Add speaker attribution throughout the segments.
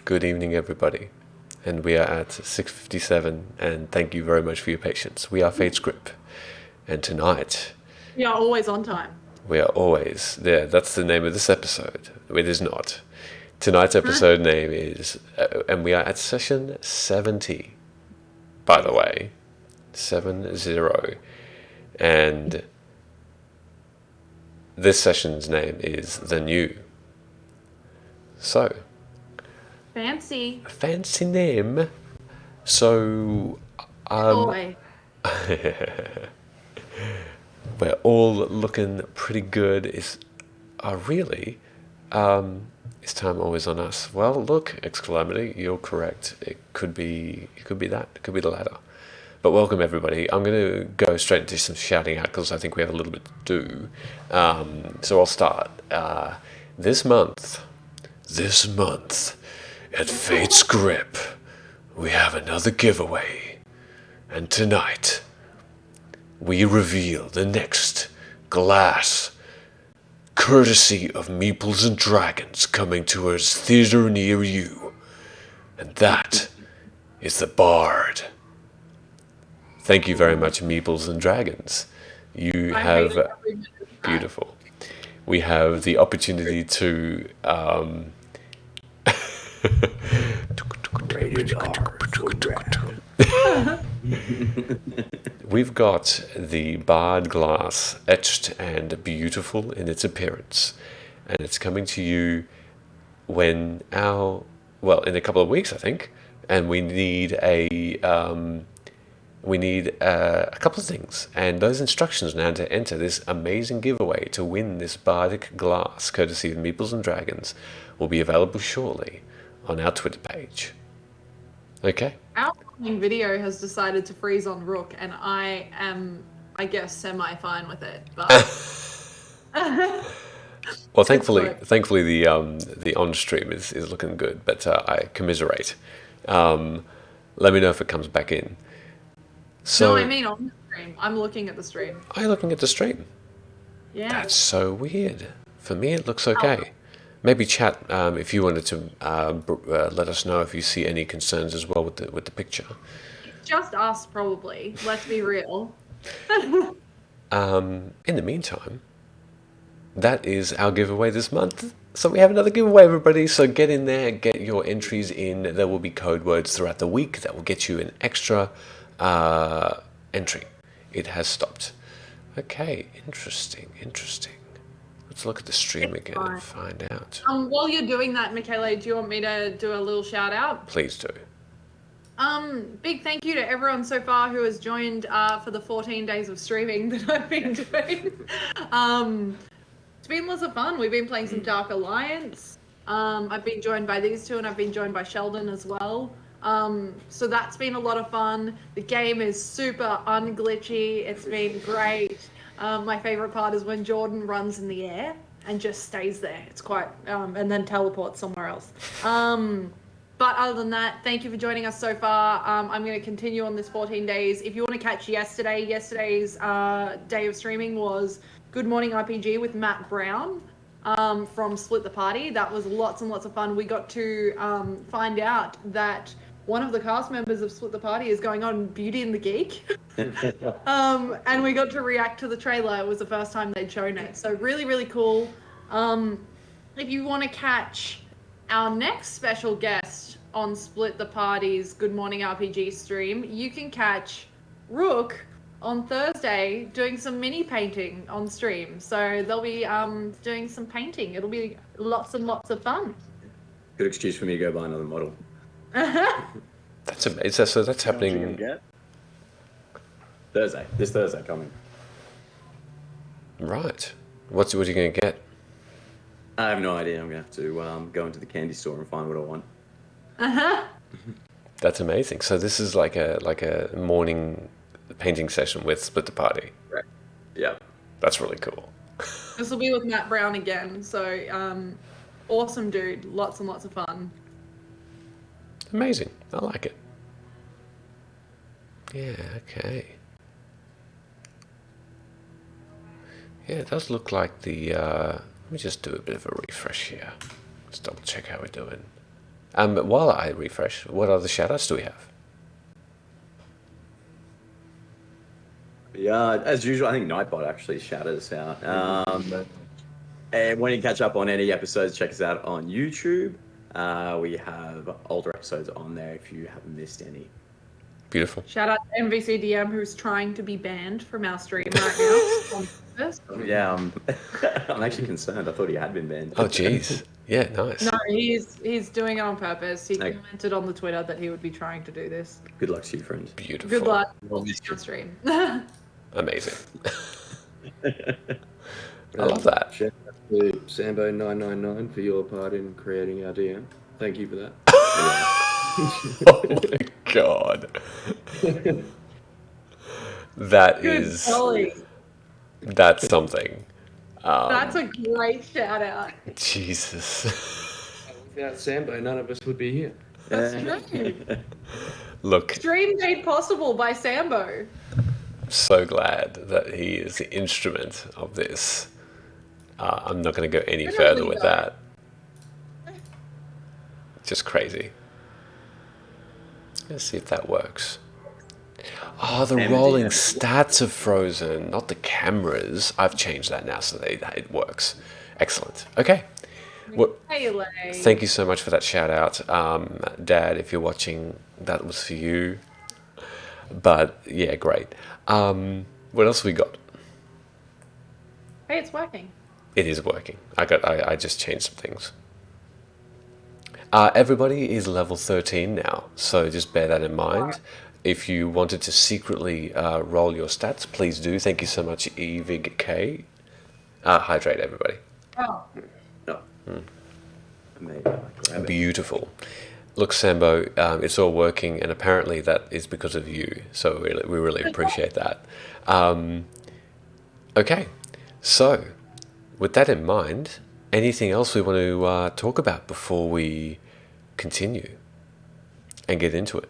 Speaker 1: Good evening, everybody. And we are at 6:57, and thank you very much for your patience. We are FATES Grip, and tonight
Speaker 2: We are always on time.
Speaker 1: we are always there. That's the name of this episode. It is not. Tonight's episode name is, and we are at session 70, by the way, 70. And this session's name is The New. So,
Speaker 2: Fancy.
Speaker 1: fancy name. So,
Speaker 2: Boy.
Speaker 1: we're all looking pretty good. Really, is time always on us? Well, look, Exclamity, you're correct. It could be that. It could be the latter. But welcome, everybody. I'm going to go straight into some shouting out because I think we have a little bit to do. So I'll start. This month, at Fate's Grip, we have another giveaway. And tonight, we reveal the next glass, courtesy of Meeples and Dragons, coming to a theater near you. And that is the Bard. Thank you very much, Meeples and Dragons. You have beautiful. We have the opportunity to we've got the Bard glass etched and beautiful in its appearance, and it's coming to you when in a couple of weeks, I think, and we need a we need a couple of things, and those instructions now to enter this amazing giveaway to win this bardic glass, courtesy of Meeples and Dragons, will be available shortly on our Twitter page. Okay?
Speaker 2: Our upcoming video has decided to freeze on Rook, and I am, I guess, semi-fine with it. But
Speaker 1: Well, thankfully, the on stream is looking good, but I commiserate. Let me know if it comes back in. So,
Speaker 2: no, I mean on the stream. I'm looking at the stream.
Speaker 1: are you looking at the stream?
Speaker 2: Yeah.
Speaker 1: That's so weird. For me, it looks okay. Maybe chat if you wanted to let us know if you see any concerns as well with the picture.
Speaker 2: Just us, probably. Let's be real.
Speaker 1: In the meantime, that is our giveaway this month. So we have another giveaway, everybody. So get in there, get your entries in. There will be code words throughout the week that will get you an extra entry. It has stopped. Okay, interesting. Let's look at the stream again and find out.
Speaker 2: While you're doing that, Michaela, do you want me to do a little shout out?
Speaker 1: Please do.
Speaker 2: Big thank you to everyone so far who has joined for the 14 days of streaming that I've been doing. It's been lots of fun. We've been playing some Dark Alliance. I've been joined by these two, and I've been joined by Sheldon as well. So that's been a lot of fun. The game is super unglitchy. It's been great. My favorite part is when Jordan runs in the air and just stays there. It's quite, and then teleports somewhere else. But other than that, thank you for joining us so far. I'm going to continue on this 14 days. If you want to catch yesterday's day of streaming was Good Morning RPG with Matt Brown from Split the Party. That was lots and lots of fun. We got to find out that one of the cast members of Split the Party is going on Beauty and the Geek. And we got to react to the trailer. It was the first time they'd shown it. So really, really cool. If you want to catch our next special guest on Split the Party's Good Morning RPG stream, you can catch Rook on Thursday doing some mini painting on stream. So they'll be doing some painting. It'll be lots and lots of fun.
Speaker 3: Good excuse for me to go buy another model.
Speaker 1: That's amazing. So that's happening
Speaker 3: Thursday. This Thursday coming.
Speaker 1: Right. What are you going to get?
Speaker 3: I have no idea. I'm gonna have to go into the candy store and find what I want.
Speaker 1: That's amazing. So this is like a morning painting session with Split the Party.
Speaker 3: Right. Yeah.
Speaker 1: That's really cool.
Speaker 2: This will be with Matt Brown again. So awesome dude. Lots and lots of fun.
Speaker 1: Amazing. I like it. Yeah, okay. Yeah, it does look like the... let me just do a bit of a refresh here. Let's double check how we're doing. While I refresh, what other shoutouts do we have?
Speaker 3: Yeah, as usual, I think Nightbot actually shouted us out. And when you catch up on any episodes, check us out on YouTube. We have older episodes on there if you haven't missed any.
Speaker 1: Beautiful.
Speaker 2: Shout out to MVCDM who's trying to be banned from our stream right now.
Speaker 3: Yeah, I'm actually concerned. I thought he had been banned.
Speaker 1: Oh, jeez. Yeah, nice.
Speaker 2: No, he's doing it on purpose. He commented on the Twitter that he would be trying to do this.
Speaker 3: Good luck to you, friends.
Speaker 1: Beautiful.
Speaker 2: Good luck on your stream.
Speaker 1: Amazing. I love that.
Speaker 4: Shout out to Sambo999 for your part in creating our DM. Thank you for that.
Speaker 1: Oh my god. That's something.
Speaker 2: That's a great shout out.
Speaker 1: Jesus.
Speaker 4: Without Sambo, none of us would be here.
Speaker 2: That's true.
Speaker 1: Look,
Speaker 2: Stream made possible by Sambo.
Speaker 1: I'm so glad that he is the instrument of this. I'm not going to go any further with that. Just crazy. Let's see if that works. Oh, the rolling stats are frozen, not the cameras. I've changed that now so it works. Excellent. Okay. Well, thank you so much for that shout out. Dad, if you're watching, that was for you. But yeah, great. What else we got?
Speaker 2: Hey, it's working.
Speaker 1: It is working. I just changed some things. Everybody is level 13 now, so just bear that in mind. if you wanted to secretly roll your stats, please do. Thank you so much, Evig K. Hydrate, everybody.
Speaker 2: Oh,
Speaker 3: No. Maybe grab it.
Speaker 1: Beautiful. Look, Sambo, it's all working, and apparently that is because of you. So we really appreciate that. Okay, so with that in mind, anything else we want to talk about before we continue and get into it?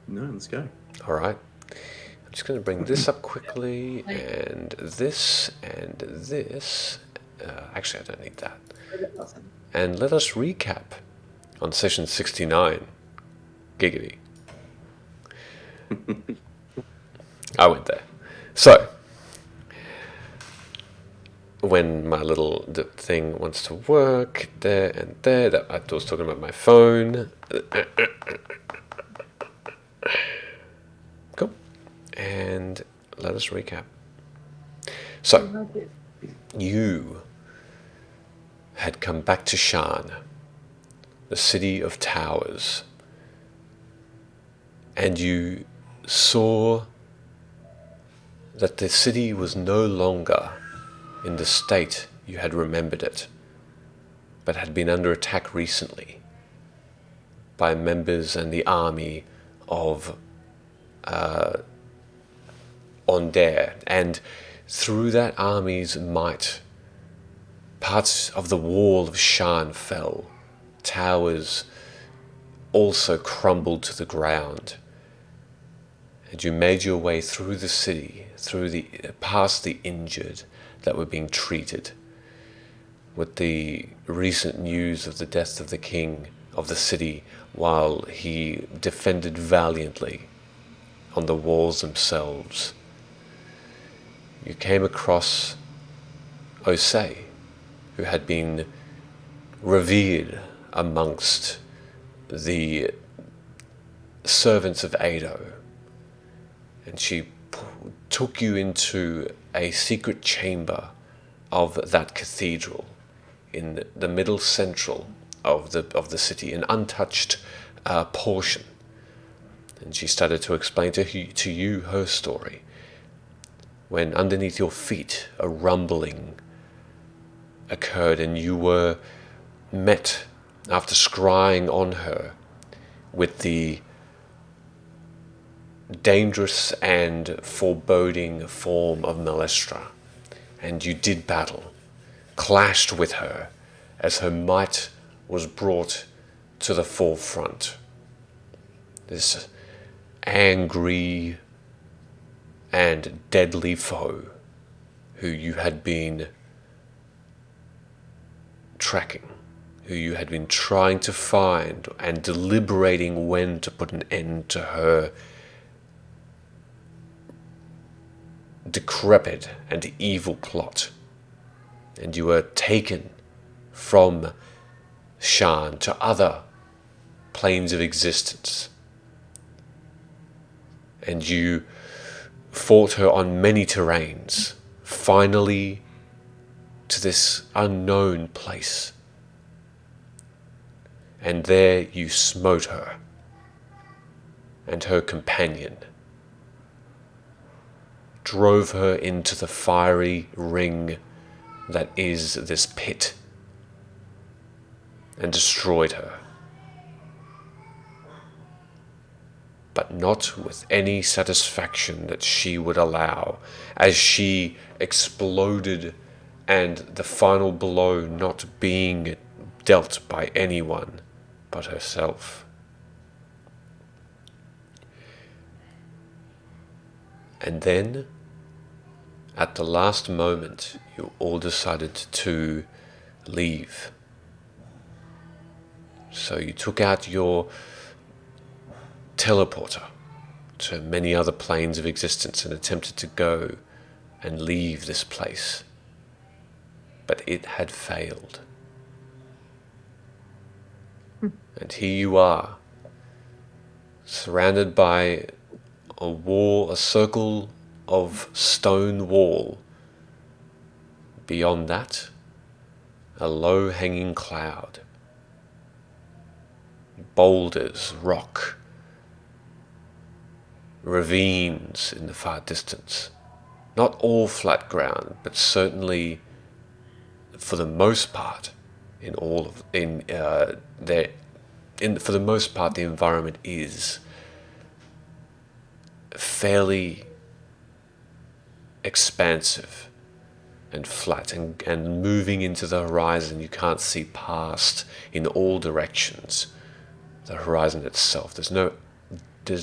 Speaker 3: No, let's go.
Speaker 1: All right. I'm just going to bring this up quickly, and this, and this. Actually, I don't need that. And let us recap on session 69. Giggity. I went there. So, when my little thing wants to work, there and there, that I was talking about my phone. Cool. And let us recap. So, you had come back to Shan, the city of towers, and you saw that the city was no longer in the state you had remembered it, but had been under attack recently by members and the army of Onder, and through that army's might, parts of the wall of Shan fell. Towers also crumbled to the ground. And you made your way through the city, past the injured that were being treated. With the recent news of the death of the king of the city, while he defended valiantly on the walls themselves, you came across Osei, who had been revered amongst the servants of Ado, and she took you into a secret chamber of that cathedral in the middle central of the city, an untouched portion, and she started to explain to you her story, when underneath your feet a rumbling occurred, and you were met, after scrying on her, with the dangerous and foreboding form of Malestra, and you did battle, clashed with her as her might was brought to the forefront. This angry and deadly foe who you had been tracking, who you had been trying to find and deliberating when to put an end to her decrepit and evil plot. And you were taken from Shan to other planes of existence. And you fought her on many terrains, finally to this unknown place. And there you smote her and her companion, drove her into the fiery ring that is this pit, and destroyed her. But not with any satisfaction that she would allow, as she exploded, and the final blow not being dealt by anyone but herself. And then, at the last moment, you all decided to leave. So you took out your teleporter to many other planes of existence and attempted to go and leave this place. But it had failed. And here you are, surrounded by a wall, a circle of stone wall. Beyond that, a low-hanging cloud. boulders, rock, ravines in the far distance. Not all flat ground, but certainly, for the most part, for the most part, the environment is fairly expansive and flat, and moving into the horizon. You can't see past in all directions the horizon itself. There's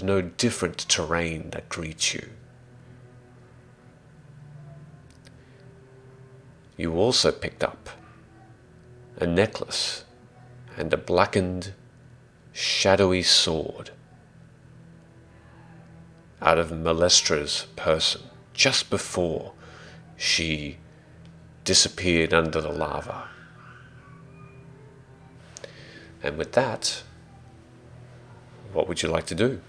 Speaker 1: no different terrain that greets you. You also picked up a necklace and a blackened, shadowy sword out of Melestra's person just before she disappeared under the lava. And with that, what would you like to do?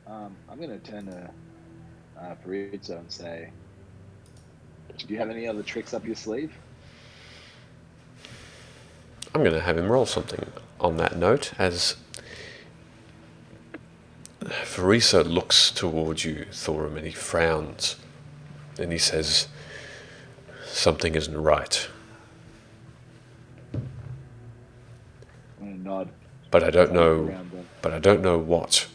Speaker 5: I'm going to turn to Fabrizio and say, do you have any other tricks up your sleeve?
Speaker 1: I'm going to have him roll something on that note as Fabrizio looks towards you, Thorum, and he frowns and he says, something isn't right.
Speaker 5: I'm going to nod.
Speaker 1: But I don't know.
Speaker 5: Around the
Speaker 1: But I don't know what.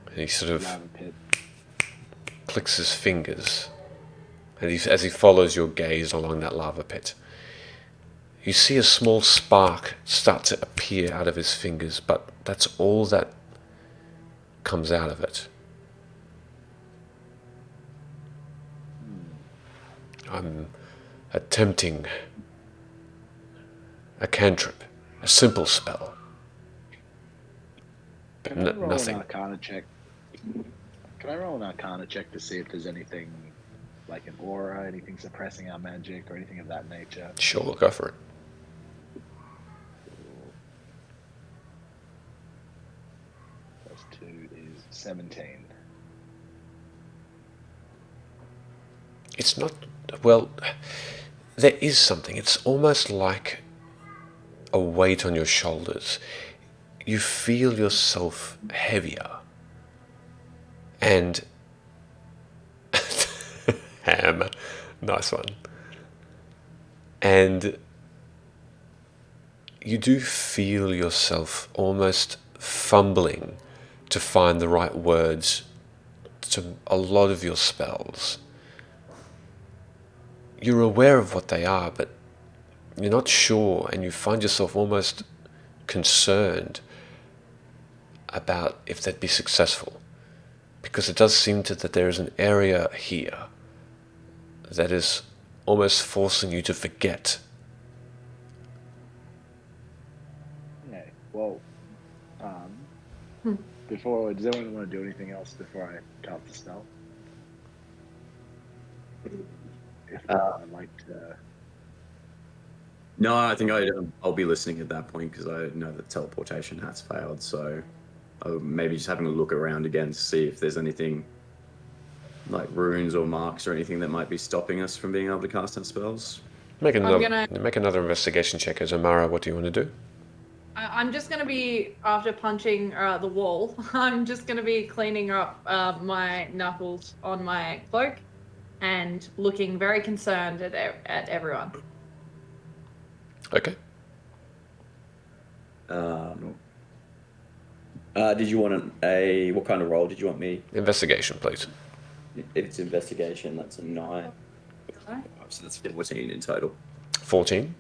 Speaker 1: And he sort of
Speaker 5: lava pit.
Speaker 1: clicks his fingers, and as he follows your gaze along that lava pit, you see a small spark start to appear out of his fingers, but that's all that comes out of it. I'm attempting a cantrip, a simple spell. But
Speaker 5: Can I roll
Speaker 1: nothing.
Speaker 5: an Arcana check? Can I roll an Arcana check to see if there's anything like an aura, anything suppressing our magic, or anything of that nature?
Speaker 1: Sure, go for it.
Speaker 5: Plus 2 is 17.
Speaker 1: It's not, well, there is something. It's almost like a weight on your shoulders. You feel yourself heavier. And ham, nice one. And you do feel yourself almost fumbling to find the right words to a lot of your spells. You're aware of what they are, but you're not sure, and you find yourself almost concerned about if they'd be successful. Because it does seem that there is an area here that is almost forcing you to forget.
Speaker 5: Okay, well, before, does anyone want to do anything else before I cast the spell? If not, I'd like to...
Speaker 3: No, I think I'll be listening at that point because I know that teleportation has failed. So maybe just having a look around again to see if there's anything like runes or marks or anything that might be stopping us from being able to cast our spells.
Speaker 1: Make another investigation check as Amara. What do you want to do?
Speaker 2: I'm just going to be, after punching the wall, I'm just going to be cleaning up my knuckles on my cloak and looking very concerned at everyone.
Speaker 1: Okay.
Speaker 3: Did you want what kind of roll did you want me?
Speaker 1: Investigation, please.
Speaker 3: If it's investigation, that's a 9.
Speaker 2: Okay.
Speaker 3: So that's 14 in total.
Speaker 1: 14.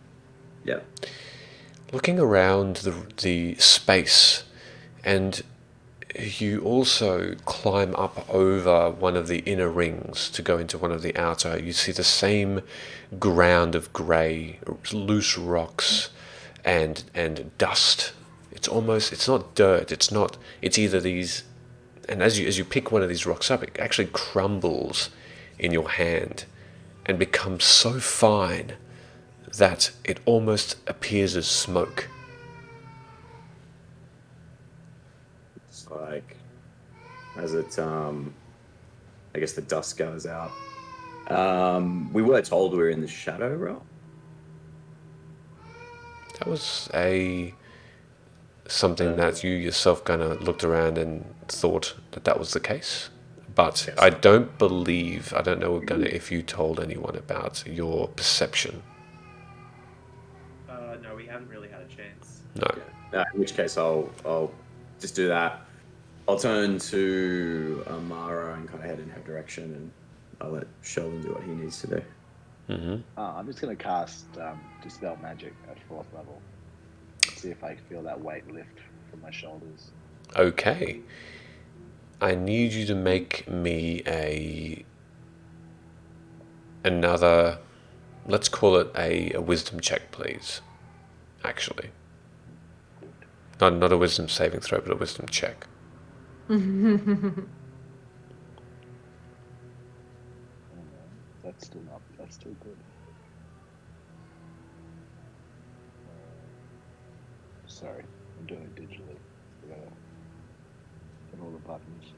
Speaker 3: Yeah.
Speaker 1: Looking around the space, and you also climb up over one of the inner rings to go into one of the outer. You see the same ground of grey, loose rocks and dust. It's not dirt, it's either these, and as you pick one of these rocks up, it actually crumbles in your hand and becomes so fine that it almost appears as smoke.
Speaker 3: It's like, as it, I guess the dust goes out. We were told we were in the shadow realm.
Speaker 1: That was something that you yourself kind of looked around and thought that was the case. But
Speaker 3: Yes.
Speaker 1: I don't know, Gunnar, if you told anyone about your perception.
Speaker 6: No, we haven't really had a chance.
Speaker 1: No.
Speaker 3: In which case, I'll just do that. I'll turn to Amara and kind of head in her direction, and I'll let Sheldon do what he needs to do.
Speaker 5: I'm just going to cast Dispel Magic at 4th level. See if I feel that weight lift from my shoulders.
Speaker 1: Okay. I need you to make me another, let's call it a wisdom check, please. Actually. Not a wisdom saving throw, but a wisdom check.
Speaker 5: That's still good. Sorry, I'm doing it digitally. I gotta hit all the buttons.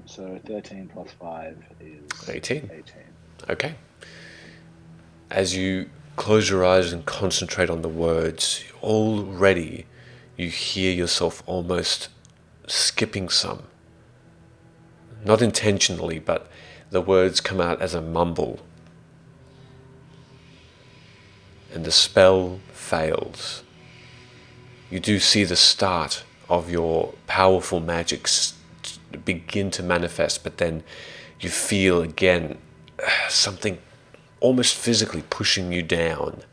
Speaker 5: So 13 plus 5 is
Speaker 1: 18.
Speaker 5: 18.
Speaker 1: Okay. As you close your eyes and concentrate on the words, already you hear yourself almost skipping some. Not intentionally, but the words come out as a mumble. And the spell fails. You do see the start of your powerful magic begin to manifest, but then you feel again something almost physically pushing you down,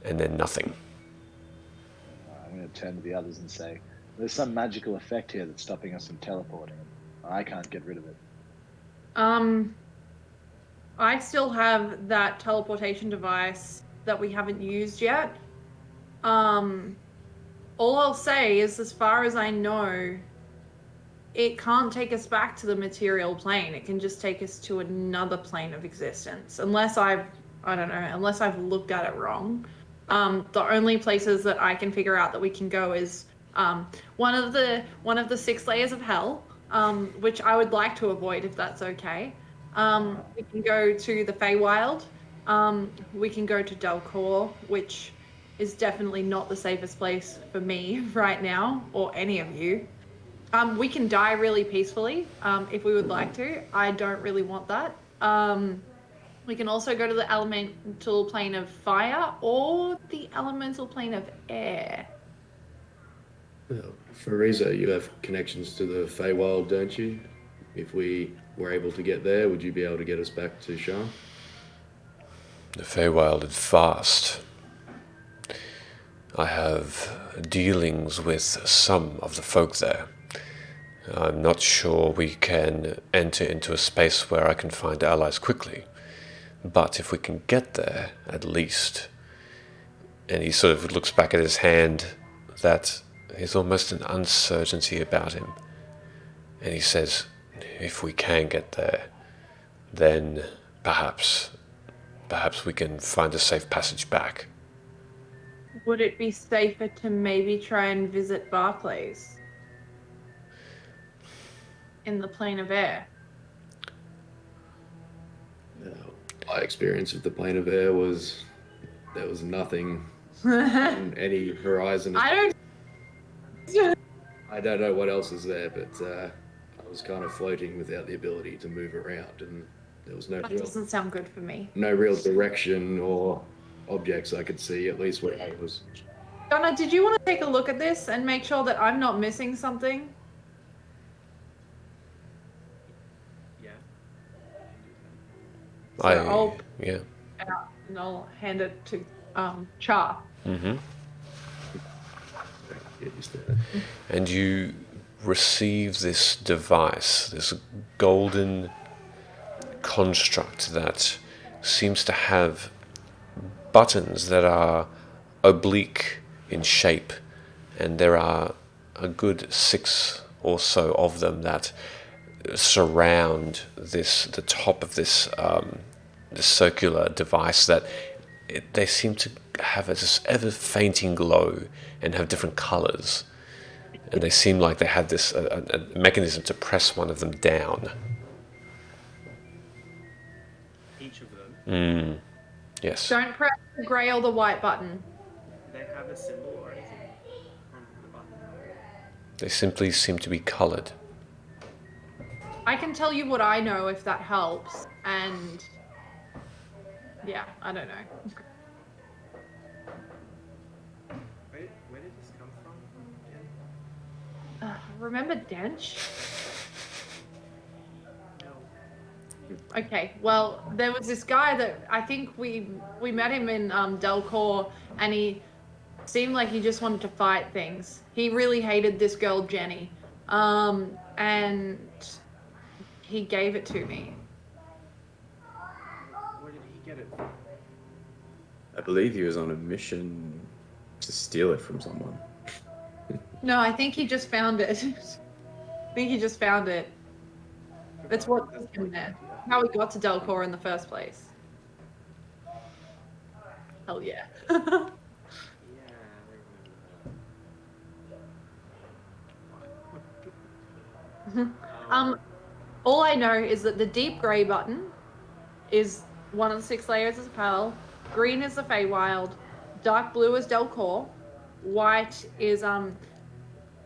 Speaker 1: and then nothing.
Speaker 5: I'm going to turn to the others and say, there's some magical effect here that's stopping us from teleporting. I can't get rid of it.
Speaker 2: I still have that teleportation device that we haven't used yet. All I'll say is, as far as I know, it can't take us back to the material plane. It can just take us to another plane of existence. Unless I've looked at it wrong. The only places that I can figure out that we can go is one of the 6 layers of hell, which I would like to avoid if that's okay. We can go to the Feywild. We can go to Delcor, which is definitely not the safest place for me right now, or any of you. We can die really peacefully if we would like to. I don't really want that. We can also go to the elemental plane of fire or the elemental plane of air.
Speaker 4: Well, for Reza, you have connections to the Feywild, don't you? If we were able to get there, would you be able to get us back to Sham?
Speaker 1: The Feywild is vast. I have dealings with some of the folk there. I'm not sure we can enter into a space where I can find allies quickly. But if we can get there, at least. And he sort of looks back at his hand, that there's almost an uncertainty about him. And he says, if we can get there, then perhaps we can find a safe passage back.
Speaker 2: Would it be safer to maybe try and visit Barclays in the plane of air?
Speaker 4: My experience with the plane of air was there was nothing on any horizon.
Speaker 2: I
Speaker 4: don't know what else is there, but I was kind of floating without the ability to move around, and there was
Speaker 2: That doesn't sound good for me.
Speaker 4: no real direction or objects I could see, at least where I was.
Speaker 2: Donna, did you want to take a look at this and make sure that I'm not missing something?
Speaker 6: Yeah.
Speaker 1: Yeah.
Speaker 2: And I'll hand it to Char.
Speaker 1: Mm-hmm.
Speaker 4: Get used to that.
Speaker 1: And you receive this device, this golden construct that seems to have buttons that are oblique in shape, and there are a good 6 or so of them that surround the top of this circular device that they seem to have this ever fainting glow and have different colors. and they seem like they had this a mechanism to press one of them down.
Speaker 6: Each of them.
Speaker 1: Yes.
Speaker 2: Don't press the grey or the white button.
Speaker 6: Do they have a symbol or anything on the button?
Speaker 1: They simply seem to be coloured.
Speaker 2: I can tell you what I know if that helps. And yeah, I don't know.
Speaker 6: Where did this come from? Jen?
Speaker 2: Remember Dench?
Speaker 6: No.
Speaker 2: Okay, well, there was this guy that I think we met him in Delcor, and he seemed like he just wanted to fight things. He really hated this girl Jenny, and he gave it to me.
Speaker 6: Where did he get it from?
Speaker 3: I believe he was on a mission to steal it from someone.
Speaker 2: No, I think he just found it. I think he just found it. That's what took him there. How we got to Delcor in the first place. Hell yeah.
Speaker 6: Yeah, I remember that.
Speaker 2: All I know is that the deep grey button is one of the 6 layers of hell. Green is the Feywild. Dark blue is Delcor. White is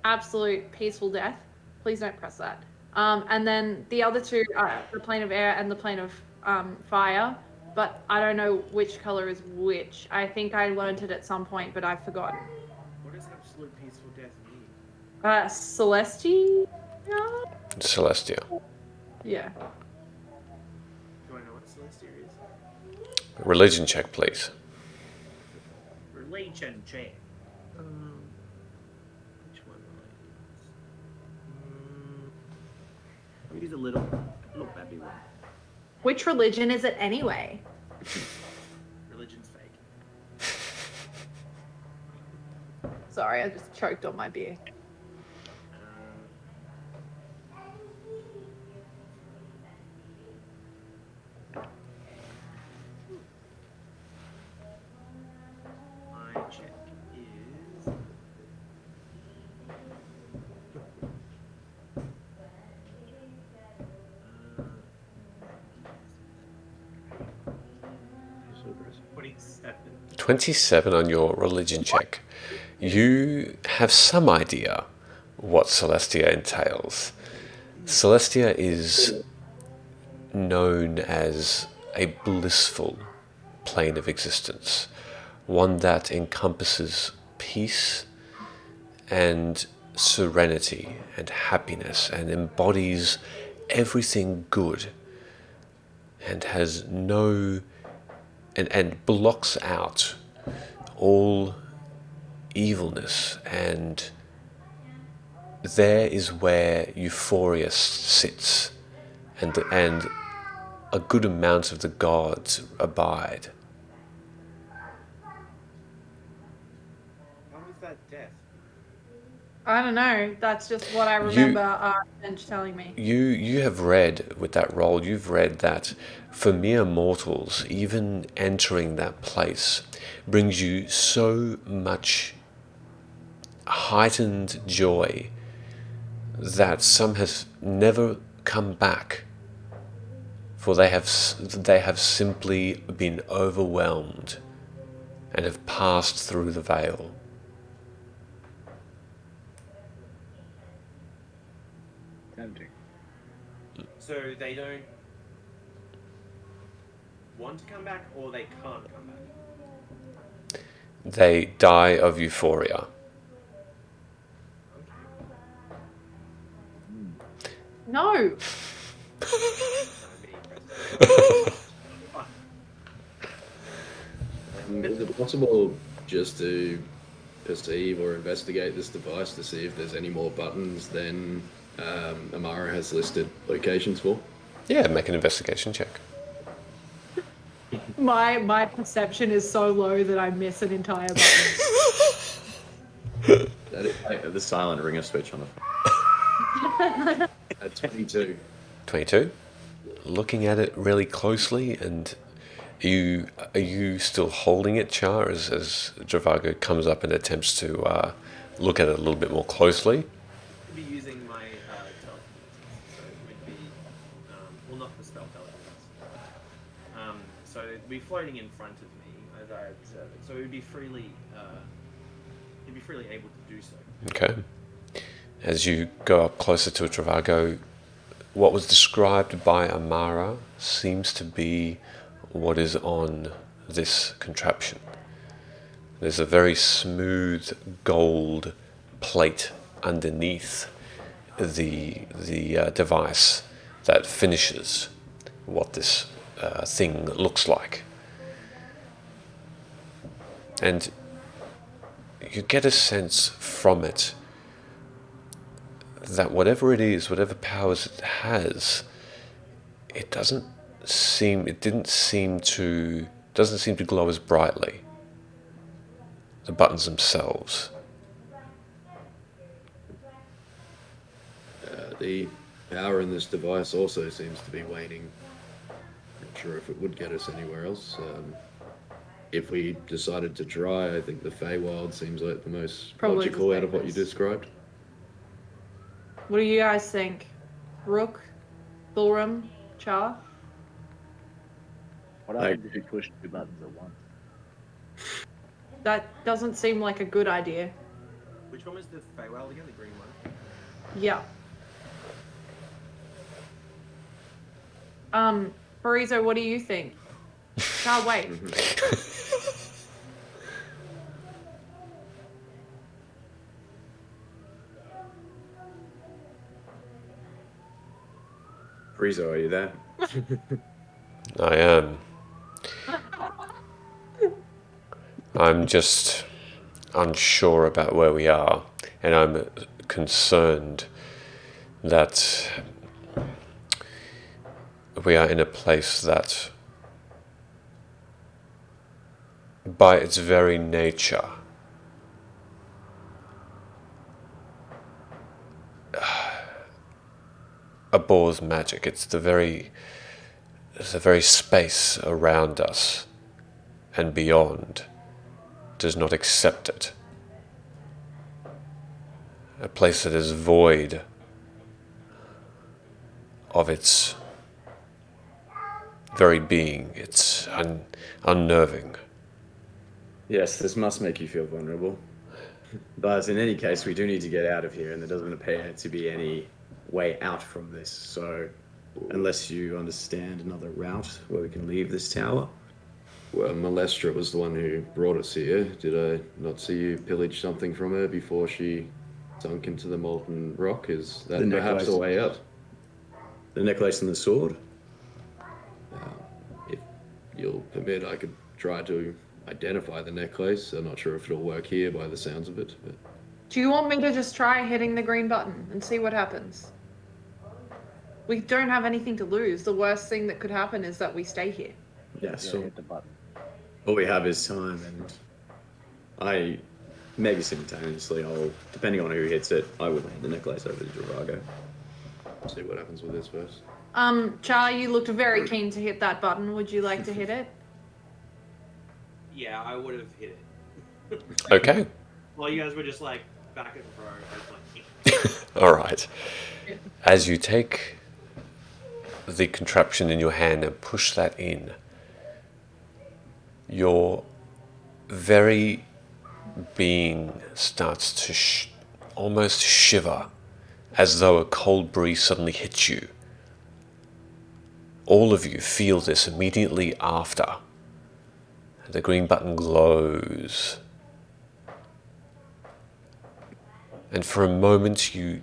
Speaker 2: absolute peaceful death. Please don't press that. And then the other two are the plane of air and the plane of fire. But I don't know which color is which. I think I learned it at some point, but I've forgotten.
Speaker 6: What does absolute peaceful death mean?
Speaker 2: Celestia?
Speaker 1: Celestia.
Speaker 2: Yeah.
Speaker 6: Do I know what Celestia is?
Speaker 1: Religion check, please.
Speaker 6: Religion check. Which one will I use? I'll use a little babby one.
Speaker 2: Which religion is it anyway?
Speaker 6: Religion's fake.
Speaker 2: Sorry, I just choked on my beer.
Speaker 6: My check is.
Speaker 4: So aggressive.
Speaker 6: 27.
Speaker 1: 27 on your religion check. You have some idea what Celestia entails. Celestia is known as a blissful plane of existence, one that encompasses peace and serenity and happiness and embodies everything good and has no and blocks out all evilness, and there is where euphoria sits, and a good amount of the gods abide.
Speaker 6: How was that death?
Speaker 2: I don't know. That's just what I remember Bench telling me.
Speaker 1: You have read with that role, you've read that for mere mortals, even entering that place brings you so much heightened joy that some have never come back, for they have simply been overwhelmed and have passed through the veil.
Speaker 5: Tempting.
Speaker 6: So they don't want to come back, or they can't come back.
Speaker 1: They die of euphoria.
Speaker 2: No.
Speaker 4: Is it possible just to perceive or investigate this device to see if there's any more buttons than Amara has listed locations for?
Speaker 1: Yeah, make an investigation check.
Speaker 2: My perception is so low that I miss an entire button.
Speaker 4: That is
Speaker 3: The silent ringer switch on the
Speaker 4: at 22.
Speaker 1: 22. Looking at it really closely, and are you still holding it, Char, as Dravago comes up and attempts to look at it a little bit more closely.
Speaker 6: I'd be using my telekinesis, so it would be, well, not the spell telekinesis. So it'd be floating in front of me as I observe it. So it would be freely, he'd be freely able to do so.
Speaker 1: Okay. As you go up closer to Travago, what was described by Amara seems to be what is on this contraption. There's a very smooth gold plate underneath the device that finishes what this thing looks like. And you get a sense from it that whatever it is, whatever powers it has, it doesn't seem to glow as brightly. The buttons themselves.
Speaker 4: The power in this device also seems to be waning. Not sure if it would get us anywhere else. If we decided to try, I think the Feywild seems like the most
Speaker 2: Probably
Speaker 4: logical
Speaker 2: the
Speaker 4: out of what you
Speaker 2: safest.
Speaker 4: described.
Speaker 2: What do you guys think? Rook, Thulrum, Char?
Speaker 5: What happens if you push 2 buttons at once?
Speaker 2: That doesn't seem like a good idea.
Speaker 6: Which one was the Feywild again? The green one?
Speaker 2: Yeah. Barizo, what do you think? Char, wait.
Speaker 3: Frieza, are you there?
Speaker 1: I am. I'm just unsure about where we are, and I'm concerned that we are in a place that, by its very nature, abhors magic. It's the very space around us and beyond does not accept it. A place that is void of its very being. It's unnerving.
Speaker 3: Yes, this must make you feel vulnerable. But in any case, we do need to get out of here, and there doesn't appear to be any way out from this. So, unless you understand another route where we can leave this tower.
Speaker 4: Well, Malestra was the one who brought us here. Did I not see you pillage something from her before she sunk into the molten rock? Is that
Speaker 3: The
Speaker 4: perhaps
Speaker 3: necklace.
Speaker 4: the way out?
Speaker 3: The necklace and the sword?
Speaker 4: If you'll permit, I could try to identify the necklace. I'm not sure if it'll work here by the sounds of it. But
Speaker 2: Do you want me to just try hitting the green button and see what happens? We don't have anything to lose. The worst thing that could happen is that we stay here.
Speaker 3: Yes,
Speaker 5: Yeah,
Speaker 3: so
Speaker 5: hit the button.
Speaker 3: all we have is time, and I, maybe simultaneously, depending on who hits it, I would hand the necklace over to Jirago.
Speaker 4: see what happens with this first.
Speaker 2: Char, you looked very keen to hit that button. Would you like to hit it?
Speaker 6: Yeah, I would have hit it.
Speaker 1: Okay.
Speaker 6: While you guys were just like back and forth, I was like,
Speaker 1: All right. As you take the contraption in your hand and push that in, your very being starts to almost shiver, as though a cold breeze suddenly hits you. All of you feel this immediately after. The green button glows. And for a moment you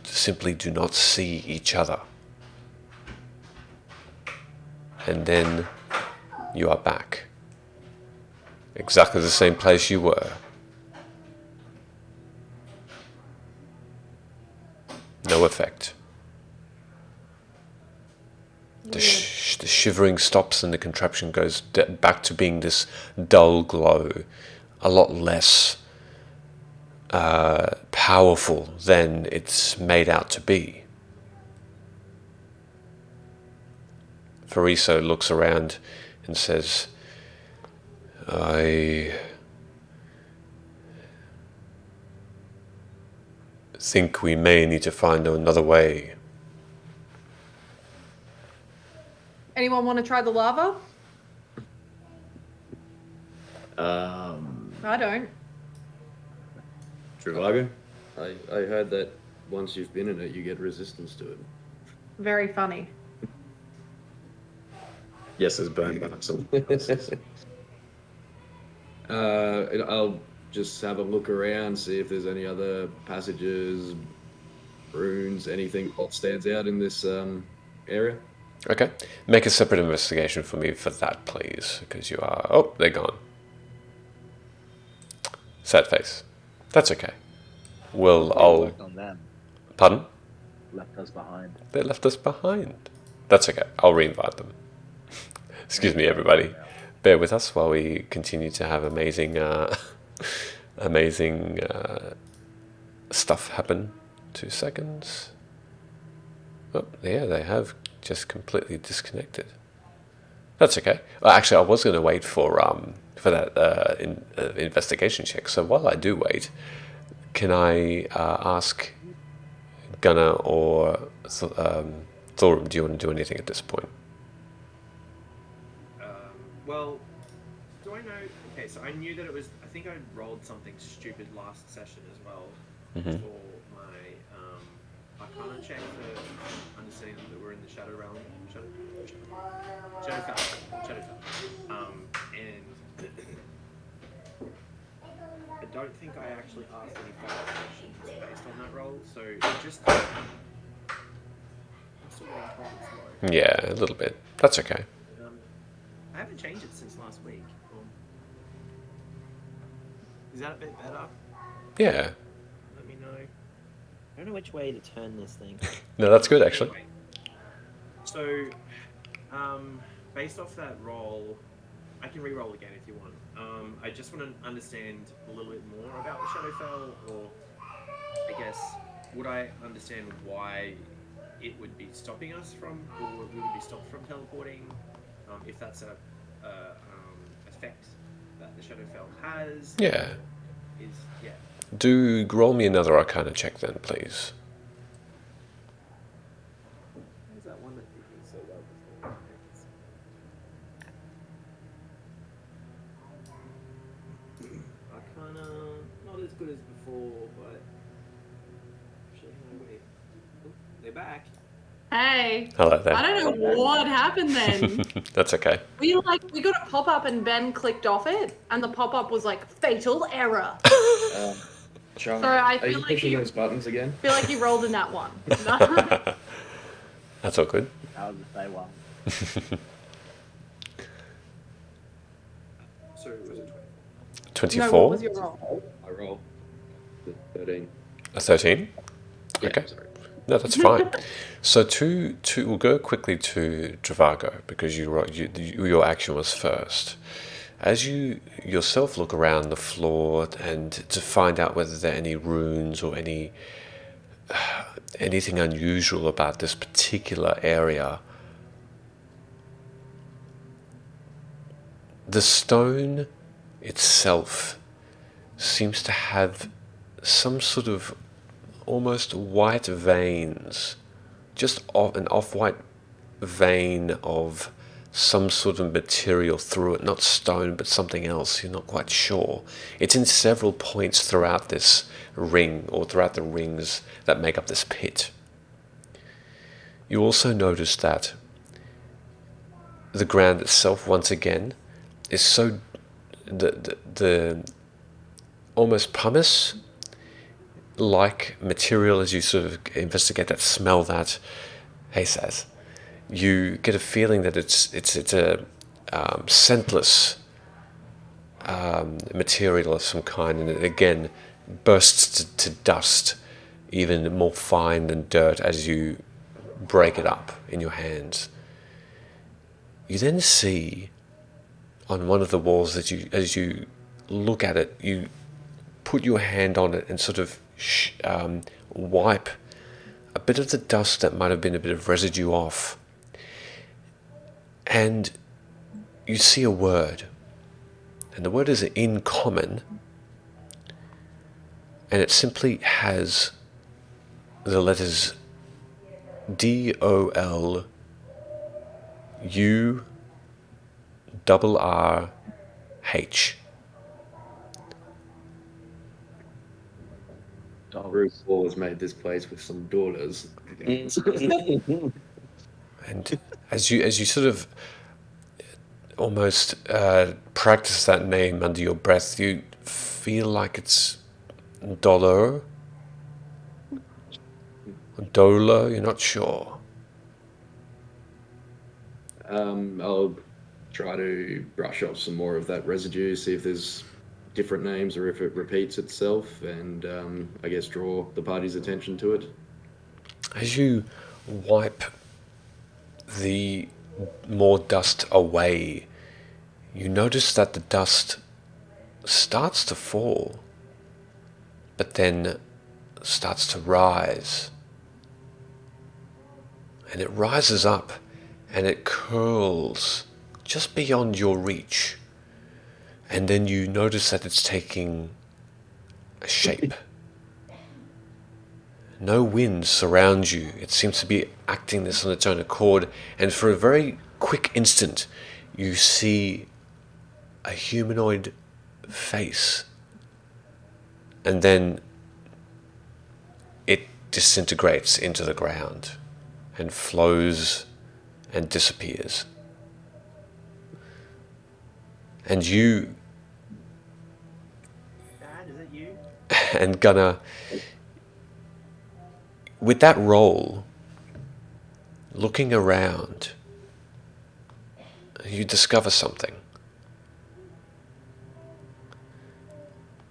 Speaker 1: simply do not see each other. And then you are back. Exactly the same place you were. No effect. The shivering stops and the contraption goes back to being this dull glow, a lot less powerful than it's made out to be. Fariso looks around and says, I think we may need to find another way.
Speaker 2: Anyone want to try the lava? I don't.
Speaker 3: Trivago?
Speaker 4: I heard that once you've been in it, you get resistance to it.
Speaker 2: Very funny.
Speaker 3: Yes, it's burned marks.
Speaker 4: I'll just have a look around, see if there's any other passages, runes, anything that stands out in this area.
Speaker 1: Okay. Make a separate investigation for me for that, please, because you are... Oh, they're gone. Sad face. That's okay. I'll...
Speaker 5: Worked on them.
Speaker 1: Pardon?
Speaker 5: Left us behind.
Speaker 1: They left us behind. That's okay. I'll re-invite them. Excuse me, everybody. Bear with us while we continue to have amazing stuff happen. 2 seconds. Oh, yeah, they have just completely disconnected. That's okay. Well, actually, I was going to wait for that investigation check. So while I do wait, can I ask Gunnar or Thorum, do you want to do anything at this point?
Speaker 6: Well, do I know? Okay, so I knew that it was. I think I rolled something stupid last session as well for my Arcana check for understanding that we're in the Shadow Realm, Shadowfell. And I don't think I actually asked any follow-up questions based on that roll. So it just. I'm still getting problems,
Speaker 1: Yeah, a little bit. That's okay.
Speaker 6: I haven't changed it since last week. Is that a bit better?
Speaker 1: Yeah.
Speaker 6: Let me know. I don't know which way to turn this thing.
Speaker 1: No, that's good, actually.
Speaker 6: Anyway, so, based off that roll, I can re-roll again if you want. I just want to understand a little bit more about the Shadowfell, or I guess, would I understand why it would be stopping us from, or we would be stopped from teleporting? If that's a effect that the Shadowfell has.
Speaker 1: Yeah.
Speaker 6: Yeah.
Speaker 1: Do roll me another Arcana check then, please.
Speaker 6: Where's that one that did me so well before? Arcana, not as good as before, but actually, no, wait. Oh, they're back.
Speaker 2: Hey.
Speaker 1: Hello there.
Speaker 2: I don't know what happened then.
Speaker 1: That's okay.
Speaker 2: We got a pop-up and Ben clicked off it, and the pop-up was like fatal error.
Speaker 4: Sean,
Speaker 2: Sorry, I
Speaker 4: are
Speaker 2: feel
Speaker 4: you
Speaker 2: like
Speaker 4: pushing
Speaker 2: you-
Speaker 4: those buttons again?
Speaker 2: I feel like you rolled in that one.
Speaker 1: That's all good.
Speaker 5: That was the day one.
Speaker 6: So it was a 20.
Speaker 1: 24?
Speaker 2: No, what was your roll?
Speaker 4: I roll the 13.
Speaker 1: A 13?
Speaker 4: Yeah,
Speaker 1: Okay.
Speaker 4: sorry.
Speaker 1: No, that's fine. So we'll go quickly to Travago because your action was first. As you yourself look around the floor and to find out whether there are any runes or anything unusual about this particular area, the stone itself seems to have some sort of almost white veins, just an off-white vein of some sort of material through it, not stone but something else, you're not quite sure. It's in several points throughout this ring, or throughout the rings that make up this pit. You also notice that the ground itself, once again, is so the almost pumice like material. As you sort of investigate that, smell that, hey says, you get a feeling that it's a scentless material of some kind, and it again bursts to dust, even more fine than dirt, as you break it up in your hands. You then see on one of the walls that as you look at it, you put your hand on it and sort of wipe a bit of the dust that might have been a bit of residue off, and you see a word, and the word is in common, and it simply has the letters DOLURRH.
Speaker 4: Bruce Wall has made this place with some daughters.
Speaker 1: And as you sort of almost practice that name under your breath, you feel like it's dollar, dollar. You're not sure.
Speaker 4: I'll try to brush off some more of that residue, see if there's different names or if it repeats itself, and I guess draw the party's attention to it.
Speaker 1: As you wipe the more dust away, you notice that the dust starts to fall, but then starts to rise. And it rises up and it curls just beyond your reach. And then you notice that it's taking a shape. No wind surrounds you. It seems to be acting this on its own accord. And for a very quick instant, you see a humanoid face. And then it disintegrates into the ground and flows and disappears. And you
Speaker 6: Dad, is it you?
Speaker 1: and Gunnar, with that roll, looking around, you discover something.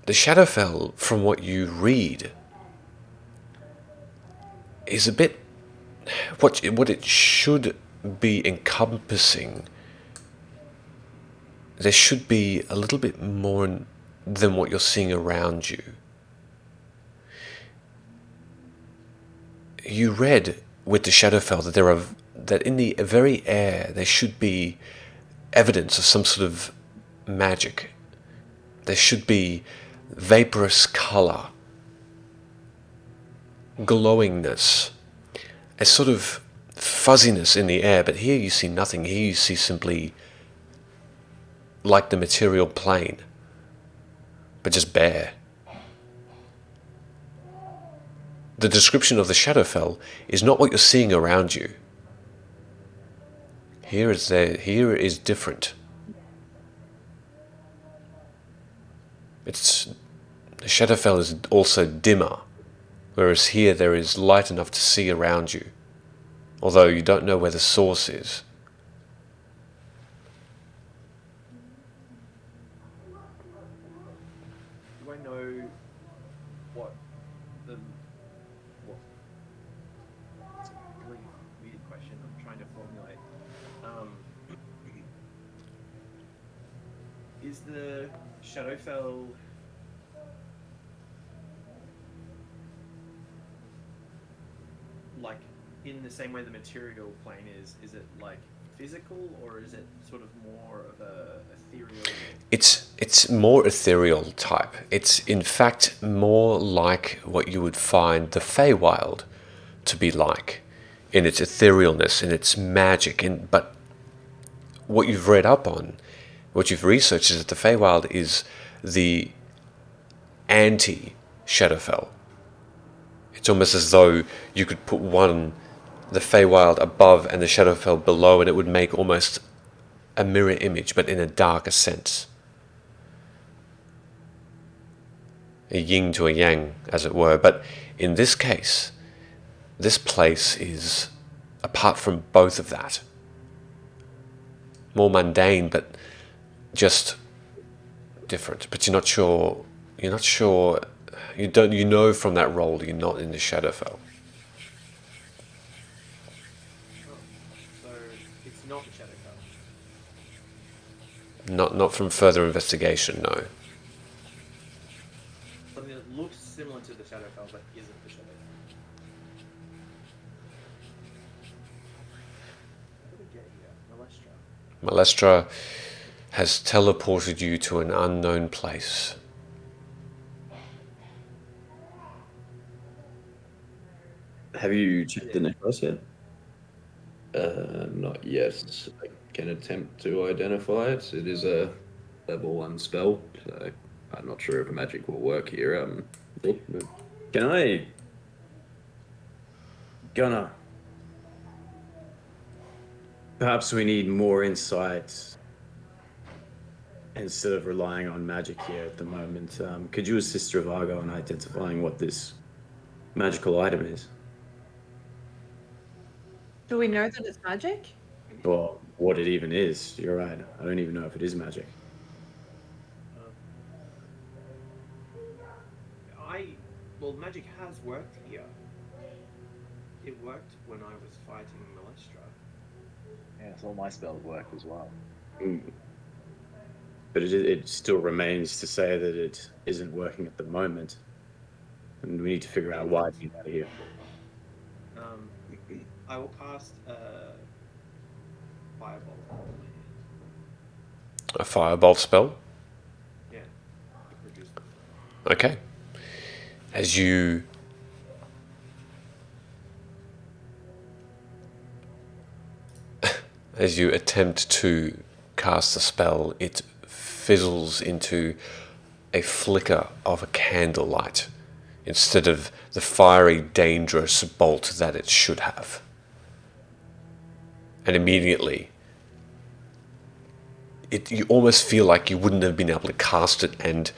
Speaker 1: The Shadowfell, from what you read, is a bit what it should be encompassing. There should be a little bit more than what you're seeing around you. You read with the Shadowfell that in the very air there should be evidence of some sort of magic. There should be vaporous color, glowingness, a sort of fuzziness in the air, but here you see nothing. Here you see simply like the material plane, but just bare. The description of the Shadowfell is not what you're seeing around you. Here is different. The Shadowfell is also dimmer, whereas here there is light enough to see around you, although you don't know where the source is.
Speaker 6: Do I know what it's a really weird question I'm trying to formulate. Is the Shadowfell like in the same way the material plane is? Is it like physical, or is it sort of more of a ethereal?
Speaker 1: It's more ethereal type. It's in fact more like what you would find the Feywild to be like, in its etherealness, in its magic. But what you've read up on, what you've researched, is that the Feywild is the anti-Shadowfell. It's almost as though you could put the Feywild above and the Shadowfell below, and it would make almost a mirror image, but in a darker sense. A yin to a yang, as it were. But in this case, this place is apart from both of that. More mundane, but just different. But you're not sure. You know from that role you're not in the Shadowfell.
Speaker 6: So it's not the Shadowfell.
Speaker 1: Not from further investigation, no.
Speaker 6: Something that looks similar to the Shadowfell but isn't the Shadowfell. How did we get here? Malestra.
Speaker 1: Malestra has teleported you to an unknown place.
Speaker 3: Have you checked the necklace yet?
Speaker 4: Not yet. I can attempt to identify it. It is a level 1 spell, so I'm not sure if magic will work here.
Speaker 3: Can I... Gunnar, perhaps we need more insight instead of relying on magic here at the moment. Could you assist Travago in identifying what this magical item is?
Speaker 2: Do we know that it's magic?
Speaker 3: Or what it even is? You're right. I don't even know if it is magic.
Speaker 6: Well, magic has worked here. It worked when I was fighting Malestra.
Speaker 5: Yeah, so all my spells worked as well.
Speaker 3: But it still remains to say that it isn't working at the moment. And we need to figure out why it's out of here.
Speaker 6: I will cast Firebolt on my hand.
Speaker 1: A firebolt spell?
Speaker 6: Yeah. Reduce the
Speaker 1: Okay. As you attempt to cast the spell, it fizzles into a flicker of a candlelight instead of the fiery, dangerous bolt that it should have. And immediately, you almost feel like you wouldn't have been able to cast it and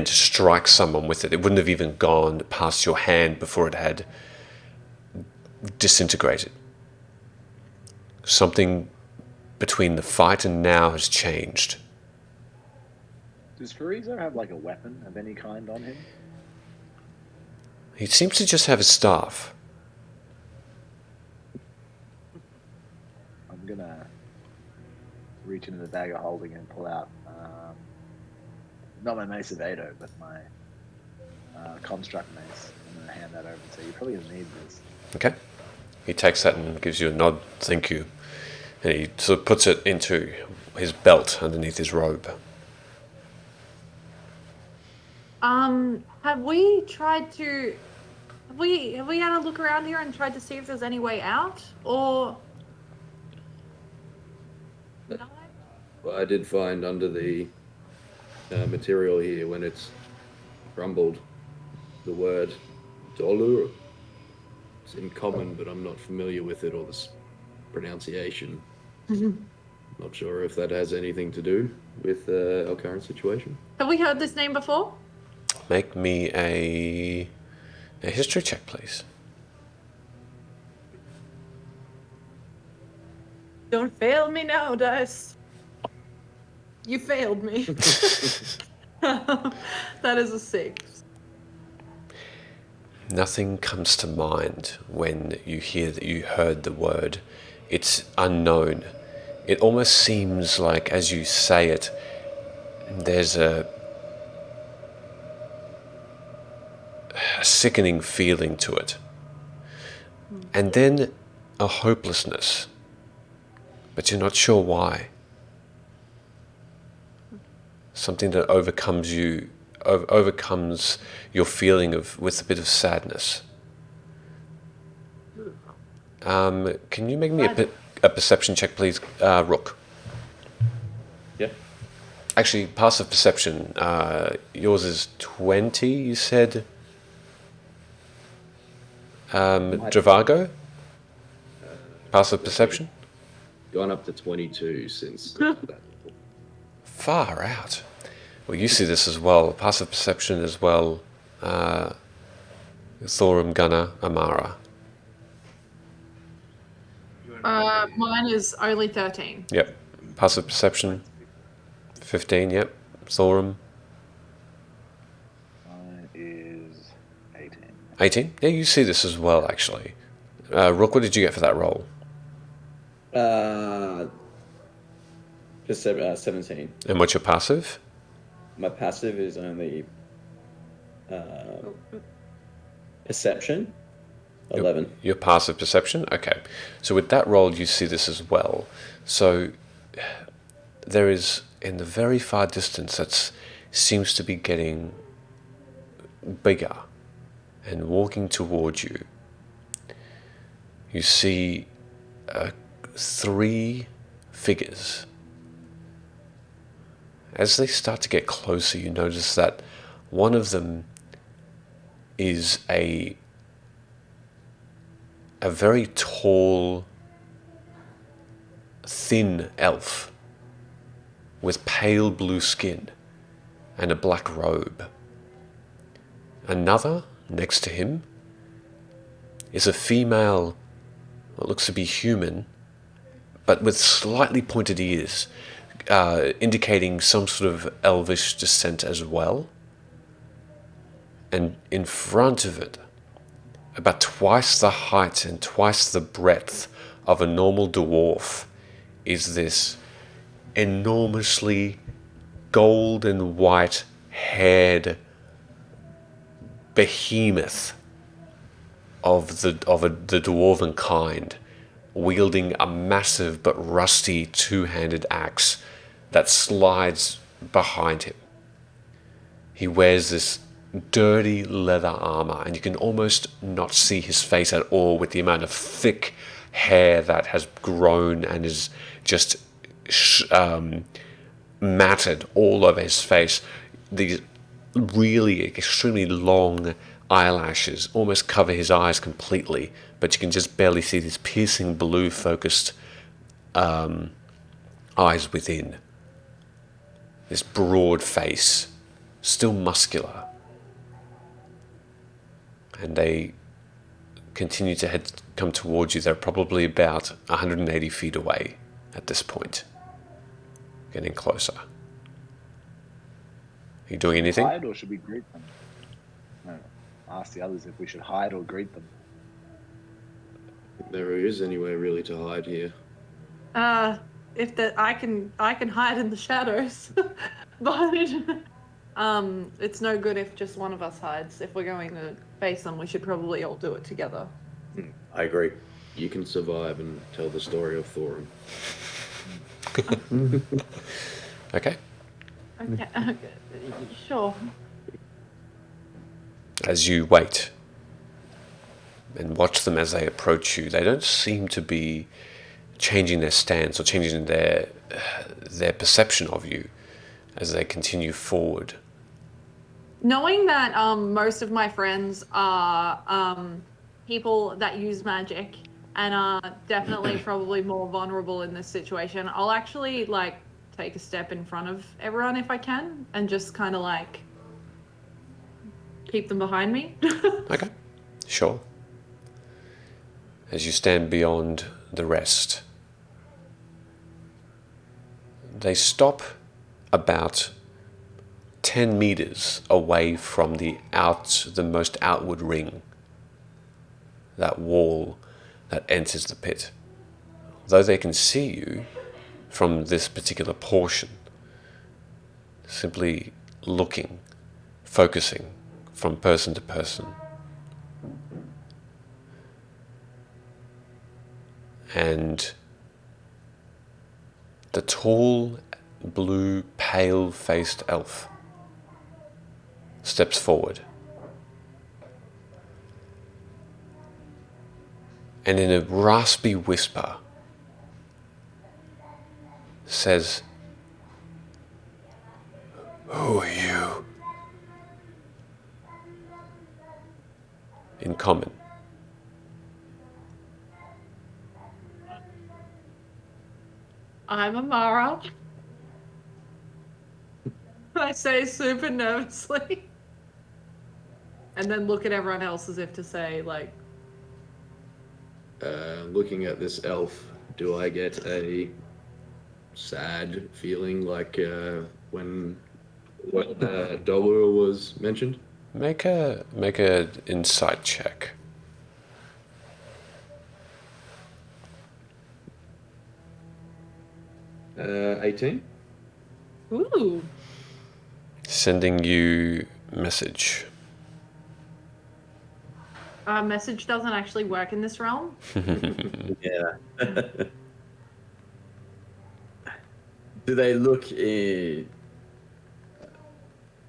Speaker 1: strike someone with it. It wouldn't have even gone past your hand before it had disintegrated. Something between the fight and now has changed.
Speaker 5: Does Farizo have like a weapon of any kind on him?
Speaker 1: He seems to just have his staff.
Speaker 5: I'm gonna reach into the bag of holding and pull out, not my Mace of Ado, but my construct mace. I'm gonna hand that over and say, "You're probably gonna need this."
Speaker 1: Okay. He takes that and gives you a nod, thank you. And he sort of puts it into his belt underneath his robe.
Speaker 2: Have we tried to... Have we had a look around here and tried to see if there's any way out? Or... No?
Speaker 4: Well, I did find under the material here, when it's crumbled, the word Dolur. It's in common, but I'm not familiar with it or the pronunciation. Not sure if that has anything to do with our current situation.
Speaker 2: Have we heard this name before?
Speaker 1: Make me a history check, please.
Speaker 2: Don't fail me now, Dice. You failed me. That is a 6.
Speaker 1: Nothing comes to mind when you hear that you heard the word. It's unknown. It almost seems like as you say it, there's a sickening feeling to it. And then a hopelessness. But you're not sure why. Something that overcomes you, overcomes your feeling of with a bit of sadness. Can you make me a perception check, please, Rook?
Speaker 3: Yeah.
Speaker 1: Actually, passive perception. Yours is 20. You said. Dravago. Passive perception.
Speaker 4: Gone up to 22 since that.
Speaker 1: Far out. Well, you see this as well. Passive perception as well. Thorum, Gunnar, Amara.
Speaker 2: Mine is only 13.
Speaker 1: Yep. Passive perception. 15. Yep. Thorum.
Speaker 5: Mine is 18.
Speaker 1: 18. Yeah, you see this as well, actually. Rook, what did you get for that roll?
Speaker 3: 17.
Speaker 1: And what's your passive?
Speaker 3: My passive is only perception. 11.
Speaker 1: Your passive perception? Okay. So with that roll, you see this as well. So there is, in the very far distance, that seems to be getting bigger and walking towards you. you see 3 figures. As they start to get closer, you notice that one of them is a very tall, thin elf with pale blue skin and a black robe. Another, next to him, is a female, what looks to be human, but with slightly pointed ears, indicating some sort of elvish descent as well. And in front of it, about twice the height and twice the breadth of a normal dwarf, is this enormously gold and white haired behemoth of the dwarven kind, wielding a massive but rusty 2-handed axe that slides behind him. He wears this dirty leather armor, and you can almost not see his face at all with the amount of thick hair that has grown and is just matted all over his face. These really extremely long eyelashes almost cover his eyes completely, but you can just barely see these piercing blue focused eyes within. This broad face, still muscular. And they continue to come towards you. They're probably about 180 feet away at this point. Getting closer. Are you doing anything?
Speaker 5: Hide or should we greet them? No. Ask the others if we should hide or greet them.
Speaker 4: If there is anywhere really to hide here.
Speaker 2: I can hide in the shadows, but it's no good if just one of us hides. If we're going to face them, we should probably all do it together.
Speaker 3: I agree.
Speaker 4: You can survive and tell the story of Thorin.
Speaker 1: Okay.
Speaker 2: Okay, sure.
Speaker 1: As you wait and watch them as they approach you, they don't seem to be changing their stance or changing their perception of you as they continue forward.
Speaker 2: Knowing that most of my friends are people that use magic and are definitely probably more vulnerable in this situation, I'll actually take a step in front of everyone if I can and just kind of keep them behind me.
Speaker 1: Okay, sure. As you stand beyond the rest, they stop about 10 meters away from the most outward ring, that wall that enters the pit. Though they can see you from this particular portion, simply looking, focusing from person to person. And the tall, blue, pale-faced elf steps forward. And in a raspy whisper says, "Who are you?" In common.
Speaker 2: I'm Amara. I say super nervously. And then look at everyone else as if to say,
Speaker 4: Looking at this elf, do I get a sad feeling like when Dolor was mentioned?
Speaker 1: Make a insight check.
Speaker 4: 18?
Speaker 2: ooh.
Speaker 1: Sending you message.
Speaker 2: Message doesn't actually work in this realm.
Speaker 3: Yeah. Do they look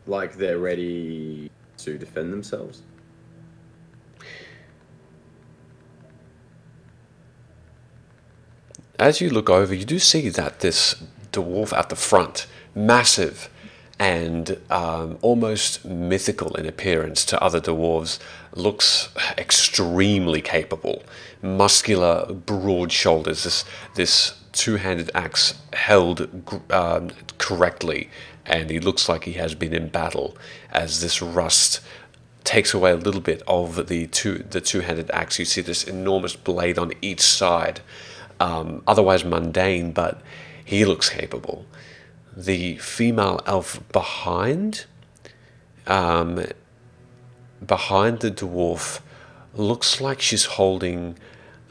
Speaker 3: like they're ready to defend themselves?
Speaker 1: as you look over, you do see that this dwarf at the front, massive and almost mythical in appearance to other dwarves, looks extremely capable. Muscular, broad shoulders, this two-handed axe held correctly, and he looks like he has been in battle as this rust takes away a little bit of the two-handed axe. You see this enormous blade on each side, otherwise mundane, but he looks capable. The female elf behind the dwarf looks like she's holding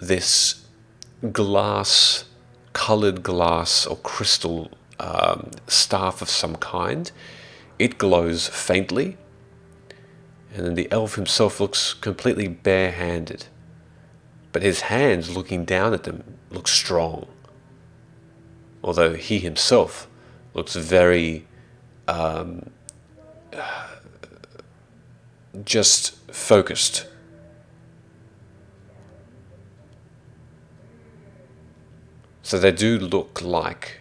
Speaker 1: this colored glass or crystal staff of some kind. It glows faintly, and then the elf himself looks completely bare-handed, but his hands looking down at them look strong, although he himself looks very just focused. So they do look like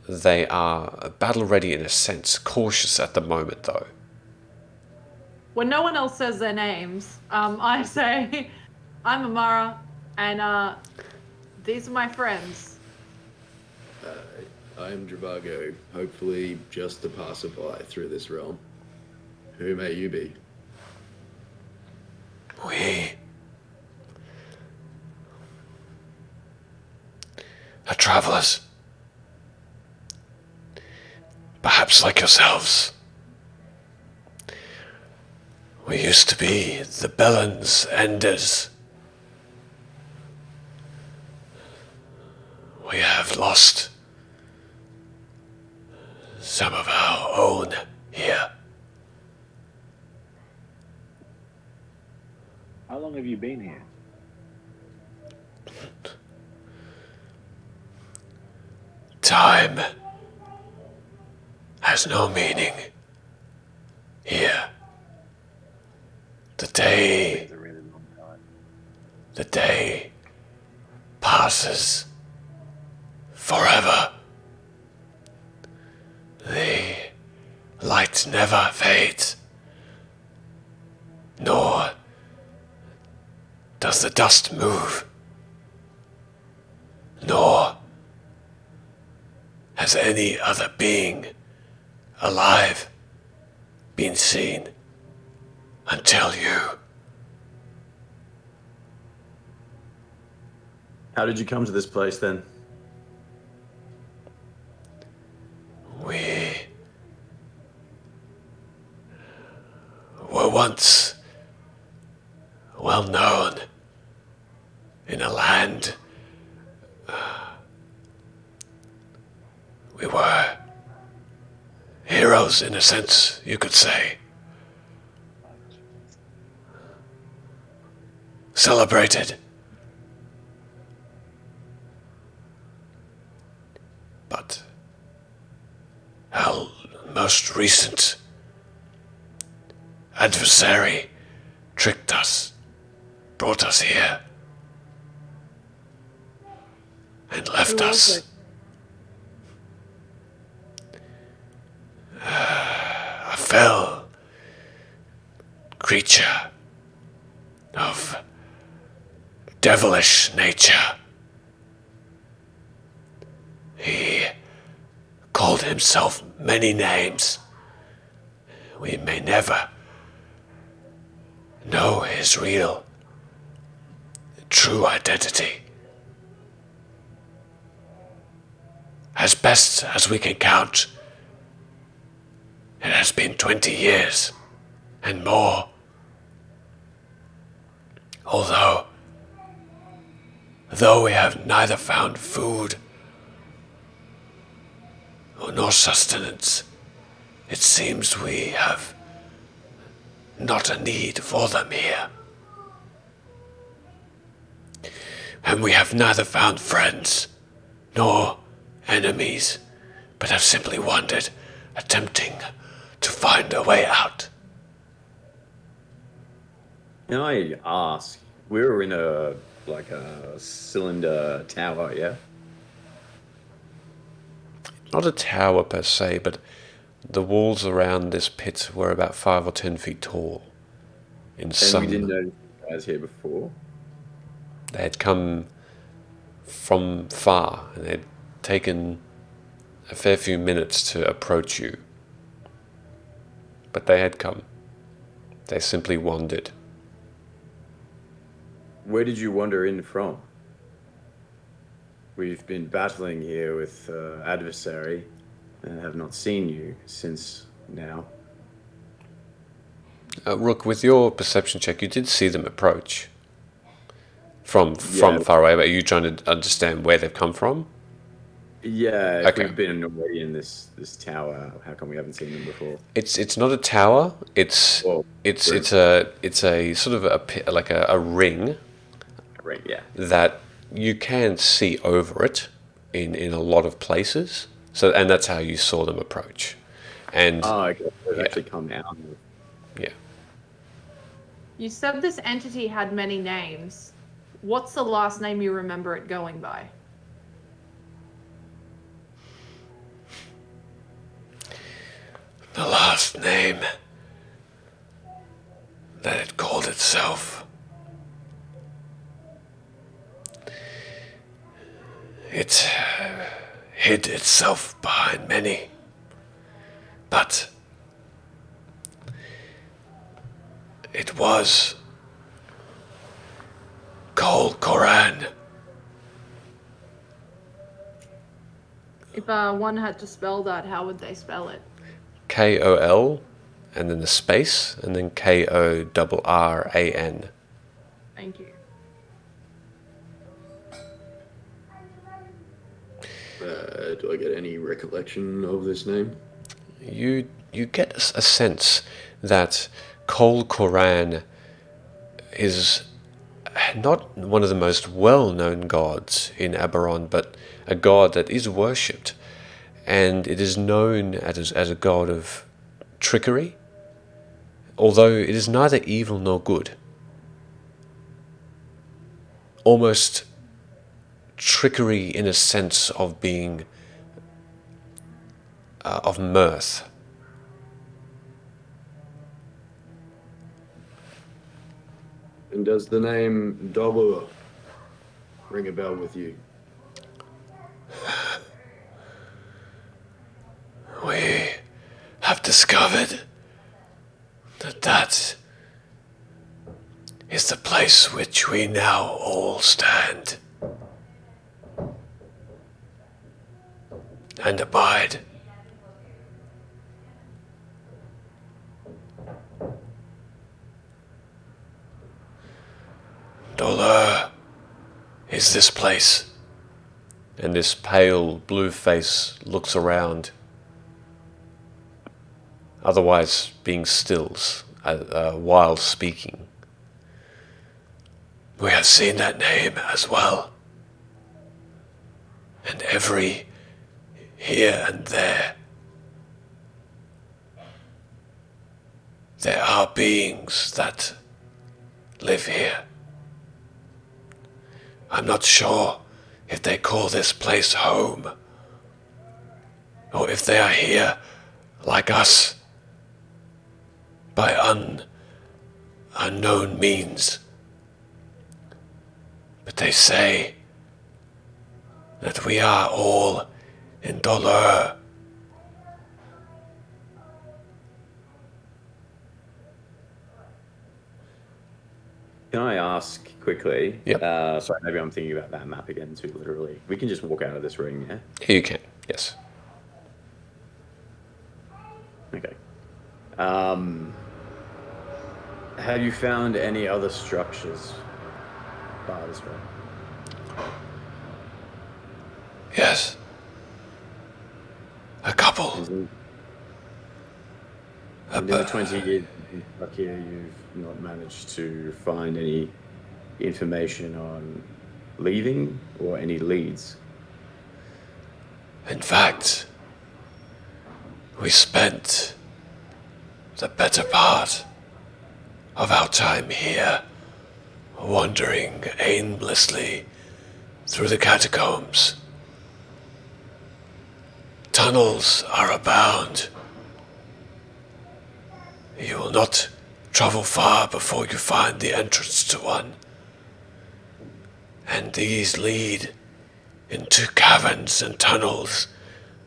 Speaker 1: they are battle ready in a sense, cautious at the moment though.
Speaker 2: When no one else says their names, I say, I'm Amara, and these are my friends.
Speaker 4: I am Dravago, hopefully just a passerby through this realm. Who may you be?
Speaker 1: We are travelers, perhaps like yourselves. We used to be the Bellans Enders. We have lost some of our own here.
Speaker 5: How long have you been here?
Speaker 1: Time has no meaning here.
Speaker 5: It's a really long time.
Speaker 1: The day passes forever. The light never fades, nor does the dust move, nor has any other being alive been seen until you.
Speaker 3: How did you come to this place then?
Speaker 1: We were once well known in a land. We were heroes in a sense, you could say. Celebrated. But our most recent adversary tricked us, brought us here, and left us. A fell creature of devilish nature. He called himself many names. We may never know his real, true identity. As best as we can count, it has been 20 years and more. Although we have neither found food nor sustenance, it seems we have not a need for them here. And we have neither found friends nor enemies, but have simply wandered, attempting to find a way out.
Speaker 3: Can I ask, we were in a cylinder tower, yeah?
Speaker 1: not a tower per se, but the walls around this pit were about 5 or 10 feet tall. In
Speaker 3: And
Speaker 1: some,
Speaker 3: we didn't notice you guys here before.
Speaker 1: they had come from far, and they'd taken a fair few minutes to approach you. But they had come. They simply wandered.
Speaker 3: Where did you wander in from? We've been battling here with adversary and have not seen you since now.
Speaker 1: Rook, with your perception check, you did see them approach from
Speaker 3: Yeah.
Speaker 1: far away. But are you trying to understand where they've come from?
Speaker 3: Yeah, if
Speaker 1: Okay.
Speaker 3: we've been already in this tower, how come we haven't seen them before?
Speaker 1: It's not a tower. It's
Speaker 3: Well,
Speaker 1: it's
Speaker 3: room.
Speaker 1: it's a sort of like a ring
Speaker 3: Right, yeah.
Speaker 1: that you can see over it in a lot of places. So, and that's how you saw them approach. And
Speaker 3: Oh, okay. They've
Speaker 1: Yeah.
Speaker 3: actually come out.
Speaker 1: yeah,
Speaker 2: You said this entity had many names. What's the last name you remember it going by?
Speaker 1: the last name that it called itself. It hid itself behind many, but it was Kol Koran.
Speaker 2: If one had to spell that, how would they spell it?
Speaker 1: Kol, and then the space, and then Korran.
Speaker 2: Thank you.
Speaker 4: Do I get any recollection of this name?
Speaker 1: You get a sense that Kol Koran is not one of the most well-known gods in Aberon, but a god that is worshipped, and it is known as a god of trickery, although it is neither evil nor good. Almost trickery in a sense of being of mirth.
Speaker 4: And does the name Dobur ring a bell with you?
Speaker 1: We have discovered that is the place which we now all stand and abide. Dolur is this place. And this pale blue face looks around, otherwise being stills while speaking. We have seen that name as well. And every here and there are beings that live here. I'm not sure if they call this place home, or if they are here like us by unknown means. But they say that we are all in Dolur.
Speaker 3: Can I ask quickly?
Speaker 1: Yep.
Speaker 3: Sorry, maybe I'm thinking about that map again too literally. We can just walk out of this ring, yeah?
Speaker 1: You can, yes.
Speaker 3: Okay. Have you found any other structures by this way?
Speaker 1: Yes. A couple.
Speaker 3: In the 20 years you've been stuck here, you've not managed to find any information on leaving or any leads?
Speaker 1: In fact, we spent the better part of our time here wandering aimlessly through the catacombs, tunnels are abound. You will not travel far before you find the entrance to one. And these lead into caverns and tunnels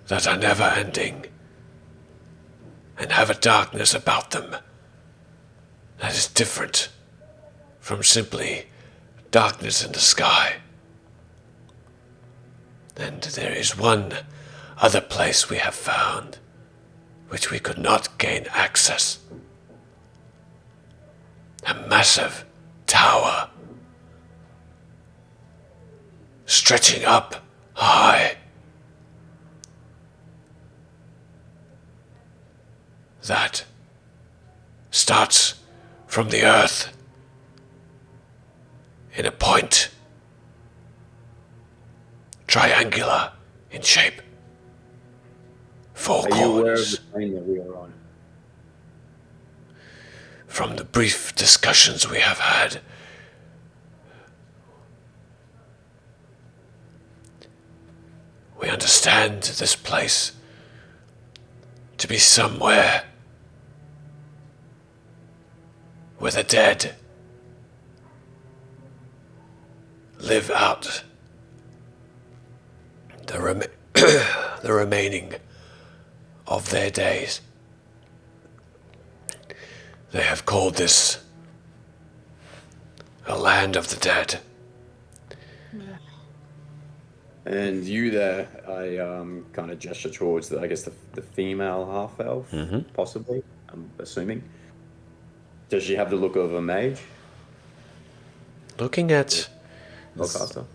Speaker 1: that are never ending, and have a darkness about them that is different from simply darkness in the sky. And there is one other place we have found, which we could not gain access. A massive tower, stretching up high, that starts from the earth in a point, triangular in shape, four
Speaker 3: Are you aware of
Speaker 1: corners.
Speaker 3: the plane that we are on?
Speaker 1: From the brief discussions we have had, we understand this place to be somewhere where the dead live out the remaining of their days. They have called this a land of the dead.
Speaker 3: And you there, I kind of gesture towards I guess the female half elf, possibly. I'm assuming. Does she have the look of a mage?
Speaker 1: Looking at
Speaker 3: Spellcaster?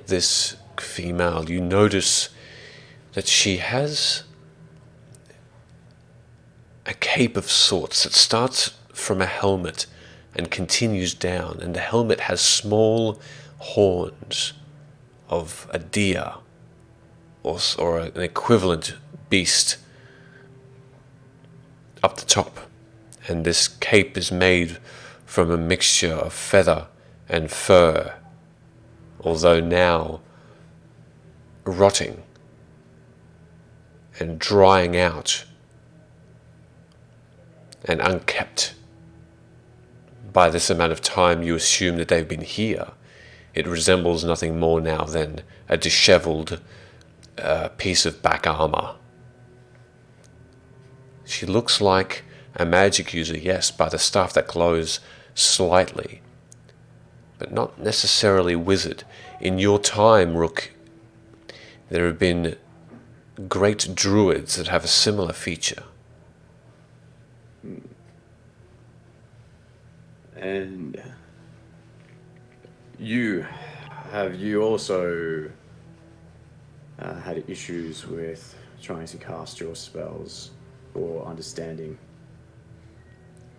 Speaker 1: this female, you notice that she has a cape of sorts that starts from a helmet and continues down, and the helmet has small horns of a deer or an equivalent beast up the top, and this cape is made from a mixture of feather and fur, although now rotting and drying out and unkept. By this amount of time, you assume that they've been here. It resembles nothing more now than a disheveled piece of back armor. She looks like a magic user, yes, by the stuff that glows slightly, but not necessarily wizard. In your time, Rook, there have been great druids that have a similar feature.
Speaker 3: And have you also had issues with trying to cast your spells or understanding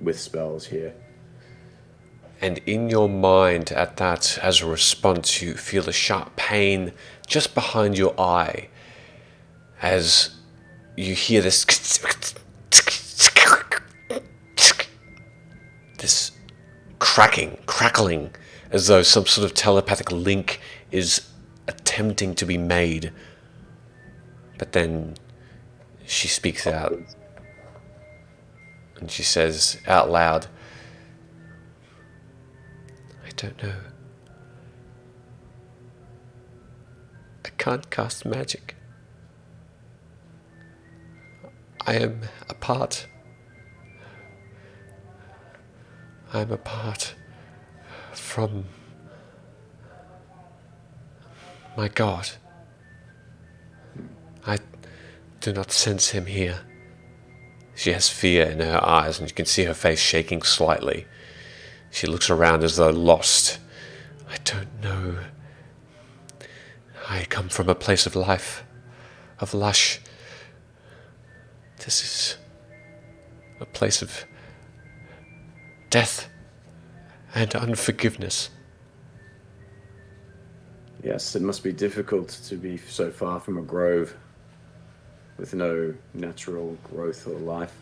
Speaker 3: with spells here?
Speaker 1: And in your mind, at that, as a response, you feel a sharp pain just behind your eye as you hear this crackling, as though some sort of telepathic link is attempting to be made. But then she speaks out, and she says out loud, I don't know. I can't cast magic. I am apart. I'm apart from my God. I do not sense him here. She has fear in her eyes, and you can see her face shaking slightly. She looks around as though lost. I don't know. I come from a place of life, of lush. This is a place of death and unforgiveness.
Speaker 3: Yes, it must be difficult to be so far from a grove with no natural growth or life.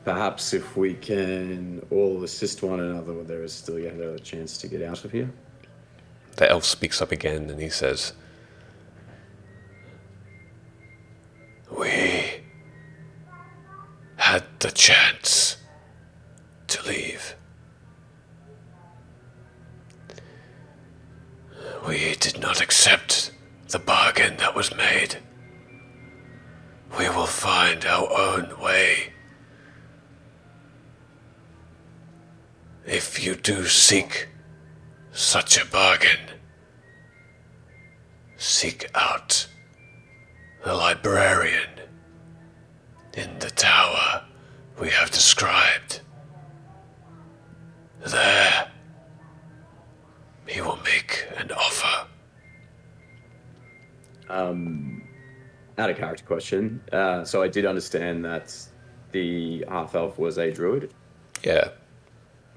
Speaker 3: Perhaps if we can all assist one another, there is still yet a chance to get out of here.
Speaker 1: The elf speaks up again, and he says, had the chance to leave. We did not accept the bargain that was made. We will find our own way. If you do seek such a bargain, seek out the librarian in the tower we have described. There, he will make an offer.
Speaker 3: Out of character question. So I did understand that the half elf was a druid,
Speaker 1: Yeah.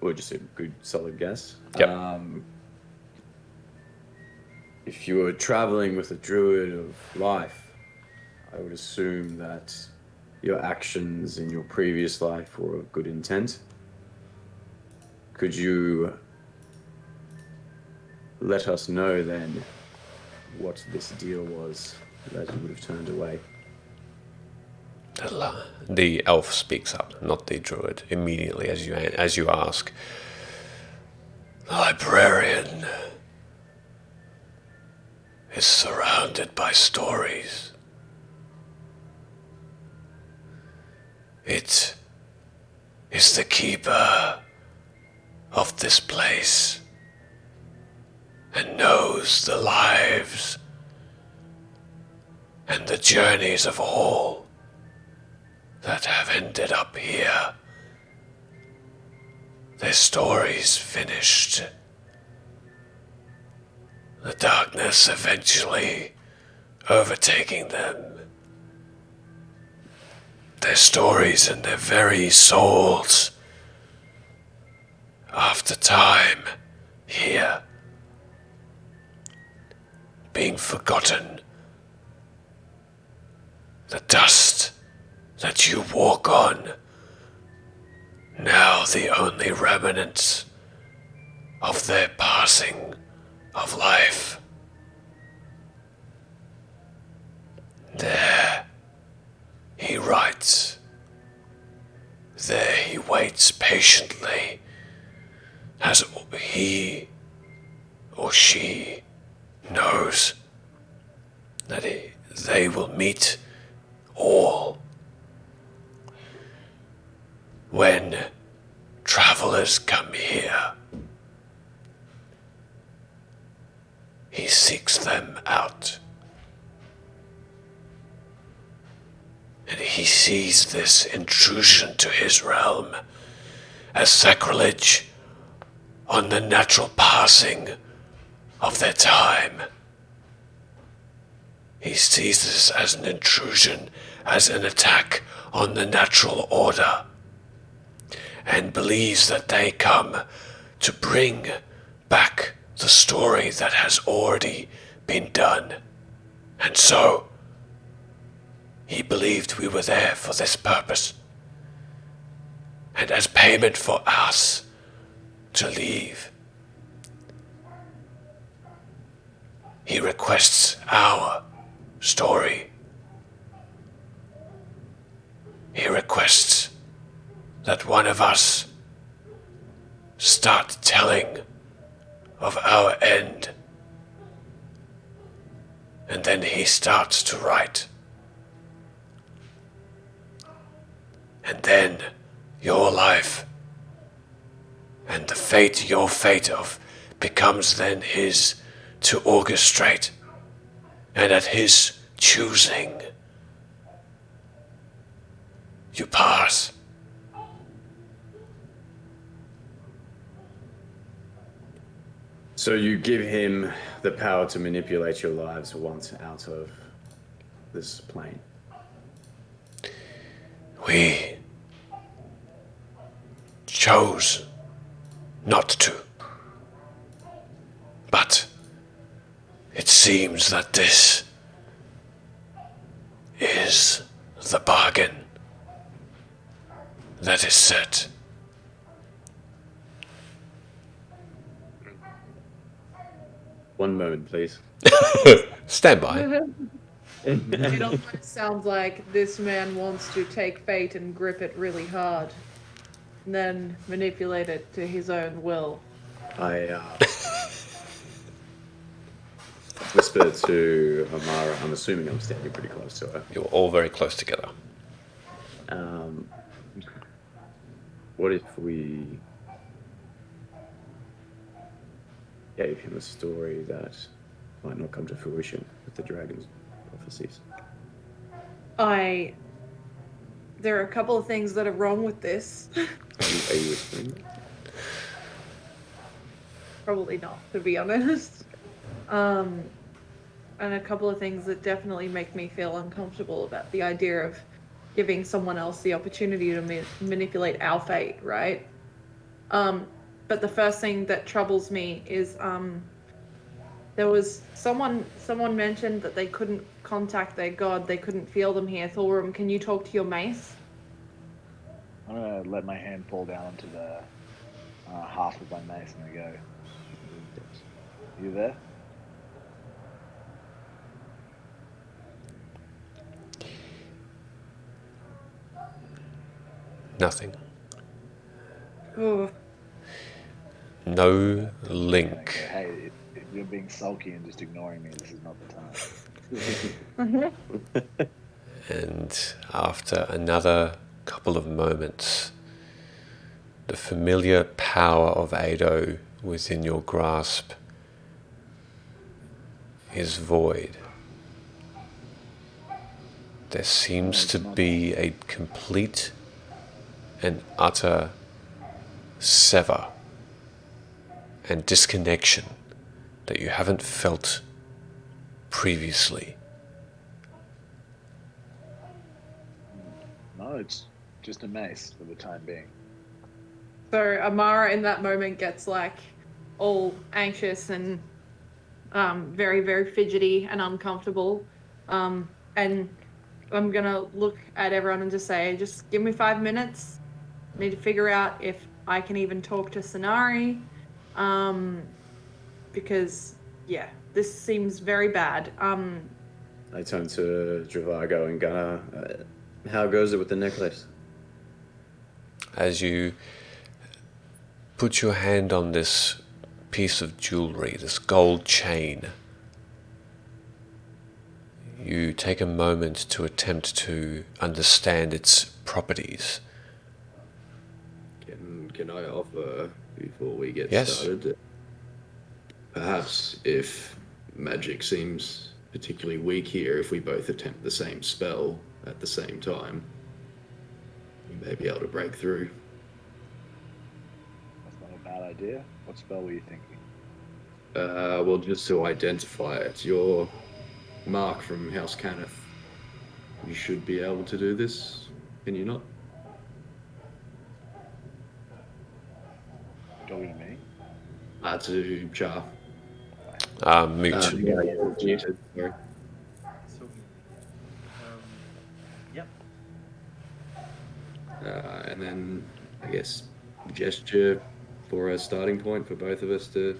Speaker 3: or just a good solid guess.
Speaker 1: Yep.
Speaker 3: If you were traveling with a druid of life, I would assume that your actions in your previous life were of good intent. Could you let us know then what this deal was that you would have turned away?
Speaker 1: The elf speaks up, not the druid, immediately as you ask. The librarian is surrounded by stories. It is the keeper of this place and knows the lives and the journeys of all that have ended up here. Their stories finished. The darkness eventually overtaking them. Their stories and their very souls. After time, here, being forgotten. The dust that you walk on, now the only remnants of their passing of life. There he writes. There he waits patiently as he or she knows that they will meet all. When travelers come here, he seeks them out. And he sees this intrusion to his realm as sacrilege on the natural passing of their time. He sees this as an intrusion, as an attack on the natural order, and believes that they come to bring back the story that has already been done. And so, he believed we were there for this purpose. And as payment for us to leave, he requests our story. He requests that one of us start telling of our end. And then he starts to write. And then your life and the fate your fate of becomes then his to orchestrate. And at his choosing, you pass.
Speaker 3: So you give him the power to manipulate your lives once out of this plane.
Speaker 1: We chose not to. But it seems that this is the bargain that is set.
Speaker 3: One moment, please.
Speaker 1: Stand by.
Speaker 2: It almost sounds like this man wants to take fate and grip it really hard, and then manipulate it to his own will.
Speaker 3: I whisper to Amara. I'm assuming I'm standing pretty close to her.
Speaker 1: You're all very close together.
Speaker 3: What if we gave him a story that might not come to fruition with the dragon's prophecies?
Speaker 2: There are a couple of things that are wrong with this.
Speaker 3: Are you whispering that?
Speaker 2: Probably not, to be honest. And a couple of things that definitely make me feel uncomfortable about the idea of giving someone else the opportunity to manipulate our fate, right? But the first thing that troubles me is there was someone mentioned that they couldn't contact their god, they couldn't feel them here. Thorum, can you talk to your mace?
Speaker 5: I'm gonna let my hand fall down onto the half of my mace and I go, "You there?"
Speaker 1: Nothing.
Speaker 2: Oh,
Speaker 1: No link.
Speaker 5: Hey, if you're being sulky and just ignoring me, this is not the time.
Speaker 1: And after another couple of moments, the familiar power of Ado within your grasp is void. There seems to be a complete and utter sever and disconnection that you haven't felt previously.
Speaker 5: No, it's just a mace for the time being.
Speaker 2: so Amara in that moment gets like all anxious and very, very fidgety and uncomfortable. And I'm gonna look at everyone and just say, just give me 5 minutes. I need to figure out if I can even talk to Sonari. Because yeah, this seems very bad.
Speaker 3: I turn to Dravago and Gunnar. How goes it with the necklace?
Speaker 1: As you put your hand on this piece of jewelry, this gold chain, you take a moment to attempt to understand its properties.
Speaker 4: Can I offer, before we get
Speaker 1: Yes.
Speaker 4: started, perhaps if magic seems particularly weak here, if we both attempt the same spell at the same time, we may be able to break through.
Speaker 5: That's not a bad idea. What spell were you thinking?
Speaker 4: Well, just to identify it, your mark from House Cannith, you should be able to do this, can you not?
Speaker 5: Talking to me?
Speaker 4: To Char.
Speaker 1: Moot.
Speaker 4: Muted, sorry.
Speaker 6: So, yep.
Speaker 4: And then, I guess, gesture for a starting point for both of us to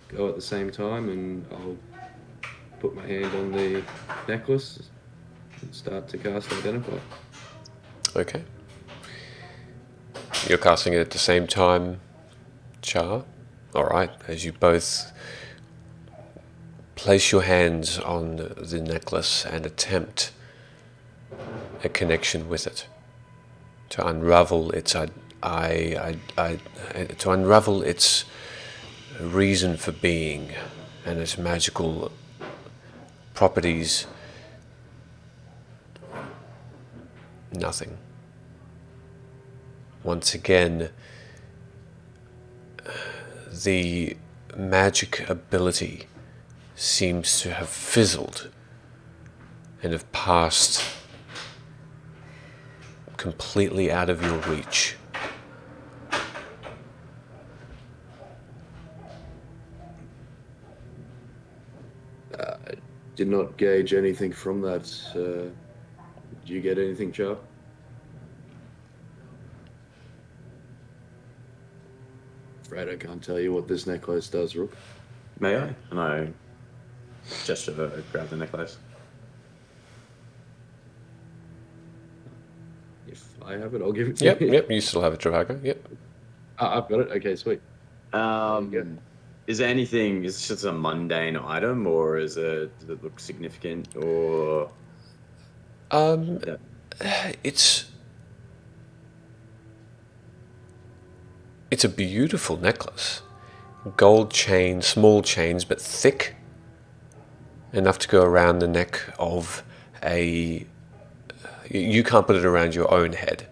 Speaker 4: go at the same time, and I'll put my hand on the necklace and start to cast Identify.
Speaker 1: Okay. You're casting it at the same time, Char. Alright, as you both place your hands on the necklace and attempt a connection with it, to unravel its reason for being and its magical properties. Nothing. Once again, the magic ability seems to have fizzled and have passed completely out of your reach.
Speaker 4: Did not gauge anything from that. Did you get anything, Char? Afraid I can't tell you what this necklace does, Rook.
Speaker 3: May I? And I gesture to grab the necklace.
Speaker 4: I have it. I'll give it to
Speaker 1: Yep,
Speaker 4: you.
Speaker 1: yep. You still have it, Travago. Yep.
Speaker 4: I've got it. Okay, sweet.
Speaker 3: Is there anything? Is it just a mundane item, or does it look significant, or yeah.
Speaker 1: It's a beautiful necklace. Gold chain, small chains, but thick enough to go around the neck of a. You can't put it around your own head,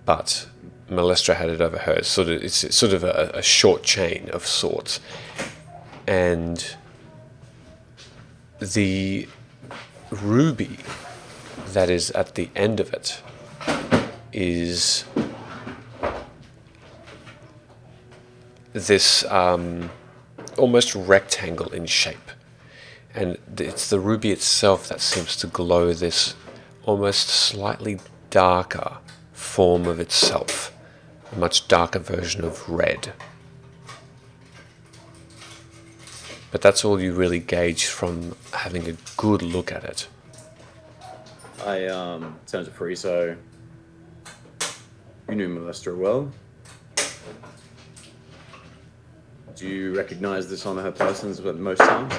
Speaker 1: but Malestra had it over hers. It's sort of a short chain of sorts, and the ruby that is at the end of it is this almost rectangle in shape. And it's the ruby itself that seems to glow this almost slightly darker form of itself, a much darker version of red. But that's all you really gauge from having a good look at it.
Speaker 3: I turn to Friso. You knew Molestra well. Do you recognize this on her persons at most times?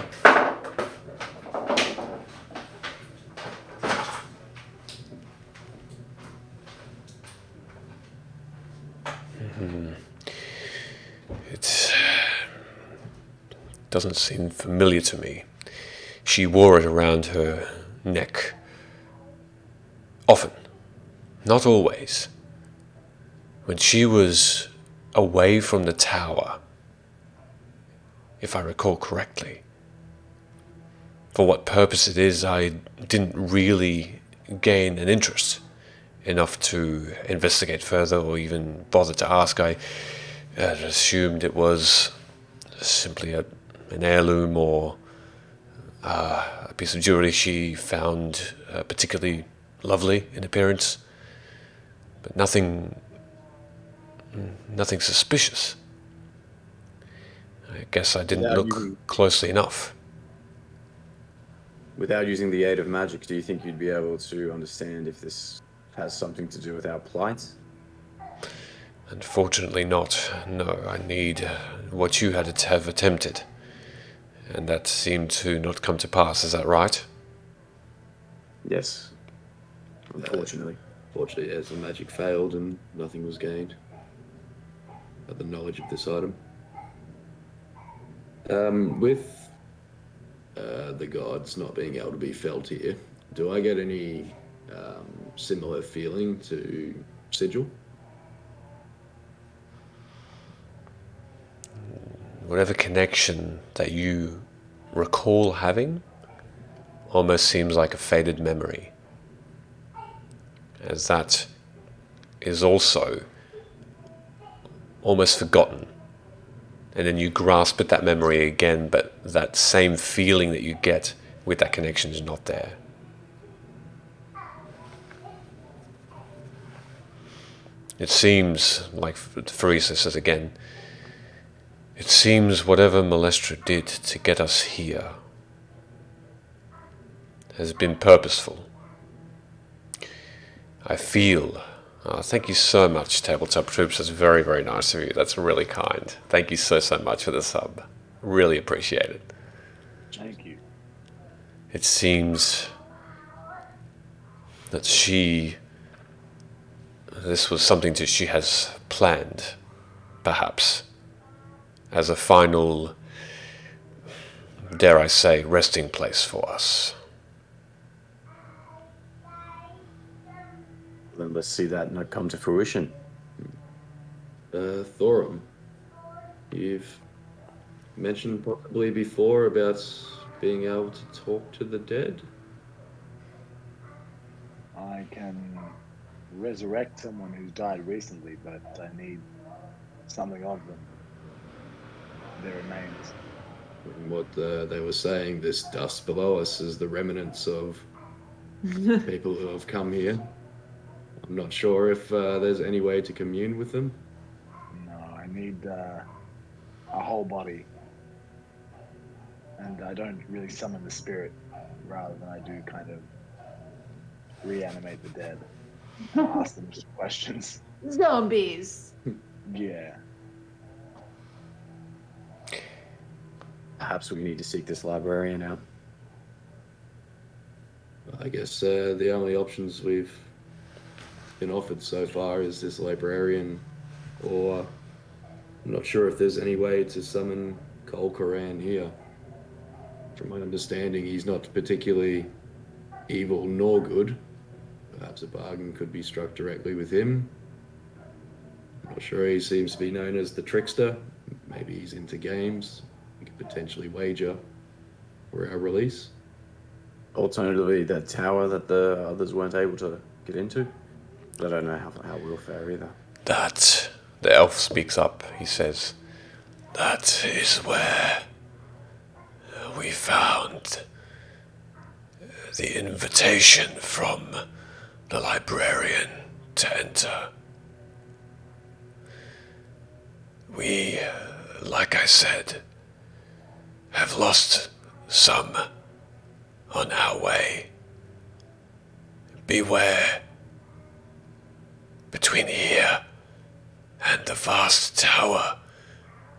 Speaker 1: It doesn't seem familiar to me. She wore it around her neck. Often. Not always. When she was away from the tower, if I recall correctly. For what purpose it is, I didn't really gain an interest enough to investigate further or even bother to ask. I assumed it was simply an heirloom or a piece of jewelry she found particularly lovely in appearance, but nothing suspicious. I guess I didn't look closely enough.
Speaker 3: Without using the aid of magic, do you think you'd be able to understand if this has something to do with our plight?
Speaker 1: Unfortunately not. No, I need what you had to have attempted. And that seemed to not come to pass, is that right?
Speaker 3: Yes. Unfortunately.
Speaker 4: Fortunately, yes, the magic failed and nothing was gained. But the knowledge of this item. With the gods not being able to be felt here, do I get any similar feeling to Sigil?
Speaker 1: Whatever connection that you recall having almost seems like a faded memory, as that is also almost forgotten. And then you grasp at that memory again, but that same feeling that you get with that connection is not there. It seems, like Farisa says again, it seems whatever Malestra did to get us here has been purposeful. I feel... thank you so much, Tabletop Troops. That's very, very nice of you. That's really kind. Thank you so much for the sub. Really appreciate it.
Speaker 5: Thank you.
Speaker 1: It seems that this was something that she has planned, perhaps, as a final, dare I say, resting place for us.
Speaker 3: Then let's see that not come to fruition.
Speaker 4: Thorum, you've mentioned possibly before about being able to talk to the dead.
Speaker 5: I can resurrect someone who's died recently, but I need something of them. Their remains.
Speaker 4: From what they were saying, this dust below us is the remnants of people who have come here. I'm not sure if there's any way to commune with them.
Speaker 5: No, I need a whole body. And I don't really summon the spirit, rather than I do kind of reanimate the dead. Ask them just questions.
Speaker 2: Zombies.
Speaker 5: Yeah.
Speaker 3: Perhaps we need to seek this librarian out.
Speaker 4: I guess the only options we've been offered so far is this librarian, or I'm not sure if there's any way to summon Kol Koran here. From my understanding, he's not particularly evil nor good. Perhaps a bargain could be struck directly with him. I'm not sure, he seems to be known as the trickster. Maybe he's into games. We could potentially wager for our release.
Speaker 3: Alternatively, the tower that the others weren't able to get into. I don't know how we'll fare either.
Speaker 1: That, the elf speaks up. He says, that is where we found the invitation from the librarian to enter. We, like I said, have lost some on our way. Beware. Between here and the vast tower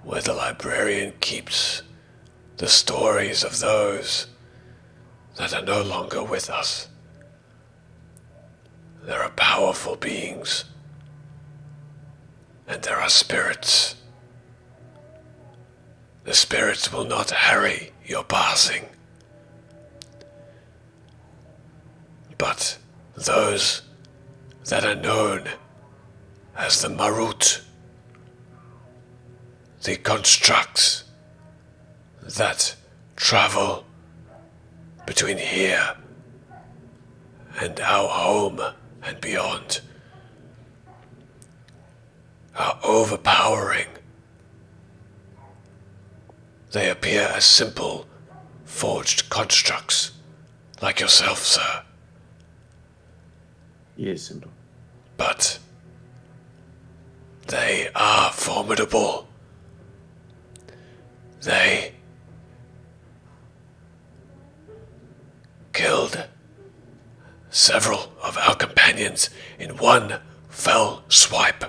Speaker 1: where the librarian keeps the stories of those that are no longer with us. There are powerful beings, and there are spirits. The spirits will not harry your passing, but those that are known as the Marut, the constructs that travel between here and our home and beyond, are overpowering. They appear as simple, forged constructs, like yourself, sir.
Speaker 3: He is simple.
Speaker 1: But they are formidable. They killed several of our companions in one fell swipe.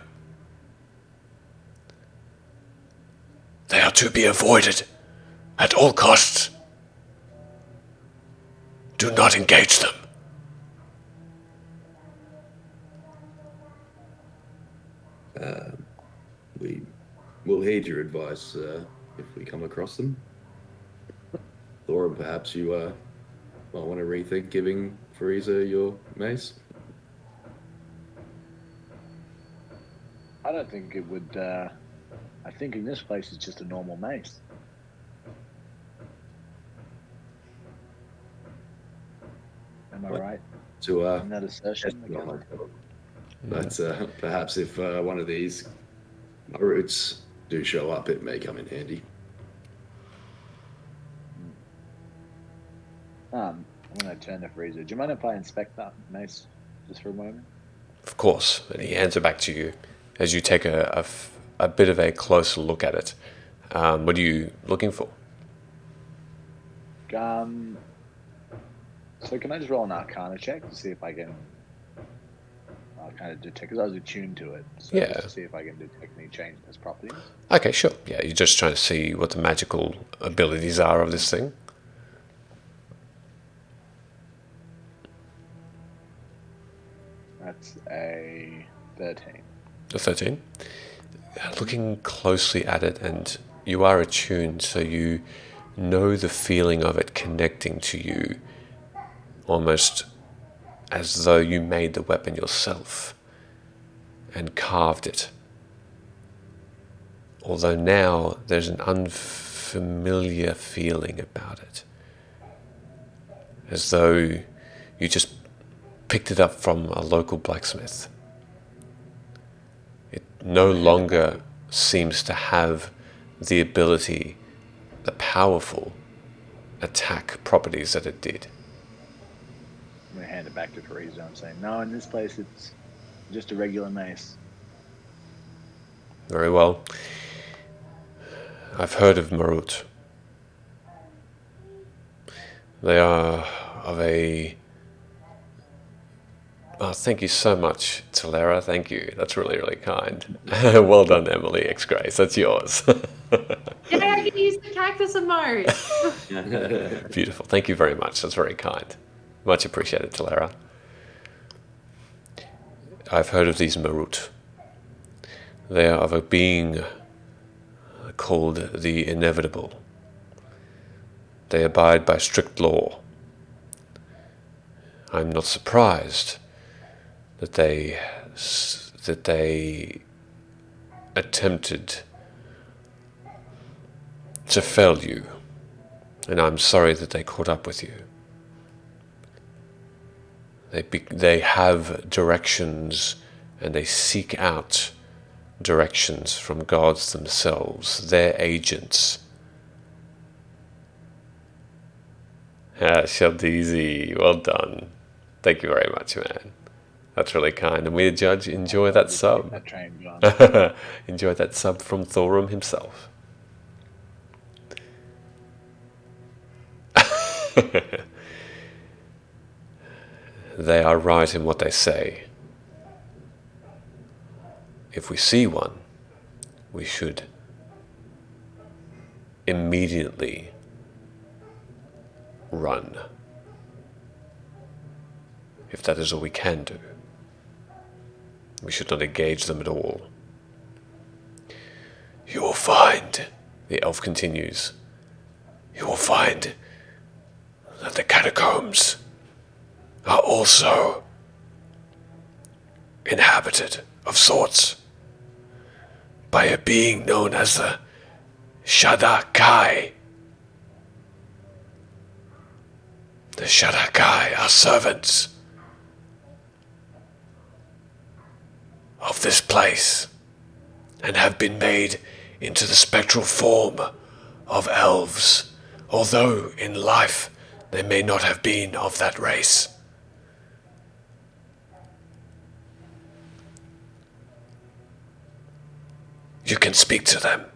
Speaker 1: They are to be avoided at all costs. Do not engage them.
Speaker 4: We will heed your advice if we come across them. Thora, perhaps you might want to rethink giving Frieza your mace.
Speaker 5: I don't think it would. I think in this place it's just a normal mace. Am I
Speaker 4: What?
Speaker 5: right
Speaker 4: To
Speaker 5: in that assertion?
Speaker 4: but perhaps if one of these roots do show up, it may come in handy.
Speaker 5: I'm going to turn to Frieza. Do you mind if I inspect that mace just for a moment?
Speaker 1: Of course, and he hands it back to you as you take a bit of a closer look at it. What are you looking for?
Speaker 5: So can I just roll an Arcana check to see if I can kind of detect? Because I was attuned to it, so
Speaker 1: Yeah.
Speaker 5: just to see if I can detect any change in its properties.
Speaker 1: Okay, sure. Yeah, you're just trying to see what the magical abilities are of this thing.
Speaker 5: That's a 13.
Speaker 1: The 13. Looking closely at it, and you are attuned, so you know the feeling of it connecting to you, almost as though you made the weapon yourself and carved it. Although now there's an unfamiliar feeling about it, as though you just picked it up from a local blacksmith. It no longer seems to have the ability, the powerful attack properties that it did.
Speaker 5: I'm going to hand it back to Frieza and say, no, in this place it's just a regular mace.
Speaker 1: Very well. I've heard of Marut. They are of a Oh, thank you so much, Talera. Thank you. That's really, really kind. Well done, Emily X Grace. That's yours.
Speaker 2: Yeah, I can use the cactus emote.
Speaker 1: Beautiful. Thank you very much. That's very kind. Much appreciated, Talera. I've heard of these Marut. They are of a being called the Inevitable. They abide by strict law. I'm not surprised that they attempted to fell you, and I'm sorry that they caught up with you. They have directions, and they seek out directions from gods themselves, their agents. Shaldeezy, well done. Thank you very much, man. That's really kind. And we, Judge, enjoy that sub.
Speaker 5: That train gone.
Speaker 1: Enjoy that sub from Thorum himself. They are right in what they say. If we see one, we should immediately run. If that is all we can do. We should not engage them at all. You will find, the elf continues, you will find that the catacombs are also inhabited of sorts by a being known as the Shadakai. The Shadakai are servants of this place and have been made into the spectral form of elves, although in life they may not have been of that race. You can speak to them.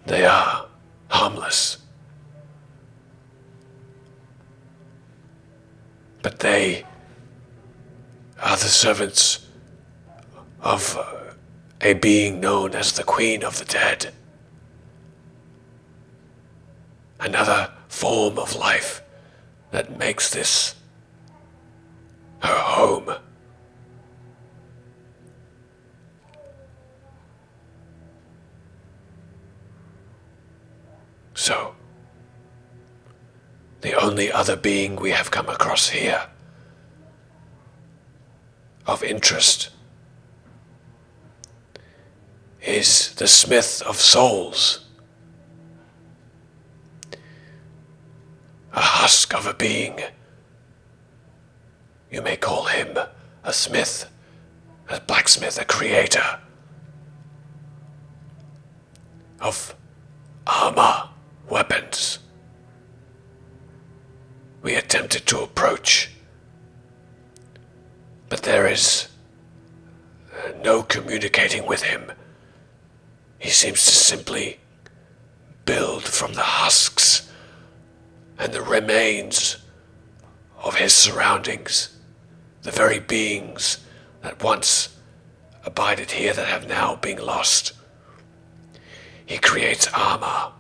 Speaker 1: They are harmless. But they are the servants of a being known as the Queen of the Dead. Another form of life that makes this her home. So, the only other being we have come across here of interest is the Smith of Souls, a husk of a being. You may call him a smith, a blacksmith, a creator of armor, weapons. We attempted to approach, but there is no communicating with him. He seems to simply build from the husks and the remains of his surroundings, the very beings that once abided here that have now been lost. He creates armor,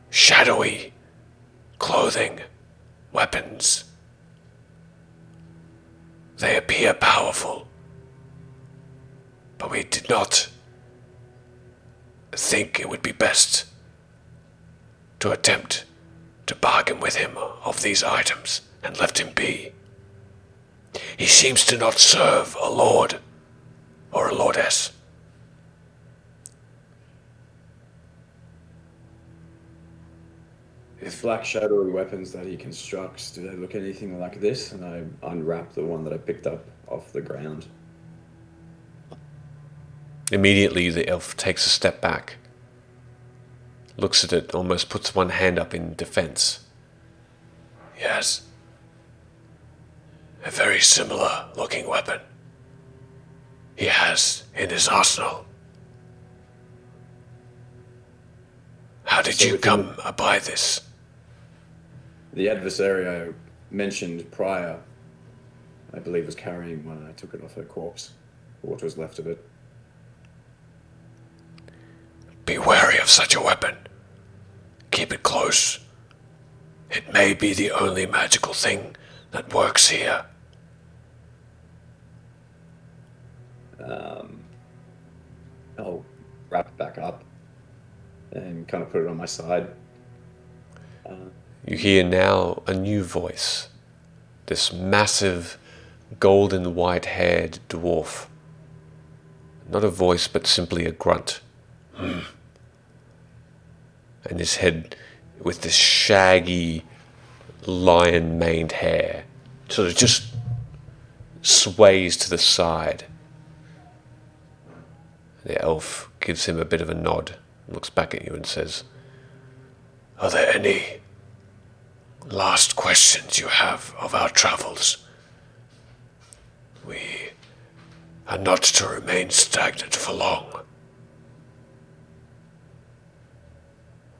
Speaker 1: shadowy clothing, weapons. They appear powerful, but we did not think it would be best to attempt to bargain with him of these items and left him be. He seems to not serve a lord or a lordess.
Speaker 3: His black shadowy weapons that he constructs, do they look anything like this? And I unwrap the one that I picked up off the ground.
Speaker 1: Immediately the elf takes a step back, looks at it, almost puts one hand up in defense. Yes. A very similar looking weapon he has in his arsenal. How did you come by this?
Speaker 3: The adversary I mentioned prior, I believe, was carrying when I took it off her corpse, or what was left of it.
Speaker 1: Be wary of such a weapon. Keep it close. It may be the only magical thing that works here.
Speaker 3: I'll wrap it back up and kind of put it on my side.
Speaker 1: You hear now a new voice. This massive, golden white-haired dwarf. Not a voice, but simply a grunt. And his head with this shaggy, lion-maned hair sort of just sways to the side. The elf gives him a bit of a nod, looks back at you and says, "Are there any last questions you have of our travels? We are not to remain stagnant for long."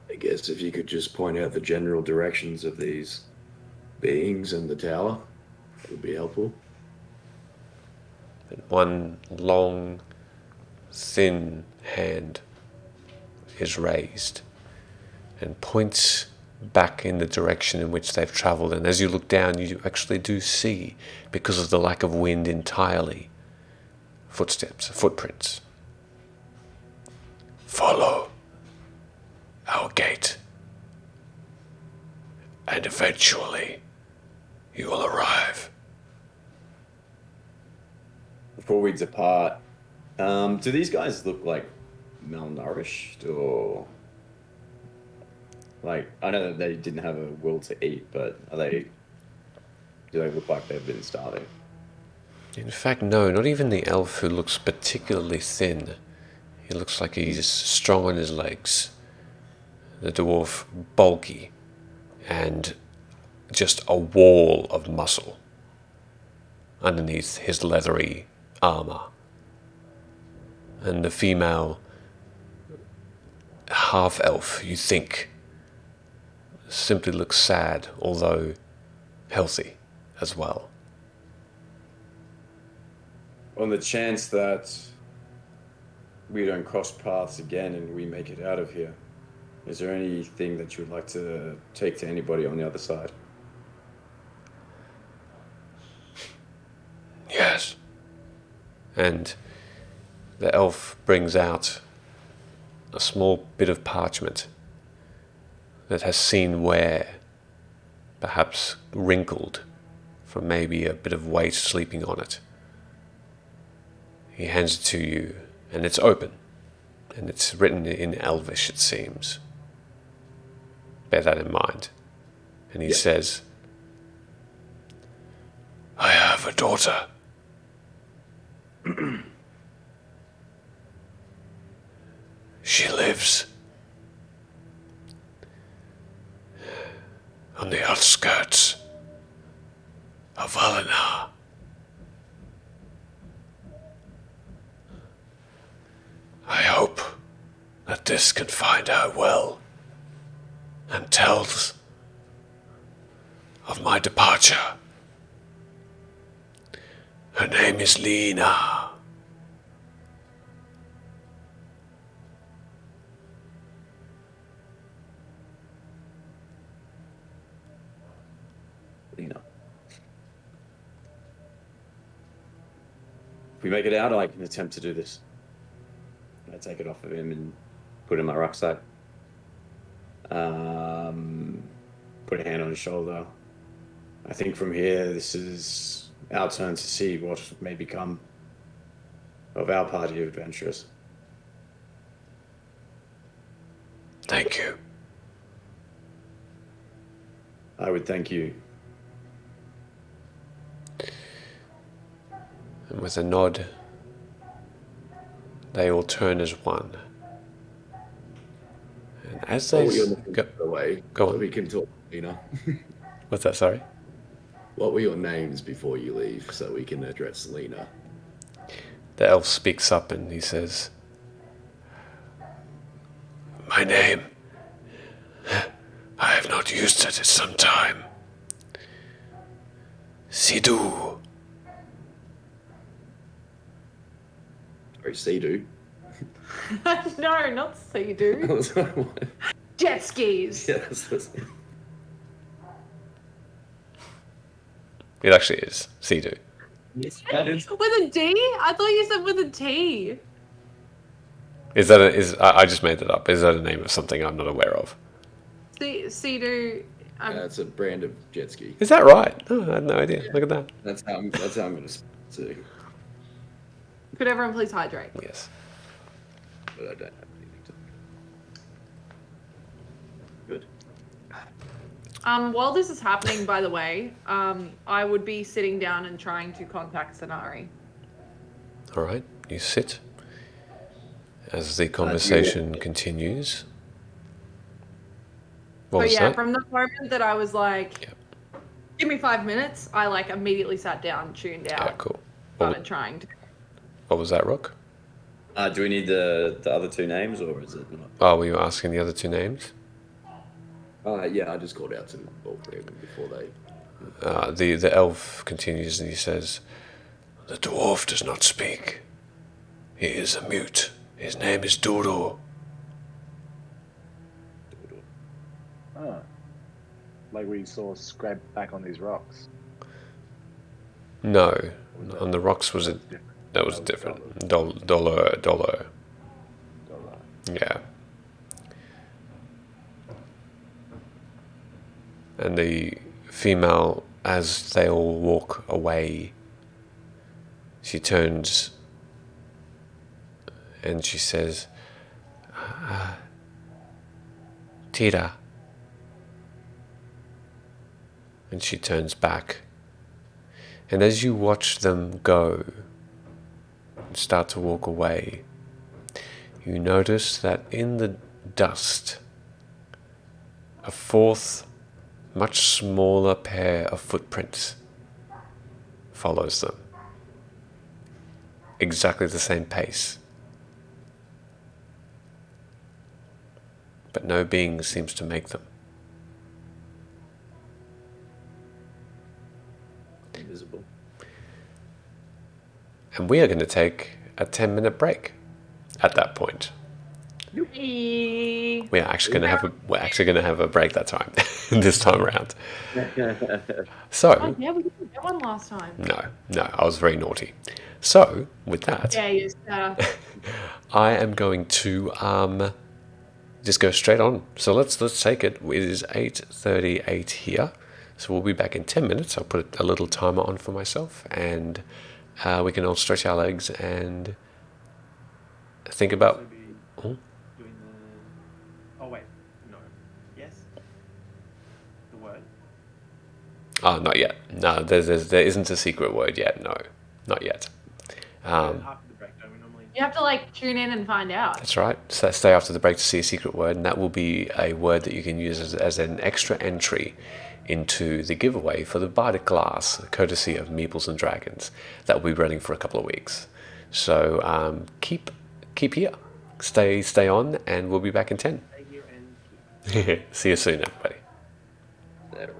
Speaker 4: I guess if you could just point out the general directions of these beings and the tower, that would be helpful.
Speaker 1: And one long, thin hand is raised and points back in the direction in which they've travelled. And as you look down, you actually do see, because of the lack of wind entirely, footprints. Follow our gate, and eventually you will arrive.
Speaker 3: Before we depart, do these guys look like malnourished, or like, I know that they didn't have a will to eat, but do they look like they've been starving?
Speaker 1: In fact, no, not even the elf, who looks particularly thin. He looks like he's strong on his legs. The dwarf, bulky, and just a wall of muscle underneath his leathery armor. And the female half-elf, you think, simply looks sad, although healthy as well.
Speaker 3: On the chance that we don't cross paths again and we make it out of here, is there anything that you would like to take to anybody on the other side?
Speaker 1: Yes. And the elf brings out a small bit of parchment that has seen wear, perhaps wrinkled from maybe a bit of weight sleeping on it. He hands it to you, and it's open, and it's written in Elvish, it seems. Bear that in mind. And he says, "I have a daughter. She lives on the outskirts of Valinor. I hope that this can find her well and tells of my departure. Her name is Lena."
Speaker 3: Lena. If we make it out, I can attempt to do this. I take it off of him and put it in my rucksack. Put a hand on his shoulder. I think from here, this is our turn to see what may become of our party of adventurers.
Speaker 1: Thank you.
Speaker 3: I would thank you.
Speaker 1: And with a nod, they all turn as one. And as they
Speaker 4: By the way,
Speaker 1: go
Speaker 4: so
Speaker 1: on.
Speaker 4: we can talk,
Speaker 1: What's that? Sorry.
Speaker 4: What were your names before you leave, so we can address Lena?
Speaker 1: The elf speaks up and he says, "My name, I have not used it in some time. Sidhu.
Speaker 4: Sorry, Sea-Doo.
Speaker 2: No, not Sea-Doo. Jet skis.
Speaker 4: Yeah, that's
Speaker 1: It actually is Sea-Doo.
Speaker 3: Yes, that is.
Speaker 2: With a D? I thought you said with a T.
Speaker 1: Is that I just made that up. Is that a name of something I'm not aware of?
Speaker 2: Sea-Doo.
Speaker 4: it's a brand of jet ski.
Speaker 1: Is that right? Oh, I had no idea. Look at that.
Speaker 4: That's how I'm going to say.
Speaker 2: Could everyone please hydrate?
Speaker 1: Yes.
Speaker 4: But I don't have anything to.
Speaker 3: Good.
Speaker 2: While this is happening, by the way, I would be sitting down and trying to contact Sonari.
Speaker 1: All right. You sit as the conversation continues. What
Speaker 2: But
Speaker 1: was
Speaker 2: yeah,
Speaker 1: that?
Speaker 2: from the moment that I was like,
Speaker 1: Yep.
Speaker 2: give me 5 minutes, I like immediately sat down, tuned out,
Speaker 1: Yeah, cool.
Speaker 2: started trying to.
Speaker 1: What was that, Rook?
Speaker 3: Do we need the other two names, or is it not?
Speaker 1: Oh, were you asking the other two names?
Speaker 4: Yeah, I just called out to all three of them before they.
Speaker 1: The elf continues and he says, "The dwarf does not speak. He is a mute. His name is Dodo."
Speaker 5: Oh. Like we saw scrape back on these rocks.
Speaker 1: No, on the rocks was it?
Speaker 5: Different.
Speaker 1: That was different. Dollar. Yeah. And the female, as they all walk away, she turns and she says, "Tira." And she turns back. And as you watch them go and start to walk away, you notice that in the dust, a fourth, much smaller pair of footprints follows them. Exactly the same pace. But no being seems to make them.
Speaker 3: Invisible.
Speaker 1: And we are going to take a 10-minute break at that point. We're actually going to have a break that time, this time around. So,
Speaker 2: Oh, yeah, we didn't get one last time.
Speaker 1: no, I was very naughty. So, with that,
Speaker 2: Yeah, you
Speaker 1: I am going to just go straight on. So let's take it. It is 8:38 here. So we'll be back in 10 minutes. I'll put a little timer on for myself, and we can all stretch our legs and think about.
Speaker 6: Also be doing the. Oh wait, no. Yes. The word.
Speaker 1: Oh, not yet. No, there isn't a secret word yet. No, not yet.
Speaker 6: After the break, don't we normally?
Speaker 2: You have to like tune in and find out.
Speaker 1: That's right. So stay after the break to see a secret word, and that will be a word that you can use as an extra entry into the giveaway for the Bardic Glass, courtesy of Meeples and Dragons. That will be running for a couple of weeks. So keep here. Stay on, and we'll be back in 10.
Speaker 6: Stay here and keep.
Speaker 1: See you soon, everybody.
Speaker 3: There.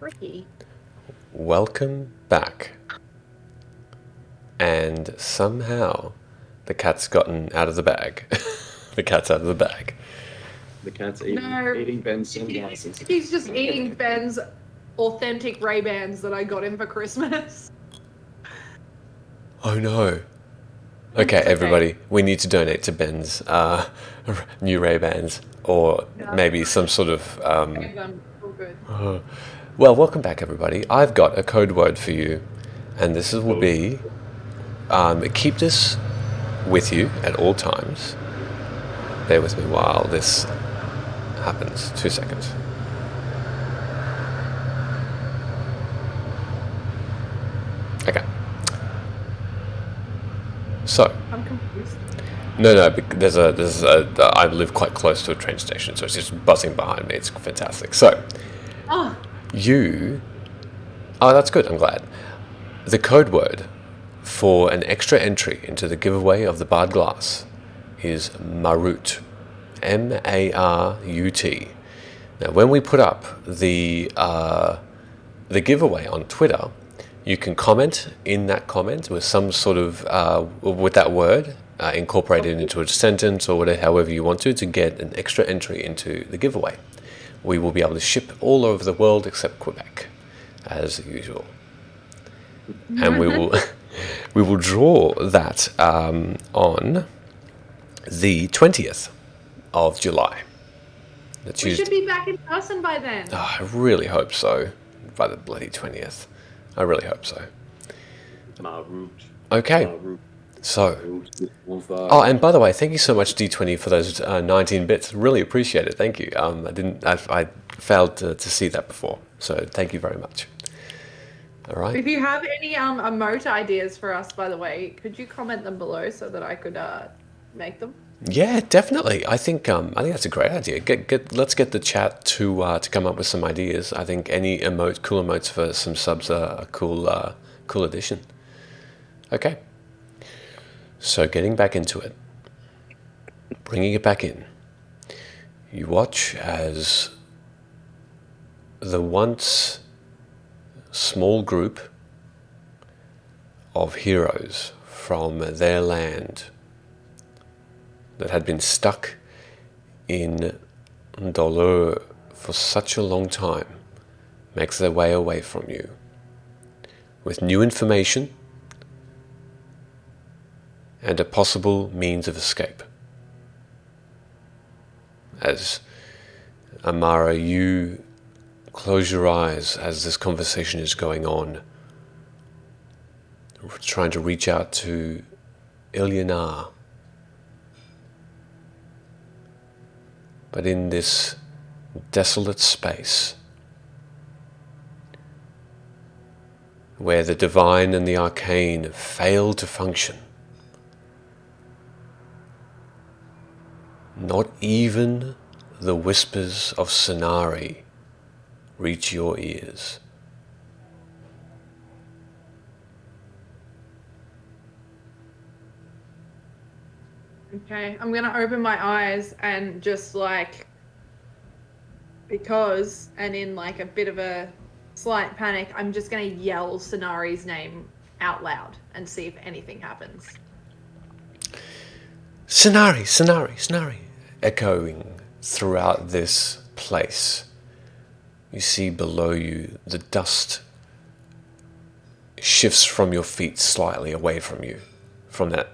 Speaker 2: Ricky.
Speaker 1: Welcome back. And somehow the cat's gotten out of the bag. The cat's out of the bag.
Speaker 4: The cat's
Speaker 2: No.
Speaker 4: eating Ben's sunglasses.
Speaker 2: He's just eating Ben's authentic Ray-Bans that I got him for Christmas.
Speaker 1: Oh no. Okay,
Speaker 2: okay.
Speaker 1: everybody, we need to donate to Ben's new Ray-Bans, or maybe some sort of...
Speaker 2: All good.
Speaker 1: Well, welcome back, everybody. I've got a code word for you, and this will be... keep this with you at all times. Bear with me while this happens. 2 seconds. Okay. So...
Speaker 2: I'm confused.
Speaker 1: No, there's a. I live quite close to a train station, so it's just buzzing behind me. It's fantastic. So,
Speaker 2: Oh,
Speaker 1: you. Oh, that's good. I'm glad. The code word for an extra entry into the giveaway of the barred glass is Marut. M-A-R-U-T. Now, when we put up the giveaway on Twitter, you can comment in that comment with some sort of with that word incorporated into a sentence or whatever, however you want to get an extra entry into the giveaway. We will be able to ship all over the world except Quebec, as usual, and we will draw that on the 20th of July. The
Speaker 2: we
Speaker 1: Tuesday.
Speaker 2: should be back in person by then.
Speaker 1: Oh, I really hope so. By the bloody 20th. I really hope so.
Speaker 3: Marut.
Speaker 1: Okay.
Speaker 3: Marut.
Speaker 1: So. Oh, and by the way, thank you so much, D20, for those 19 bits. Really appreciate it. Thank you. I failed to see that before. So thank you very much. All right.
Speaker 2: If you have any emote ideas for us, by the way, could you comment them below so that I could make them?
Speaker 1: Yeah, definitely. I think that's a great idea. Let's get the chat to come up with some ideas. I think any cool emotes for some subs are a cool addition. Okay. So getting back into it, bringing it back in, you watch as the once small group of heroes from their land that had been stuck in Dolor for such a long time makes their way away from you with new information and a possible means of escape. As Amara, you close your eyes as this conversation is going on, trying to reach out to Ilyana. But in this desolate space, where the divine and the arcane fail to function, not even the whispers of Sonari reach your ears.
Speaker 2: Okay, I'm gonna open my eyes and just and in like a bit of a slight panic, I'm just gonna yell Sonari's name out loud and see if anything happens.
Speaker 1: Sonari, Sonari, Sonari, echoing throughout this place. You see below you the dust shifts from your feet slightly away from you, from that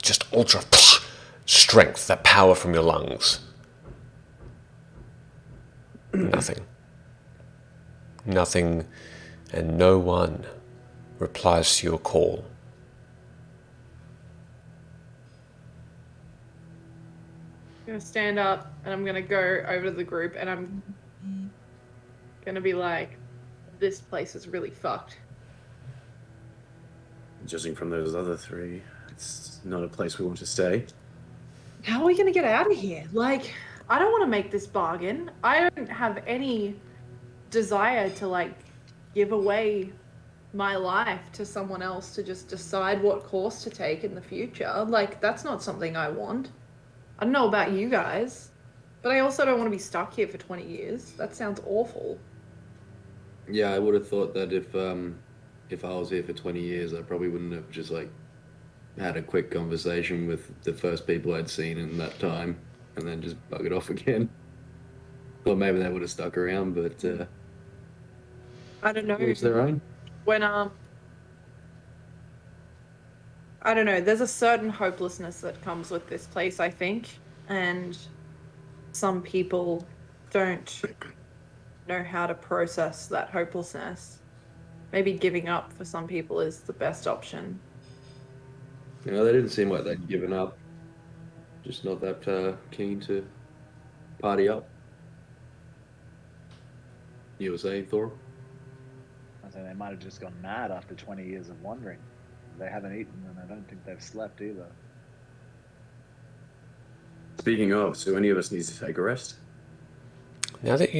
Speaker 1: just ultra strength, that power from your lungs. Nothing. Nothing, and no one replies to your call.
Speaker 2: I'm gonna stand up and I'm gonna go over to the group and I'm gonna be like, this place is really fucked.
Speaker 3: Judging from those other three, it's not a place we want to stay.
Speaker 2: How are we gonna get out of here? Like, I don't want to make this bargain. I don't have any desire to give away my life to someone else to just decide what course to take in the future. Like, that's not something I want. I don't know about you guys, but I also don't want to be stuck here for 20 years. That sounds awful.
Speaker 4: Yeah, I would have thought that if I was here for 20 years, I probably wouldn't have just like had a quick conversation with the first people I'd seen in that time, and then just buggered off again. Or maybe they would have stuck around, but
Speaker 2: I don't know.
Speaker 4: each their own.
Speaker 2: When I don't know, there's a certain hopelessness that comes with this place, I think, and some people don't know how to process that hopelessness. Maybe giving up for some people is the best option.
Speaker 4: You know, they didn't seem like they'd given up. Just not that keen to party up. You were saying, Thor?
Speaker 5: I think they might have just gone mad after 20 years of wandering. They haven't eaten, and I don't think they've slept either.
Speaker 3: Speaking of, so any of us needs to take a rest?
Speaker 1: Now that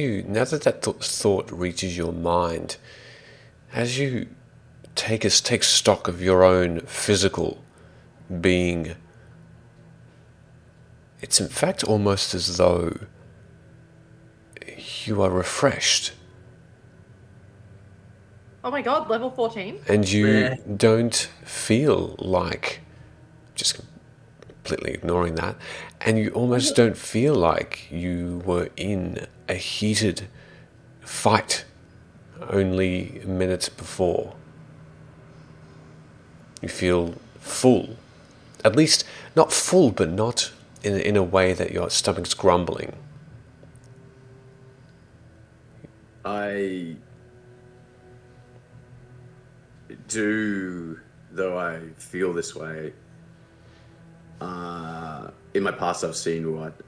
Speaker 1: thought reaches your mind, as you take stock of your own physical being, it's in fact almost as though you are refreshed.
Speaker 2: Oh my god, level 14?
Speaker 1: And you don't feel like, just completely ignoring that, and you almost don't feel like you were in a heated fight only minutes before. You feel full. At least, not full, but not in a way that your stomach's grumbling.
Speaker 3: I do, though I feel this way. In my past, I've seen what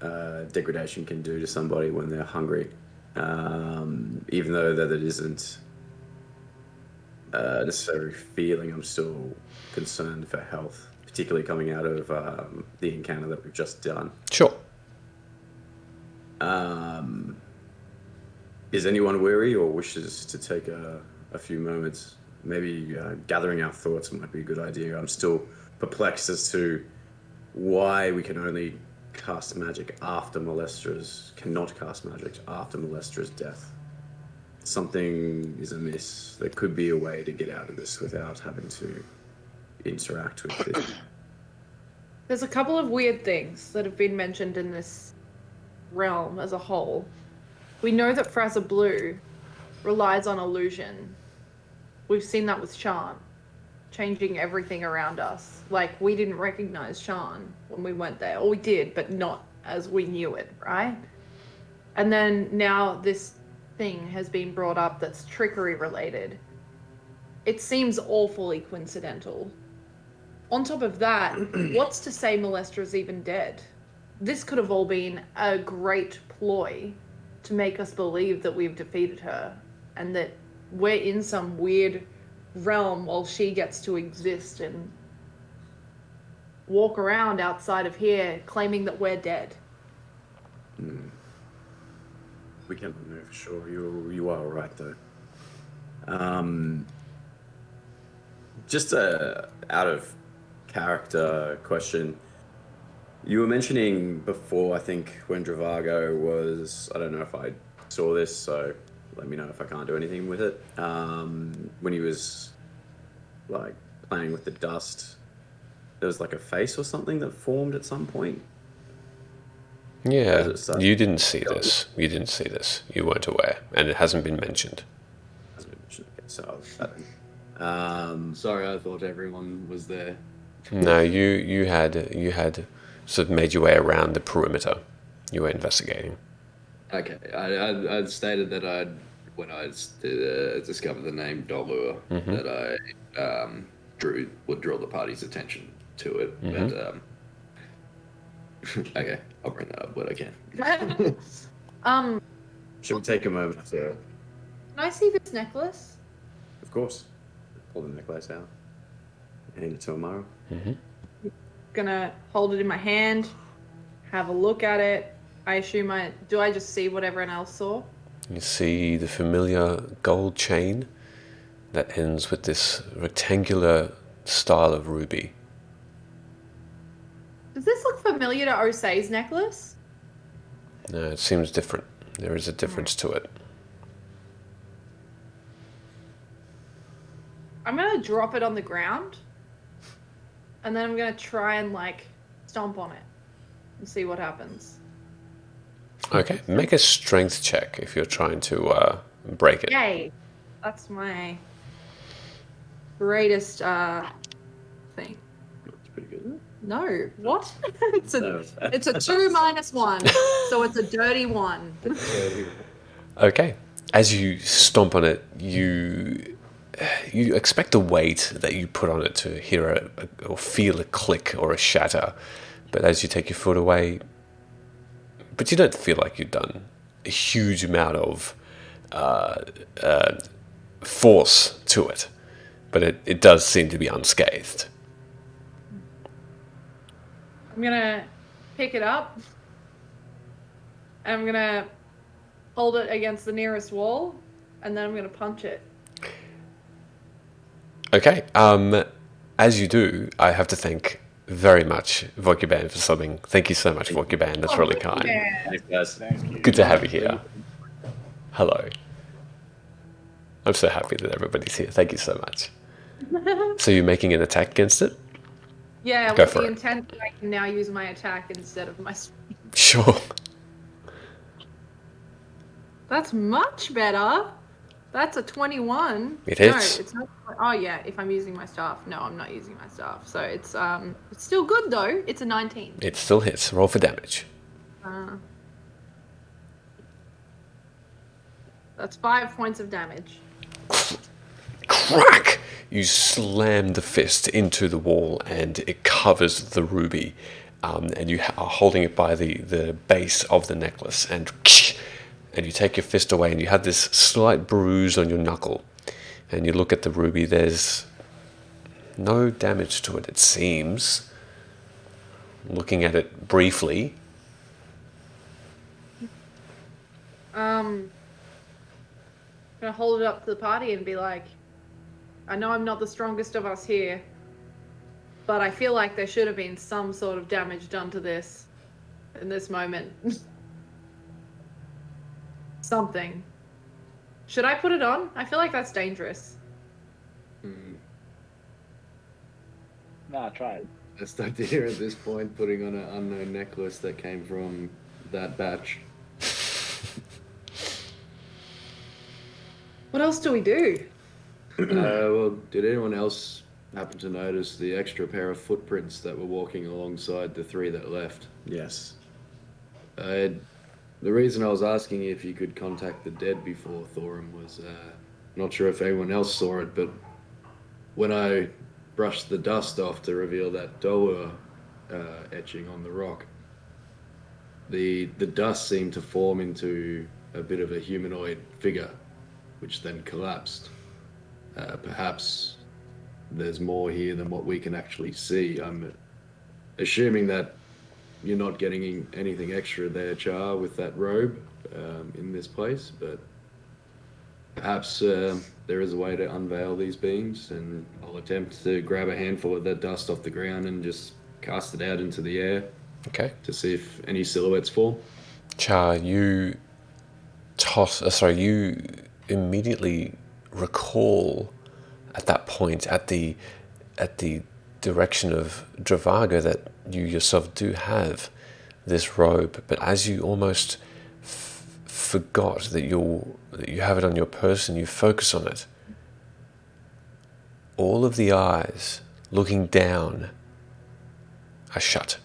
Speaker 3: degradation can do to somebody when they're hungry. Even though that it isn't necessarily feeling, I'm still concerned for health, particularly coming out of the encounter that we've just done.
Speaker 1: Sure.
Speaker 3: Is anyone weary or wishes to take a few moments? Maybe gathering our thoughts might be a good idea. I'm still perplexed as to why we can only cast magic after cannot cast magic after Molestra's death. Something is amiss. There could be a way to get out of this without having to interact with it.
Speaker 2: There's a couple of weird things that have been mentioned in this realm as a whole. We know that Fraser Blue relies on illusion. We've seen that with Shan, changing everything around us. Like, we didn't recognize Shan when we went there. Or we did, but not as we knew it, right? And then now this thing has been brought up that's trickery related. It seems awfully coincidental. On top of that, what's to say Molestra's even dead? This could have all been a great ploy to make us believe that we've defeated her and that we're in some weird realm while she gets to exist and walk around outside of here claiming that we're dead.
Speaker 3: We can't know for sure. You are right, though. Just a out of character question. You were mentioning before, I think, when Dravago was, I don't know if I saw this, so let me know if I can't do anything with it. When he was like playing with the dust, there was like a face or something that formed at some point.
Speaker 1: Yeah, you didn't see this. You didn't see this. You weren't aware, and it hasn't been mentioned.
Speaker 3: Okay, so
Speaker 4: Sorry, I thought everyone was there.
Speaker 1: No, you had sort of made your way around the perimeter. You were investigating.
Speaker 4: Okay, I'd stated that when I discovered the name Dolur, that I would draw the party's attention to it. But okay, I'll bring that up when I can.
Speaker 3: should we take a moment to?
Speaker 2: Can I see this necklace?
Speaker 3: Of course. Pull the necklace out. Hand it to Amaro.
Speaker 2: Gonna hold it in my hand, have a look at it. I assume I just see what everyone else saw?
Speaker 1: You see the familiar gold chain that ends with this rectangular style of ruby.
Speaker 2: Does this look familiar to Osei's necklace?
Speaker 1: No, it seems different. There is a difference to it.
Speaker 2: to drop it on the ground. And then I'm going to try and, like, stomp on it. And see what happens.
Speaker 1: Okay, make a strength check if you're trying to break it.
Speaker 2: Yay! That's my greatest thing.
Speaker 3: It's pretty good.
Speaker 2: No, what? it's a
Speaker 3: No.
Speaker 2: it's a 2 minus 1, so it's a dirty 1.
Speaker 1: Okay, as you stomp on it, you expect the weight that you put on it to hear or feel a click or a shatter, but as you take your foot away, but you don't feel like you've done a huge amount of force to it, but it does seem to be unscathed.
Speaker 2: I'm gonna pick it up. And I'm gonna hold it against the nearest wall, and then I'm gonna punch it.
Speaker 1: Okay, as you do, I have to thank very much Vokuban for subbing. Thank you so much, Vokuban. That's really kind.
Speaker 2: Yeah.
Speaker 3: Thanks, guys.
Speaker 5: Thank you.
Speaker 1: Good to have you here. Hello. I'm so happy that everybody's here. Thank you so much. So you're making an attack against it?
Speaker 2: Yeah,
Speaker 1: Go
Speaker 2: with
Speaker 1: for
Speaker 2: the
Speaker 1: it.
Speaker 2: intent that I can now use my attack instead of my.
Speaker 1: Sure.
Speaker 2: That's much better. That's a 21.
Speaker 1: It
Speaker 2: No,
Speaker 1: hits.
Speaker 2: it's not. Oh yeah, if I'm using my staff. No, I'm not using my staff. So it's still good though. It's a 19.
Speaker 1: It still hits. Roll for damage.
Speaker 2: That's 5 points of damage.
Speaker 1: Crack! You slam the fist into the wall and it covers the ruby. And you are holding it by the base of the necklace. And you take your fist away and you have this slight bruise on your knuckle. And you look at the ruby. There's no damage to it, it seems. Looking at it briefly.
Speaker 2: I'm gonna hold it up to the party and be like, I know I'm not the strongest of us here, but I feel like there should have been some sort of damage done to this in this moment. Something. Should I put it on? I feel like that's dangerous.
Speaker 5: Nah, try it.
Speaker 4: Best idea at this point, putting on an unknown necklace that came from that batch.
Speaker 2: What else do we do?
Speaker 4: Well, did anyone else happen to notice the extra pair of footprints that were walking alongside the 3 that left?
Speaker 3: Yes.
Speaker 4: The reason I was asking if you could contact the dead before Thorum was, not sure if anyone else saw it, but when I brushed the dust off to reveal that Doa etching on the rock, the dust seemed to form into a bit of a humanoid figure, which then collapsed. Perhaps there's more here than what we can actually see. I'm assuming that you're not getting anything extra there, Char, with that robe in this place, but perhaps there is a way to unveil these beings, and I'll attempt to grab a handful of that dust off the ground and just cast it out into the air
Speaker 1: Okay.
Speaker 4: to see if any silhouettes form.
Speaker 1: Char, you you immediately recall at that point, at the direction of Dravaga, that you yourself do have this robe, but as you almost forgot that you have it on your person, you focus on it. All of the eyes looking down are shut.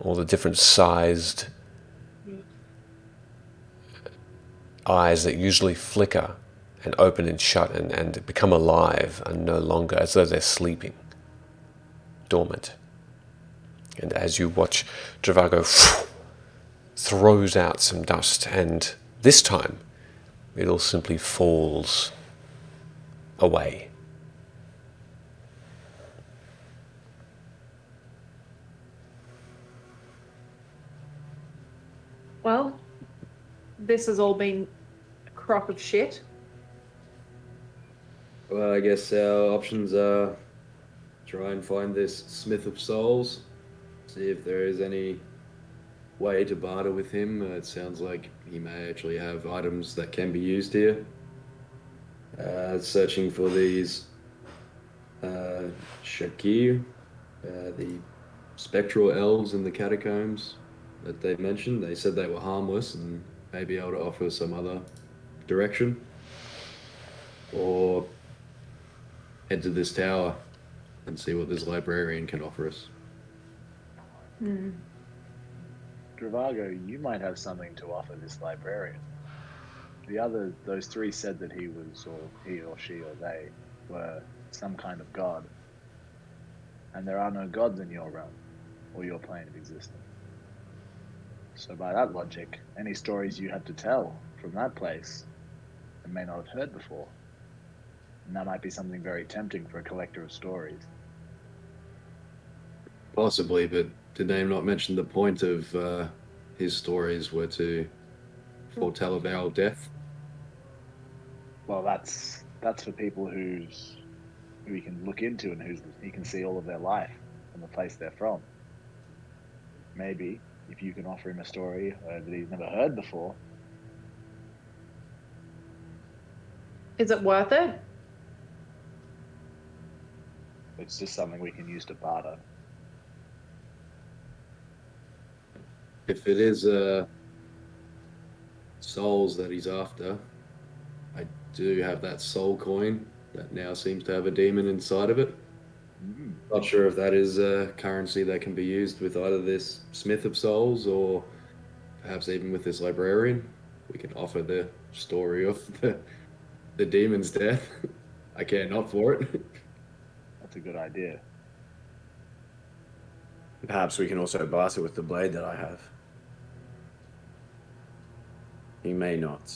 Speaker 1: All the different sized eyes that usually flicker and open and shut and become alive are no longer, as though they're sleeping, dormant. And as you watch, Dravago throws out some dust, and this time it all simply falls away.
Speaker 2: Well, this has all been a crock of shit.
Speaker 4: Well, I guess our options are try and find this Smith of Souls, see if there is any way to barter with him. It sounds like he may actually have items that can be used here. searching for these Shakir, the spectral elves in the catacombs that they mentioned. They said they were harmless and may be able to offer some other direction. Or head to this tower and see what this librarian can offer us.
Speaker 5: Dravago, you might have something to offer this librarian. Those three said that he was, or he or she or they, were some kind of god. And there are no gods in your realm, or your plane of existence. So by that logic, any stories you had to tell from that place, and may not have heard before. And that might be something very tempting for a collector of stories.
Speaker 4: Possibly, but did they not mention the point of his stories were to foretell of our death?
Speaker 5: Well, that's for people who he can look into and he can see all of their life and the place they're from. Maybe if you can offer him a story that he's never heard before.
Speaker 2: Is it worth it?
Speaker 5: It's just something we can use to barter.
Speaker 4: If it is souls that he's after, I do have that soul coin that now seems to have a demon inside of it. Not sure if that is a currency that can be used with either this Smith of Souls or perhaps even with this librarian. We can offer the story of the demon's death. I care not for it.
Speaker 5: That's a good idea.
Speaker 3: Perhaps we can also barter with the blade that I have. He may not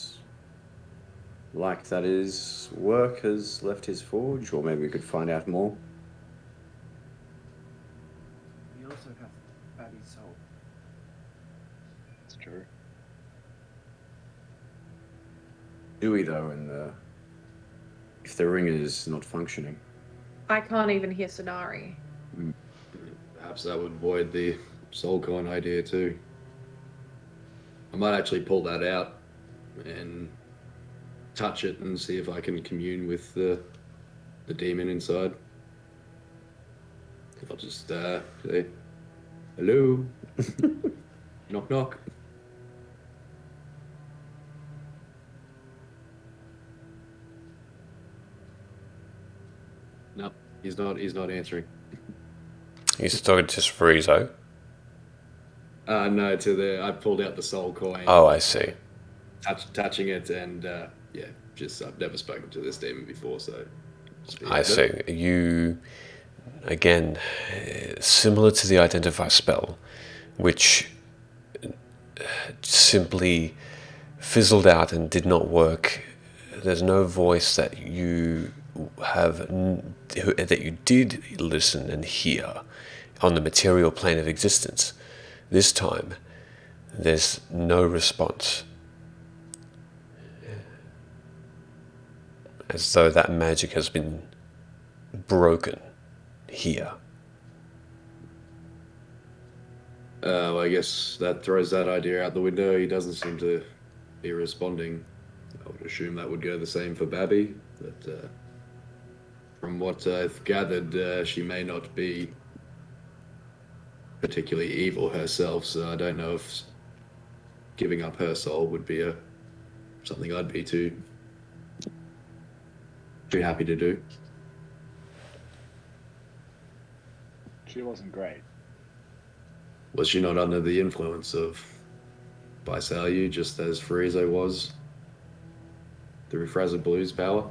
Speaker 3: like that his work has left his forge, or maybe we could find out more.
Speaker 6: We also have Babby's soul.
Speaker 5: That's true.
Speaker 3: Do we though? If the ring is not functioning,
Speaker 2: I can't even hear Sonari.
Speaker 4: Perhaps that would void the soul coin idea too. I might actually pull that out and touch it and see if I can commune with the demon inside. I'll just say, hello, knock knock. No, he's not answering.
Speaker 1: He's talking to Sfrizo.
Speaker 4: No, I pulled out the soul coin.
Speaker 1: Oh, I see.
Speaker 4: Touching it, and yeah, just I've never spoken to this demon before, so.
Speaker 1: I see. You, again, similar to the Identify spell, which simply fizzled out and did not work. There's no voice that you that you did listen and hear on the material plane of existence. This time, there's no response. As though that magic has been broken here.
Speaker 4: Well, I guess that throws that idea out the window. He doesn't seem to be responding. I would assume that would go the same for Babby. But from what I've gathered, she may not be particularly evil herself, so I don't know if giving up her soul would be something I'd be too happy to do.
Speaker 5: She wasn't great.
Speaker 4: Was she not under the influence of Bisalu, just as Frieza was through Fraser Blue's power?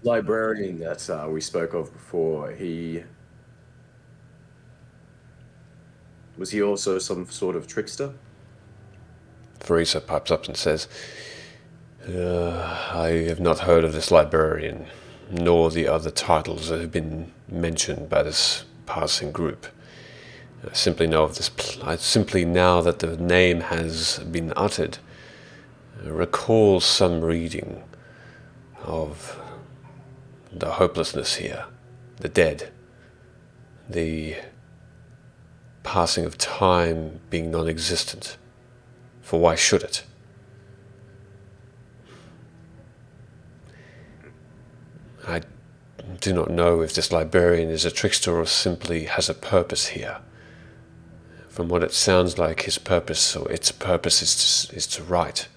Speaker 3: Librarian that we spoke of before, was he also some sort of trickster?
Speaker 1: Frieza pipes up and says, I have not heard of this librarian, nor the other titles that have been mentioned by this passing group. I simply know of this. I simply, now that the name has been uttered, recall some reading of the hopelessness here, the dead, the passing of time being non-existent. For why should it? I do not know if this librarian is a trickster or simply has a purpose here. From what it sounds like, his purpose, or its purpose, is to write,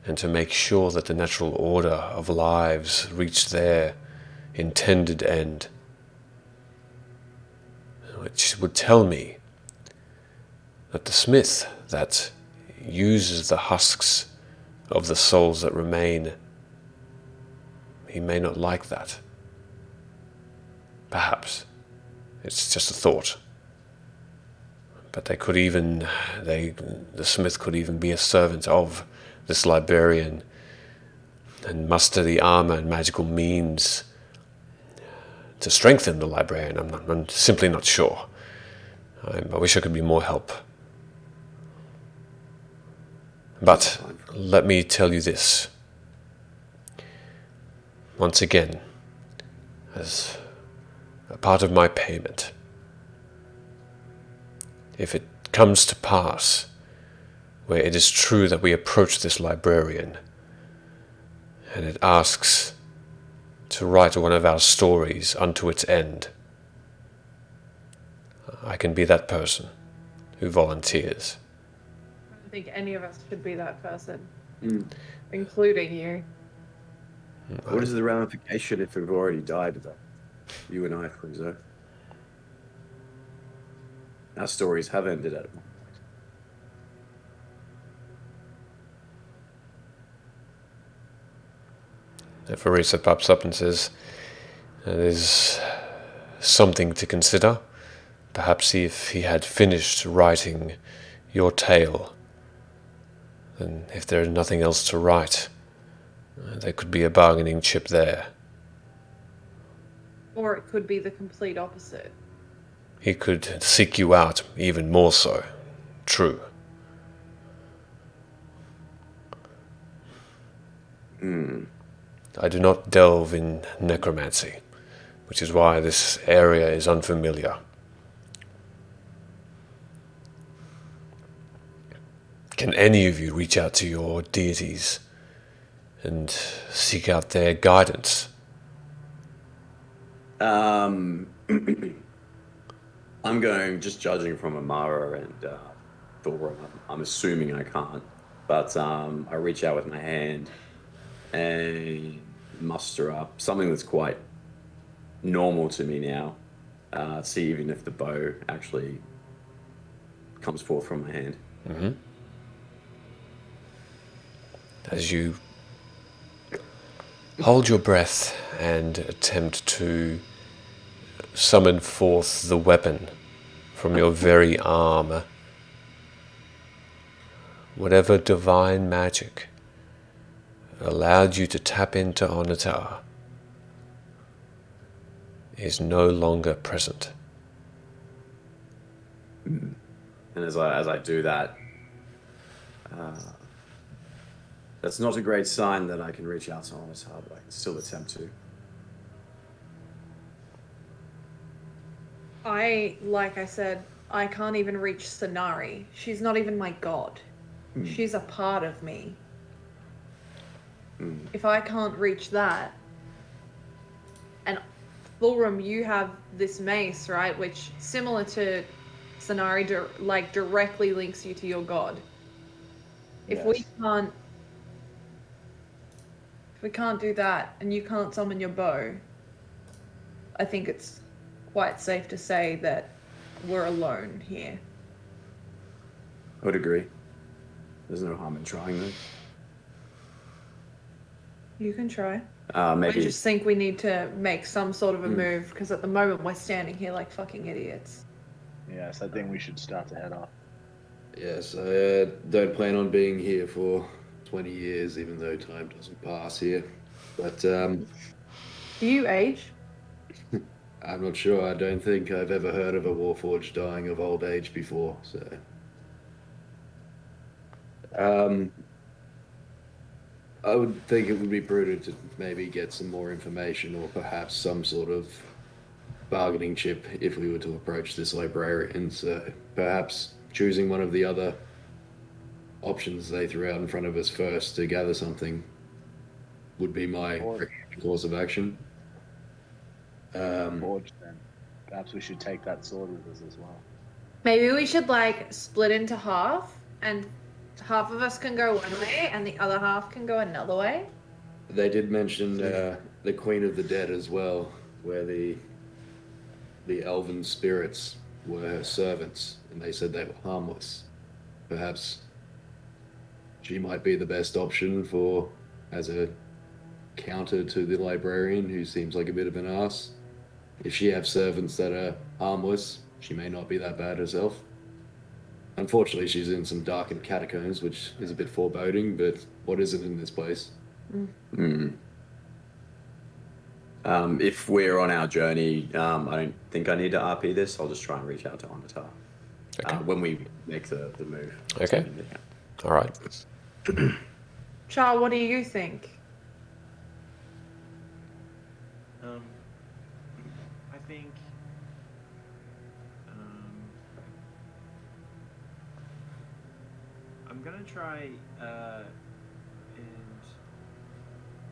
Speaker 1: and to make sure that the natural order of lives reach their intended end, which would tell me that the smith that uses the husks of the souls that remain, he may not like that. Perhaps. It's just a thought. But the smith could even be a servant of this librarian and muster the armor and magical means to strengthen the librarian. I'm simply not sure. I wish I could be more help. But let me tell you this. Once again, as a part of my payment, if it comes to pass where it is true that we approach this librarian and it asks to write one of our stories unto its end, I can be that person who volunteers.
Speaker 2: I don't think any of us should be that person, including you.
Speaker 3: What is the ramification if we've already died, though? You and I, for example. Our stories have ended at one point.
Speaker 1: If Arisa pops up and says, there's something to consider, perhaps if he had finished writing your tale, then if there is nothing else to write, there could be a bargaining chip there.
Speaker 2: Or it could be the complete opposite.
Speaker 1: He could seek you out even more so. True. I do not delve in necromancy, which is why this area is unfamiliar. Can any of you reach out to your deities and seek out their guidance?
Speaker 3: I'm going, just judging from Amara and Thor, I'm assuming I can't, but I reach out with my hand and muster up something that's quite normal to me now. See even if the bow actually comes forth from my hand.
Speaker 1: Mm-hmm. As you hold your breath and attempt to summon forth the weapon from your very arm, whatever divine magic allowed you to tap into Onatar is no longer present.
Speaker 3: And as I do that, that's not a great sign that I can reach out to Onatar, but I can still attempt to.
Speaker 2: Like I said, I can't even reach Sanari. She's not even my god. She's a part of me. If I can't reach that, and Fulram, you have this mace, right, which similar to Sanari, directly links you to your god. If we can't do that, and you can't summon your bow, I think it's quite safe to say that we're alone here.
Speaker 3: I would agree. There's no harm in trying, though.
Speaker 2: You can try.
Speaker 3: Maybe.
Speaker 2: I just think we need to make some sort of a move, because at the moment we're standing here like fucking idiots.
Speaker 5: Yes, I think we should start to head off.
Speaker 4: Yes, I don't plan on being here for 20 years, even though time doesn't pass here. But
Speaker 2: Do you age?
Speaker 4: I'm not sure. I don't think I've ever heard of a Warforged dying of old age before, so... I would think it would be prudent to maybe get some more information, or perhaps some sort of bargaining chip if we were to approach this librarian. So perhaps choosing one of the other options they threw out in front of us first to gather something would be my course of action.
Speaker 5: Forge, then. Perhaps we should take that sword with us as well.
Speaker 2: Maybe we should like split into half, and half of us can go one way, and the other half can go another way.
Speaker 4: They did mention the Queen of the Dead as well, where the elven spirits were her servants, and they said they were harmless. Perhaps she might be the best option for as a counter to the librarian, who seems like a bit of an ass. If she has servants that are harmless, she may not be that bad herself. Unfortunately, she's in some darkened catacombs, which is a bit foreboding, but what is it in this place?
Speaker 3: If we're on our journey, I don't think I need to RP this. I'll just try and reach out to Onatar when we make the move.
Speaker 1: Okay. All right.
Speaker 2: Char, what do you think?
Speaker 6: I think I'm gonna try and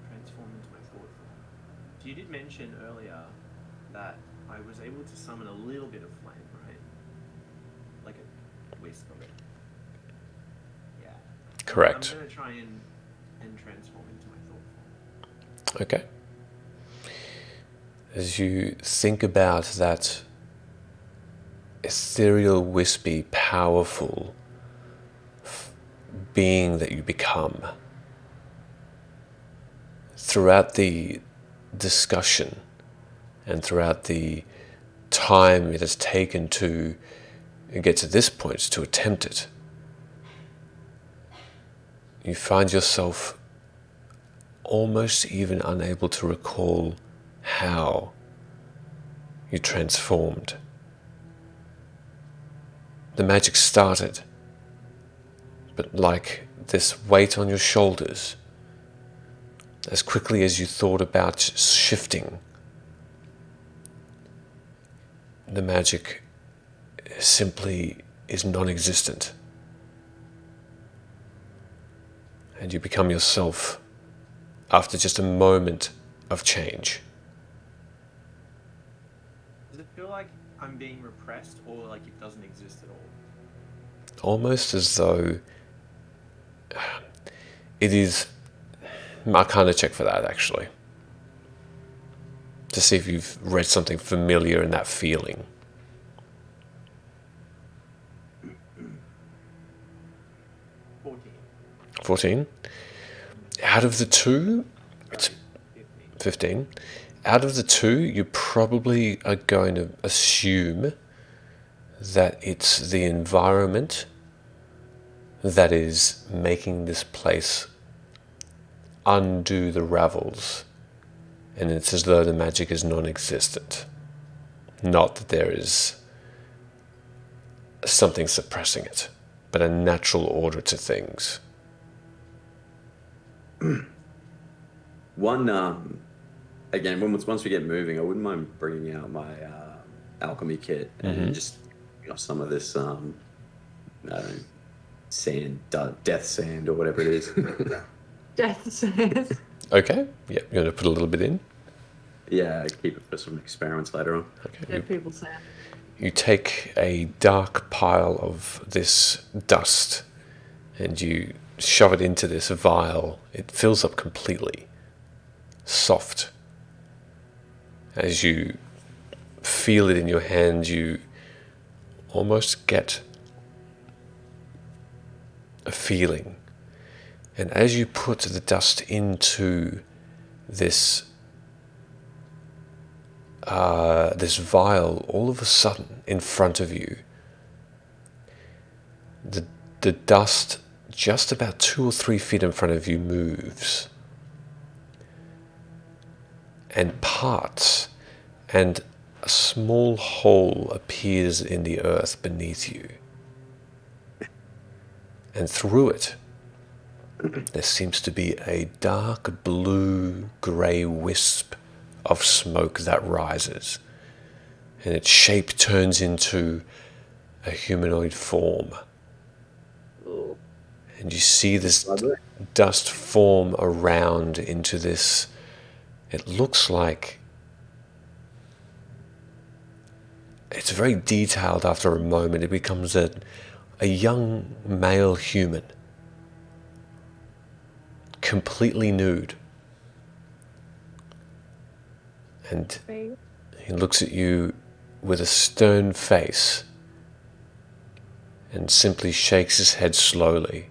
Speaker 6: transform into my thought form. You did mention earlier that I was able to summon a little bit of flame, right? Like a wisp of it. Yeah.
Speaker 1: Correct.
Speaker 6: I'm gonna try and transform into my thought form.
Speaker 1: Okay. As you think about that ethereal, wispy, powerful being that you become, throughout the discussion and throughout the time it has taken to get to this point, to attempt it, you find yourself almost even unable to recall how you transformed. The magic started, but like this weight on your shoulders, as quickly as you thought about shifting, the magic simply is non-existent. And you become yourself after just a moment of change.
Speaker 6: Does it feel like I'm being repressed, or like it doesn't exist at all?
Speaker 1: Almost as though it is. Arcana check for that, actually, to see if you've read something familiar in that feeling. 14. Out of the two, it's 15. Out of the two, you probably are going to assume that it's the environment that is making this place undo the ravels, and it's as though the magic is non-existent, not that there is something suppressing it, but a natural order to things.
Speaker 3: One, again, once we get moving, I wouldn't mind bringing out my alchemy kit and just some of this, I don't know, sand, death sand or whatever it is.
Speaker 2: Death says.
Speaker 1: Okay, yeah, you're going to put a little bit in?
Speaker 3: Yeah, keep it for some experiments later on.
Speaker 1: Okay.
Speaker 2: Dead people say.
Speaker 1: You take a dark pile of this dust and you shove it into this vial. It fills up completely. Soft. As you feel it in your hand, you almost get a feeling. And as you put the dust into this this vial, all of a sudden, in front of you, the dust just about 2 or 3 feet in front of you moves and parts, and a small hole appears in the earth beneath you. And through it, there seems to be a dark blue-grey wisp of smoke that rises. and its shape turns into a humanoid form.
Speaker 2: Ooh.
Speaker 1: And you see this
Speaker 3: Lovely.
Speaker 1: dust form around into this. It looks like it's very detailed. After a moment, it becomes a young male human, completely nude. And
Speaker 2: Wait.
Speaker 1: he looks at you with a stern face and simply shakes his head slowly.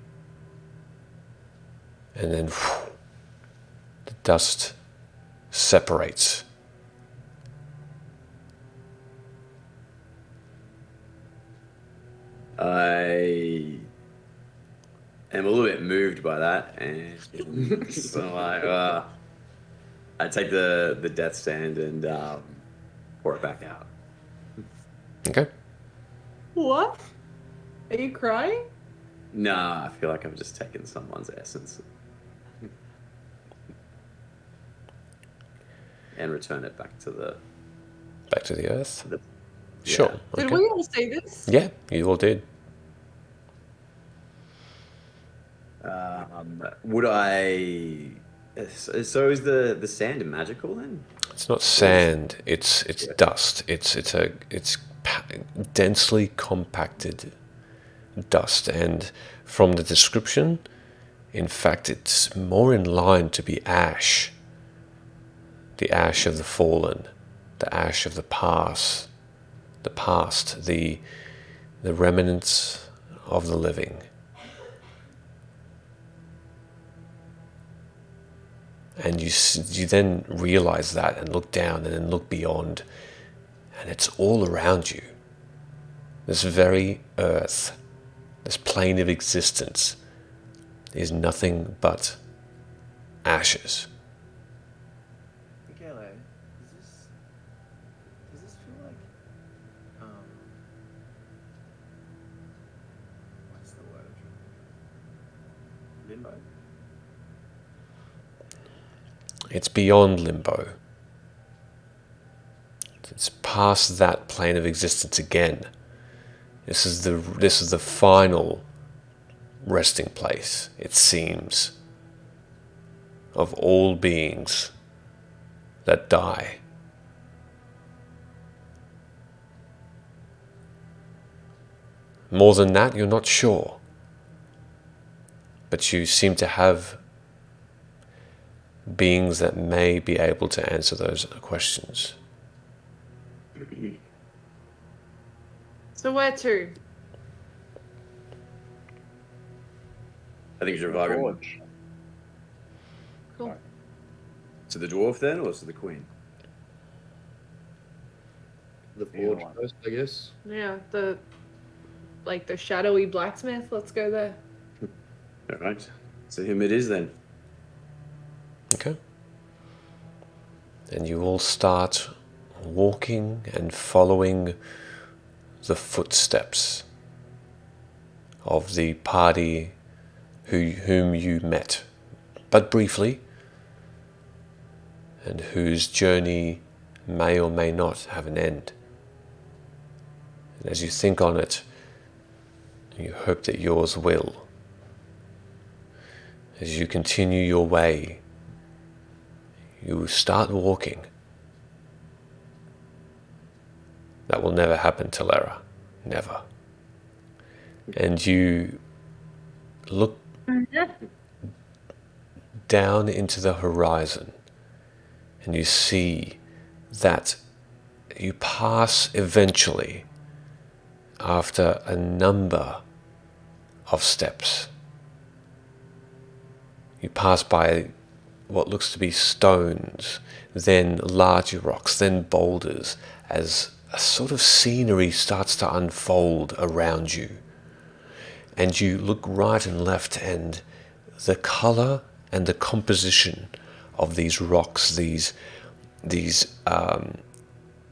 Speaker 1: And then the dust separates.
Speaker 3: I am a little bit moved by that, and so I'm like, I take the death stand and pour it back out.
Speaker 1: Okay.
Speaker 2: What? Are you crying?
Speaker 3: Nah, I feel like I've just taken someone's essence and return it back to the.
Speaker 1: Back to the earth.
Speaker 3: the
Speaker 1: Sure.
Speaker 2: Did
Speaker 1: Okay.
Speaker 2: we all see this?
Speaker 1: Yeah, you all did.
Speaker 3: Would I? So is the sand magical then?
Speaker 1: It's not sand. It's dust. It's densely compacted dust, and from the description, in fact, it's more in line to be ash. The ash of the fallen, the ash of the past, the remnants of the living. And you then realize that and look down and then look beyond, and it's all around you. This very earth, this plane of existence, is nothing but ashes.
Speaker 6: Michele, does this feel like what's the word I'm trying to think of? Limbo?
Speaker 1: It's beyond limbo. It's past that plane of existence again. This is the final resting place, it seems, of all beings that die. More than that, you're not sure. But you seem to have beings that may be able to answer those questions.
Speaker 2: So where to?
Speaker 3: I think
Speaker 5: The
Speaker 3: Zhivago.
Speaker 5: forge.
Speaker 2: Cool.
Speaker 3: To the dwarf then, or to the queen?
Speaker 4: The
Speaker 5: Either
Speaker 4: forge
Speaker 5: one.
Speaker 4: first, I guess.
Speaker 2: Yeah, the shadowy blacksmith. Let's go there.
Speaker 3: All right. So him it is then.
Speaker 1: Okay. And you all start walking and following the footsteps of the party whom you met, but briefly, and whose journey may or may not have an end. And as you think on it, you hope that yours will. As you continue your way, you start walking. That will never happen to Lara. Never. And you look down into the horizon and you see that you pass eventually, after a number of steps, you pass by what looks to be stones, then larger rocks, then boulders, as a sort of scenery starts to unfold around you. And you look right and left, and the color and the composition of these rocks, these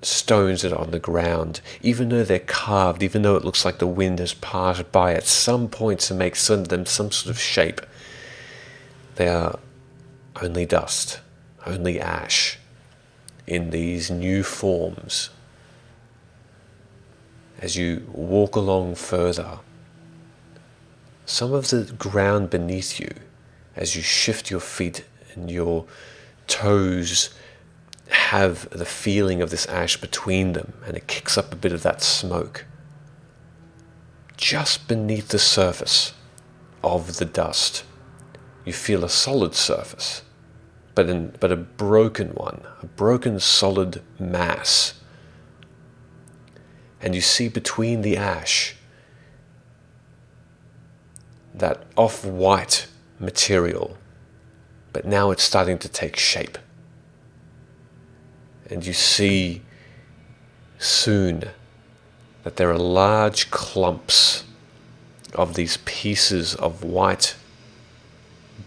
Speaker 1: stones that are on the ground, even though they're carved, even though it looks like the wind has passed by at some point to make some of them some sort of shape, they are only dust, only ash in these new forms as you walk along further, some of the ground beneath you, as you shift your feet and your toes have the feeling of this ash between them, and it kicks up a bit of that smoke. Just beneath the surface of the dust, you feel a solid surface, but a broken one, a broken solid mass. And you see between the ash that off-white material, but now it's starting to take shape. And you see soon that there are large clumps of these pieces of white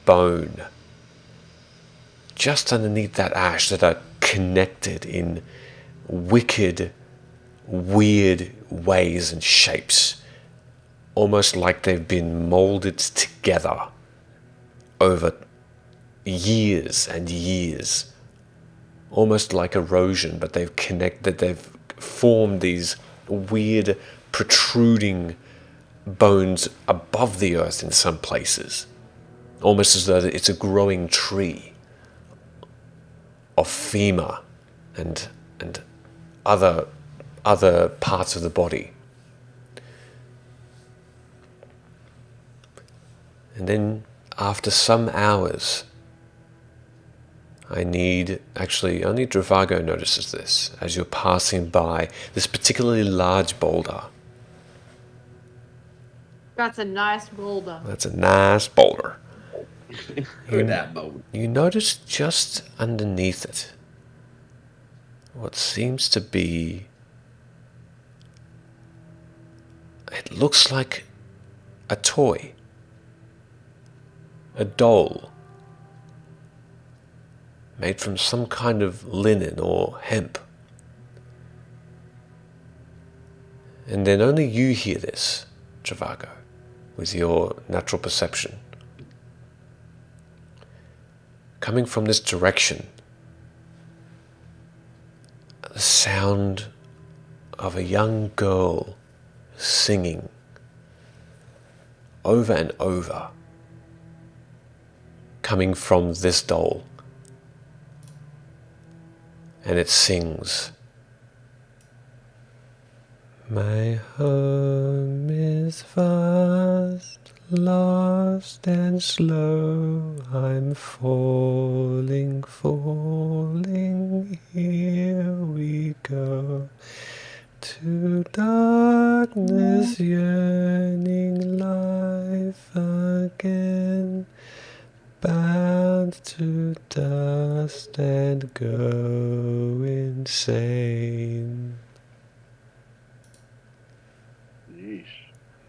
Speaker 1: bone just underneath that ash that are connected in wicked, weird ways and shapes, almost like they've been molded together over years and years, almost like erosion, but they've formed these weird protruding bones above the earth in some places, almost as though it's a growing tree of femur and other parts of the body. And then after some hours, only Dravago notices this as you're passing by this particularly large boulder.
Speaker 2: That's a nice boulder.
Speaker 1: That's a nice boulder.
Speaker 4: That boulder.
Speaker 1: You notice just underneath it what seems to be, it looks like a toy, a doll made from some kind of linen or hemp. And then only you hear this, Travago, with your natural perception. Coming from this direction, the sound of a young girl singing over and over, coming from this doll. And it sings, "My home is vast, lost and slow, I'm falling, falling, here we go, to darkness yearning life again, bound to dust and go insane.
Speaker 5: Yeesh.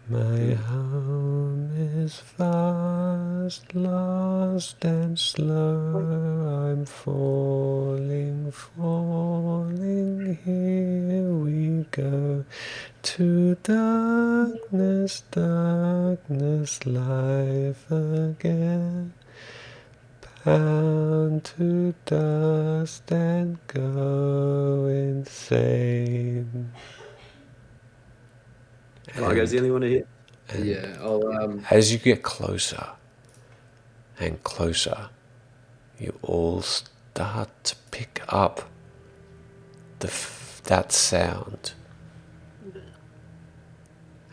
Speaker 1: My home is vast, lost and slow, I'm falling, falling, here we go, to darkness, darkness, life again, bound to dust and go insane."
Speaker 3: Margo's the only one to hit.
Speaker 1: And
Speaker 4: Yeah, I'll
Speaker 1: as you get closer and closer, you all start to pick up that sound.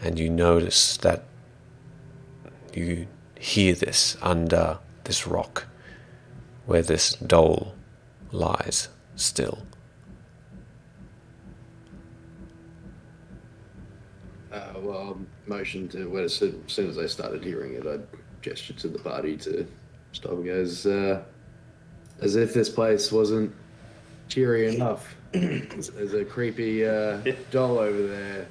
Speaker 1: And you notice that you hear this under this rock where this doll lies still.
Speaker 4: well, motioned to as soon as I started hearing it, I gestured to the party to stop and goes, as if this place wasn't cheery enough. There's a creepy doll over there.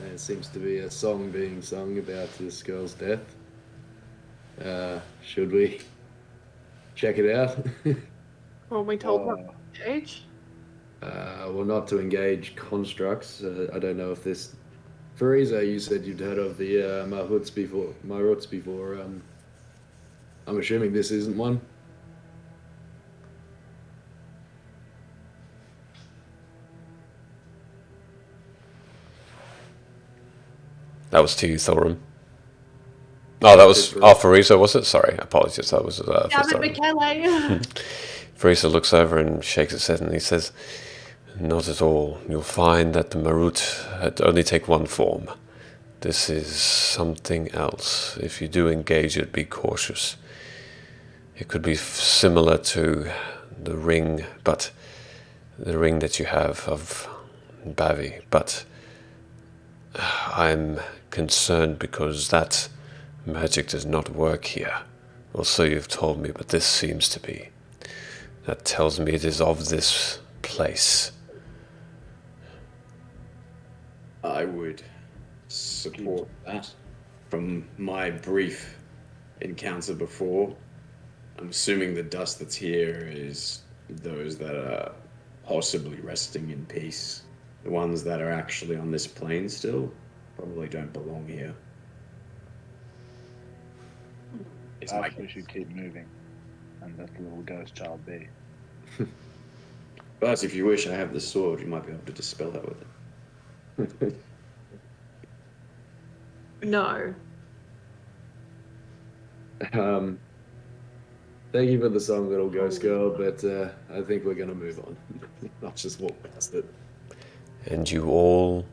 Speaker 4: There seems to be a song being sung about this girl's death. Should we check it out?
Speaker 2: Well, we told her age.
Speaker 4: Well, not to engage constructs. I don't know if this... Fariza, you said you'd heard of the Maruts before. I'm assuming this isn't one.
Speaker 1: That was to you, Thorum. Oh, that was... Oh, Farisa, was it? Sorry, apologies. That was for
Speaker 2: Damn it,
Speaker 1: Thorum.
Speaker 2: Michele.
Speaker 1: Farisa looks over and shakes his head and he says, "Not at all. You'll find that the Marut had only take one form. This is something else. If you do engage it, be cautious. It could be similar to the ring, but the ring that you have of Bavi. But I'm concerned because that magic does not work here. Or so you've told me, but this seems to be. That tells me it is of this place."
Speaker 4: I would support that. From my brief encounter before, I'm assuming the dust that's here is those that are possibly resting in peace. The ones that are actually on this plane still probably don't belong here. It's my
Speaker 5: Perhaps we should keep moving and let the little ghost child be.
Speaker 4: But if you wish, I have the sword. You might be able to dispel that with it.
Speaker 2: No.
Speaker 4: Thank you for the song, little ghost girl, but I think we're gonna move on. Not just walk past it.
Speaker 1: And you all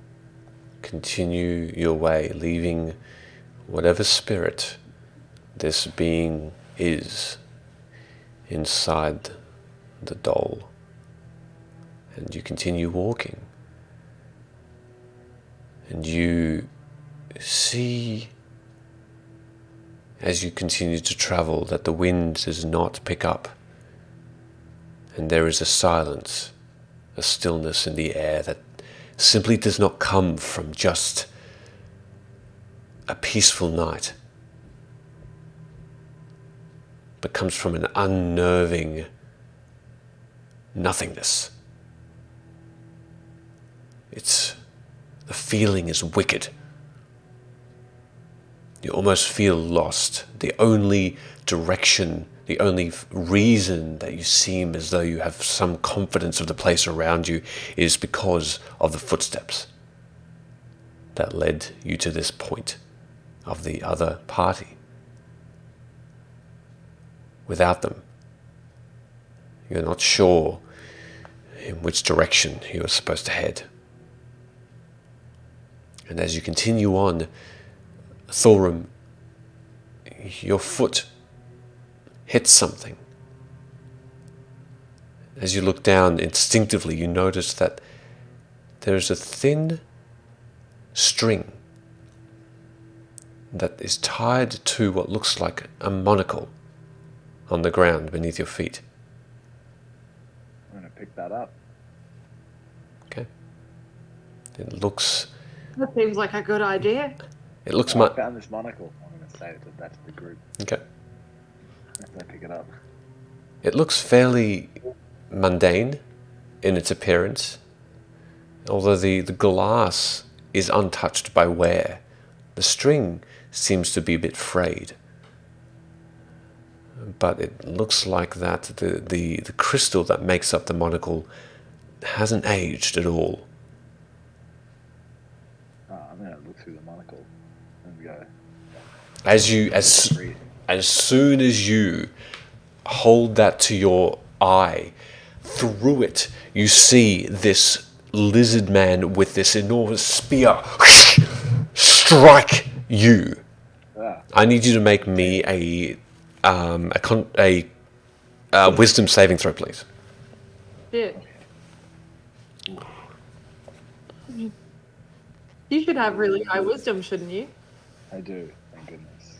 Speaker 1: continue your way, leaving whatever spirit this being is inside the doll. And you continue walking. And you see, as you continue to travel, that the wind does not pick up. And there is a silence, a stillness in the air that simply does not come from just a peaceful night, but comes from an unnerving nothingness. The feeling is wicked. You almost feel lost. The only direction, the only reason that you seem as though you have some confidence of the place around you is because of the footsteps that led you to this point of the other party. Without them, you're not sure in which direction you are supposed to head. And as you continue on, Thorum, your foot hits something. As you look down instinctively, you notice that there's a thin string that is tied to what looks like a monocle on the ground beneath your feet.
Speaker 5: I'm going to pick that up.
Speaker 1: Okay. It looks...
Speaker 2: That seems like a good idea.
Speaker 1: It looks
Speaker 5: I
Speaker 1: much...
Speaker 5: found this monocle. I'm going to say that to the group
Speaker 1: Okay.
Speaker 5: as I pick it up.
Speaker 1: It looks fairly mundane in its appearance, although the glass is untouched by wear. The string seems to be a bit frayed, but it looks like that the crystal that makes up the monocle hasn't aged at all.
Speaker 5: I'm going to look through the monocle and go.
Speaker 1: As soon as you hold that to your eye, through it you see this lizard man with this enormous spear strike you. I need you to make me a wisdom saving throw, please.
Speaker 2: Shit. You should have really high wisdom, shouldn't you?
Speaker 5: I do, thank goodness.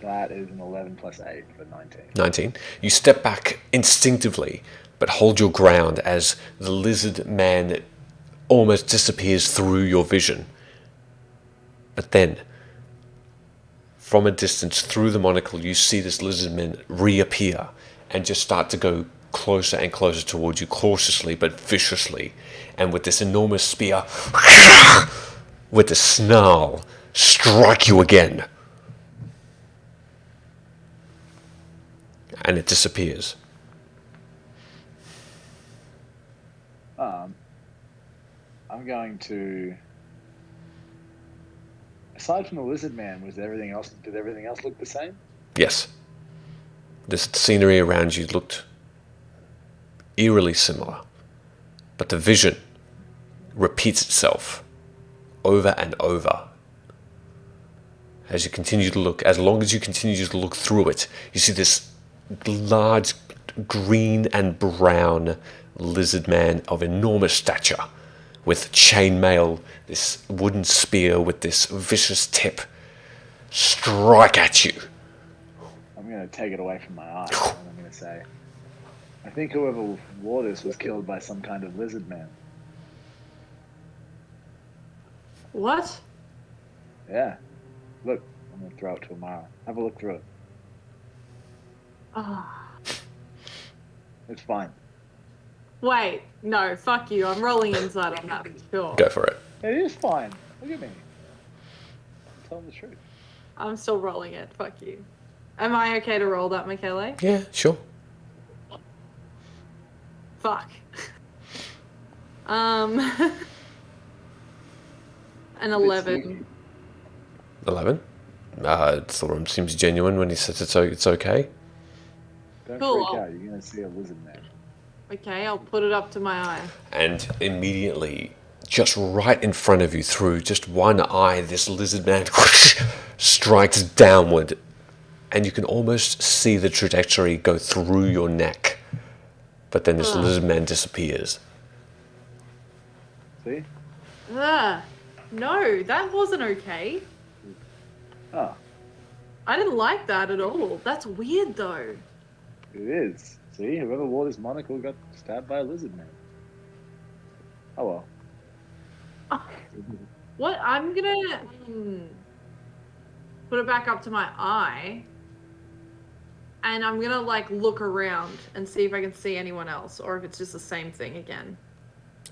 Speaker 5: That is an 11 plus 8 for 19.
Speaker 1: 19. You step back instinctively, but hold your ground as the lizard man almost disappears through your vision. But then, from a distance, through the monocle, you see this lizard man reappear and just start to go closer and closer towards you, cautiously but viciously, and with this enormous spear, with a snarl, strike you again. And it disappears.
Speaker 5: I'm going to Aside from the lizard man, did everything else look the same?
Speaker 1: Yes. The scenery around you looked eerily similar, but the vision repeats itself over and over. As you continue to look, as long as you continue to look through it, you see this large green and brown lizard man of enormous stature with chainmail, this wooden spear with this vicious tip, strike at you.
Speaker 5: I'm going to take it away from my eye, and I'm going to say, I think whoever wore this was killed by some kind of lizard man.
Speaker 2: What?
Speaker 5: Yeah. Look, I'm going to throw it to Amara. Have a look through it.
Speaker 2: Ah.
Speaker 5: It's fine.
Speaker 2: Wait, no, fuck you. I'm rolling inside on that for sure.
Speaker 1: Go for it.
Speaker 5: It is fine. Look at me. I'm telling the truth.
Speaker 2: I'm still rolling it. Fuck you. Am I okay to roll that, Michele?
Speaker 1: Yeah, sure.
Speaker 2: Fuck. An 11.
Speaker 1: 11. Thorum seems genuine when he says it's okay.
Speaker 5: Don't
Speaker 2: Cool.
Speaker 5: freak out. You're going to see a lizard man.
Speaker 2: Okay, I'll put it up to my eye.
Speaker 1: And immediately, just right in front of you, through just one eye, this lizard man strikes downward, and you can almost see the trajectory go through your neck. But then this lizard man disappears.
Speaker 5: See?
Speaker 2: No, that wasn't okay.
Speaker 5: Oh,
Speaker 2: I didn't like that at all. That's weird though.
Speaker 5: it is. See? Whoever wore this monocle got stabbed by a lizard man. Oh well.
Speaker 2: What? I'm gonna put it back up to my eye. And I'm gonna like look around and see if I can see anyone else or if it's just the same thing again.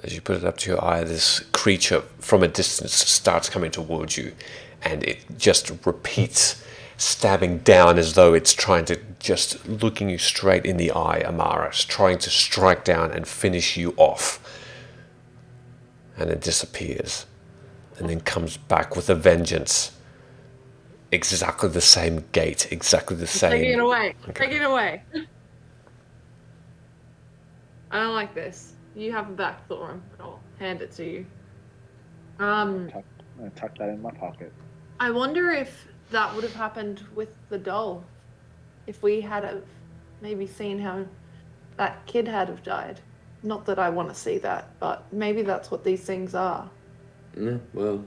Speaker 1: As you put it up to your eye, this creature from a distance starts coming towards you, and it just repeats, stabbing down as though it's trying to, just looking you straight in the eye, Amara, trying to strike down and finish you off. And it disappears, and then comes back with a vengeance. Exactly the same gait, exactly the same.
Speaker 2: Taking it away.
Speaker 1: Okay.
Speaker 2: Taking it away. I don't like this. You have it back, Thorum. I'll hand it to you.
Speaker 5: I'm going to tuck that in my pocket.
Speaker 2: I wonder if that would have happened with the doll. If we had have maybe seen how that kid had have died. Not that I want to see that, but maybe that's what these things are.
Speaker 4: Yeah, well,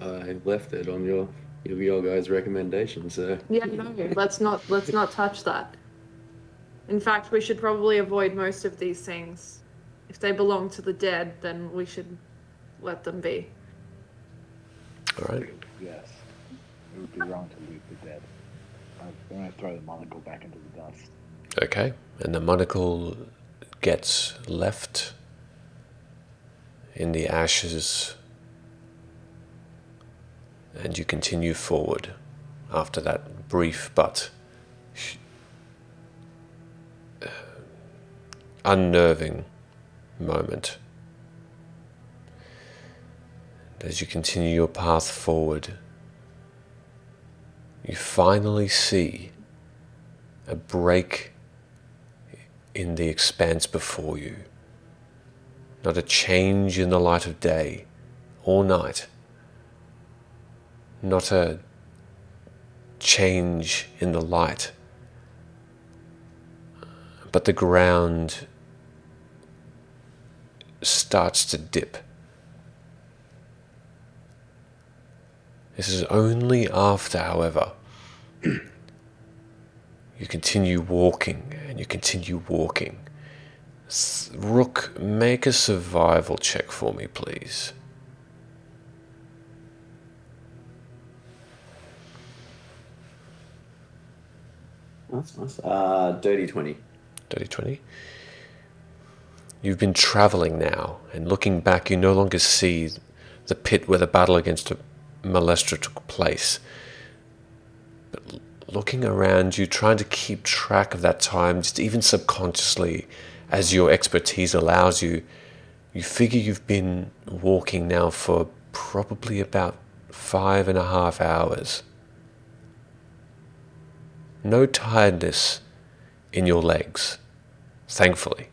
Speaker 4: I left it on your guys' recommendation, so.
Speaker 2: Yeah, no, let's not touch that. In fact, we should probably avoid most of these things. If they belong to the dead, then we should let them be.
Speaker 1: All right.
Speaker 5: Yes. It would be wrong to leave the dead. I'm going to throw the monocle back into the dust.
Speaker 1: Okay. And the monocle gets left in the ashes, and you continue forward after that brief but unnerving moment. As you continue your path forward, you finally see a break in the expanse before you. Not a change in the light of day or night. Not a change in the light. But the ground starts to dip. This is only after, however, you continue walking and you continue walking. Rook, make a survival check for me, please.
Speaker 3: That's nice. Dirty 20.
Speaker 1: Dirty 20. You've been travelling now, and looking back, you no longer see the pit where the battle against Malestra took place. But looking around you, trying to keep track of that time, just even subconsciously, as your expertise allows you, you figure you've been walking now for probably about 5.5 hours. No tiredness in your legs, thankfully.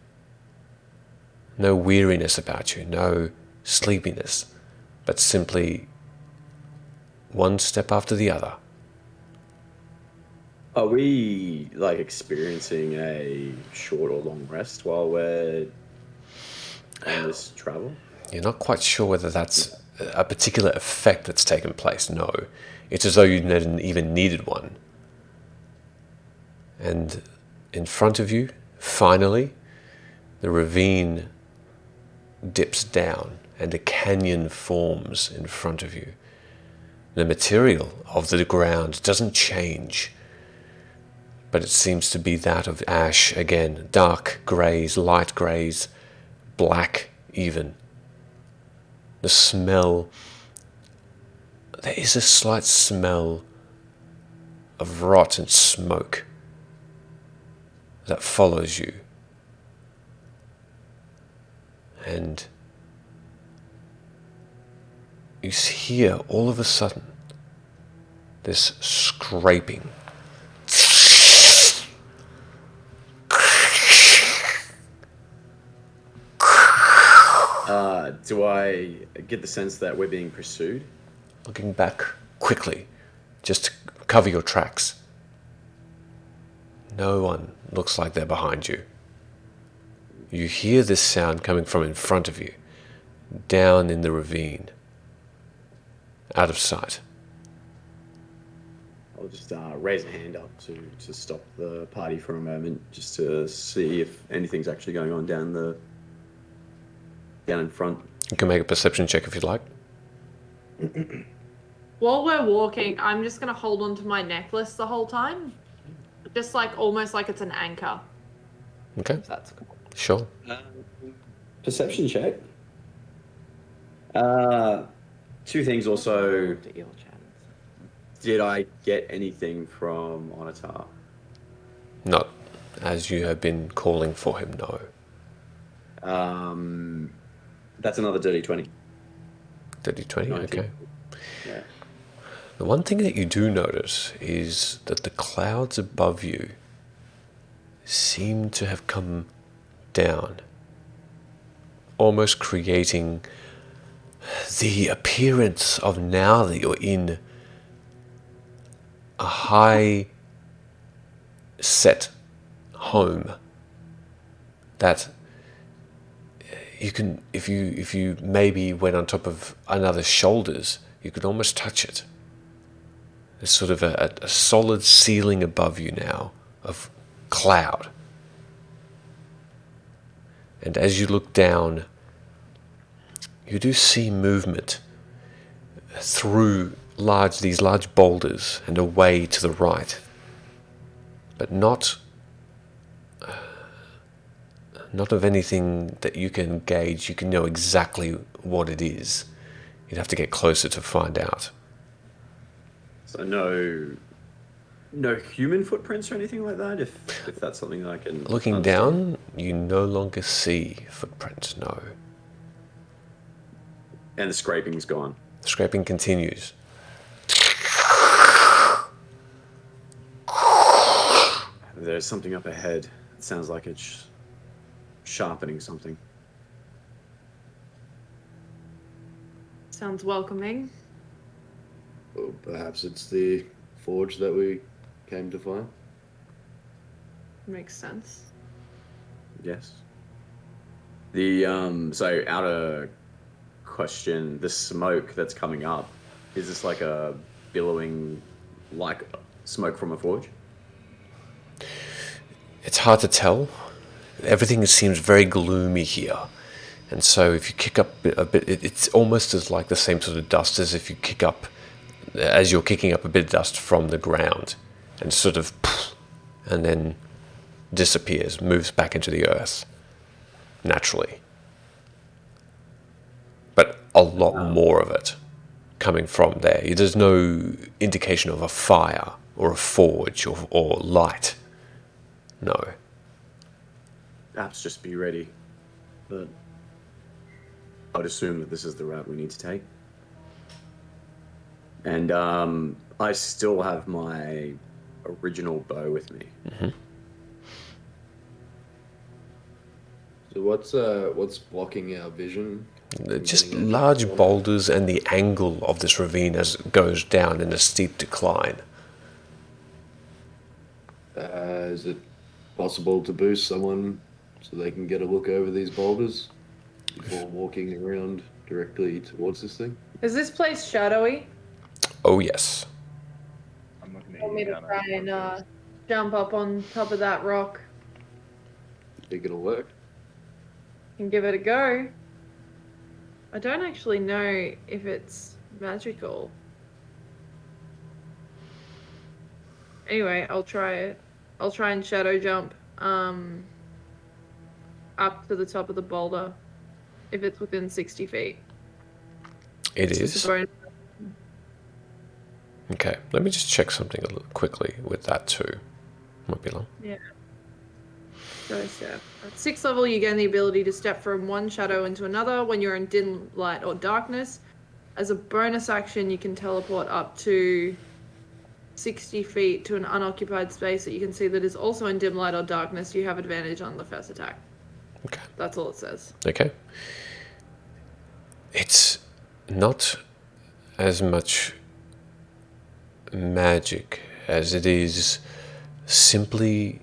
Speaker 1: No weariness about you, no sleepiness, but simply one step after the other.
Speaker 3: Are we like experiencing a short or long rest while we're on this travel?
Speaker 1: You're not quite sure whether that's a particular effect that's taken place. No, it's as though you didn't even needed one. And in front of you, finally, the ravine dips down and a canyon forms in front of you. The material of the ground doesn't change, but it seems to be that of ash again, dark greys, light greys, black even. The smell, there is a slight smell of rot and smoke that follows you. And you hear all of a sudden this scraping.
Speaker 3: Do I get the sense that we're being pursued?
Speaker 1: Looking back quickly, just to cover your tracks. No one looks like they're behind you. You hear this sound coming from in front of you, down in the ravine, out of sight.
Speaker 3: I'll just raise a hand up to stop the party for a moment, just to see if anything's actually going on down in front.
Speaker 1: You can make a perception check if you'd like.
Speaker 2: While we're walking, I'm just gonna hold on to my necklace the whole time. Just like almost like it's an anchor.
Speaker 1: Okay,
Speaker 2: If that's cool.
Speaker 1: sure.
Speaker 3: Perception check. Two things also. Did I get anything from Onatar?
Speaker 1: Not as you have been calling for him, no.
Speaker 3: That's another dirty 20.
Speaker 1: Dirty 20,
Speaker 3: 19.
Speaker 1: okay.
Speaker 3: Yeah.
Speaker 1: The one thing that you do notice is that the clouds above you seem to have come down, almost creating the appearance of now that you're in a high set home that you can, if you maybe went on top of another's shoulders, you could almost touch it. There's sort of a solid ceiling above you now of cloud. And as you look down, you do see movement through these large boulders and away to the right, but not of anything that you can gauge. You can know exactly what it is. You'd have to get closer to find out.
Speaker 3: So no human footprints or anything like that. If that's something that I can.
Speaker 1: Looking
Speaker 3: understand.
Speaker 1: down, you no longer see footprints. No,
Speaker 3: And the scraping's gone.
Speaker 1: the scraping continues.
Speaker 3: There's something up ahead. It sounds like it's sharpening something.
Speaker 2: Sounds welcoming.
Speaker 4: Well, perhaps it's the forge that we came to find.
Speaker 2: Makes sense.
Speaker 3: Yes. The so outer question, the smoke that's coming up, is this like a billowing like smoke from a forge?
Speaker 1: It's hard to tell. Everything seems very gloomy here. And so if you kick up a bit, it's almost as like the same sort of dust as if you kick up, as you're kicking up a bit of dust from the ground, and sort of, and then disappears, moves back into the earth, naturally. But a lot more of it coming from there. There's no indication of a fire or a forge or light. No.
Speaker 3: Perhaps just be ready. But I'd assume that this is the route we need to take. And I still have my original bow with me.
Speaker 4: So what's blocking our vision? from
Speaker 1: Just
Speaker 4: getting over
Speaker 1: large
Speaker 4: the corner?
Speaker 1: boulders and the angle of this ravine as it goes down in a steep decline.
Speaker 4: Is it possible to boost someone so they can get a look over these boulders before walking around directly towards this thing?
Speaker 2: Is this place shadowy?
Speaker 1: Oh, yes.
Speaker 5: I'm looking at
Speaker 2: Want
Speaker 5: you,
Speaker 2: me to
Speaker 5: Gunnar.
Speaker 2: try and jump up on top of that rock
Speaker 4: Think it'll work?
Speaker 2: and give it a go? I don't actually know if it's magical. Anyway, I'll try it. I'll try and shadow jump up to the top of the boulder if it's within 60 feet.
Speaker 1: It
Speaker 2: It's just
Speaker 1: is.
Speaker 2: a bonus.
Speaker 1: Okay, let me just check something a little quickly with that too. Won't be long.
Speaker 2: Yeah. Go step. At 6th level, you gain the ability to step from one shadow into another when you're in dim light or darkness. As a bonus action, you can teleport up to 60 feet to an unoccupied space that you can see that is also in dim light or darkness. You have advantage on the first attack.
Speaker 1: Okay.
Speaker 2: That's all it says.
Speaker 1: Okay. It's not as much magic as it is simply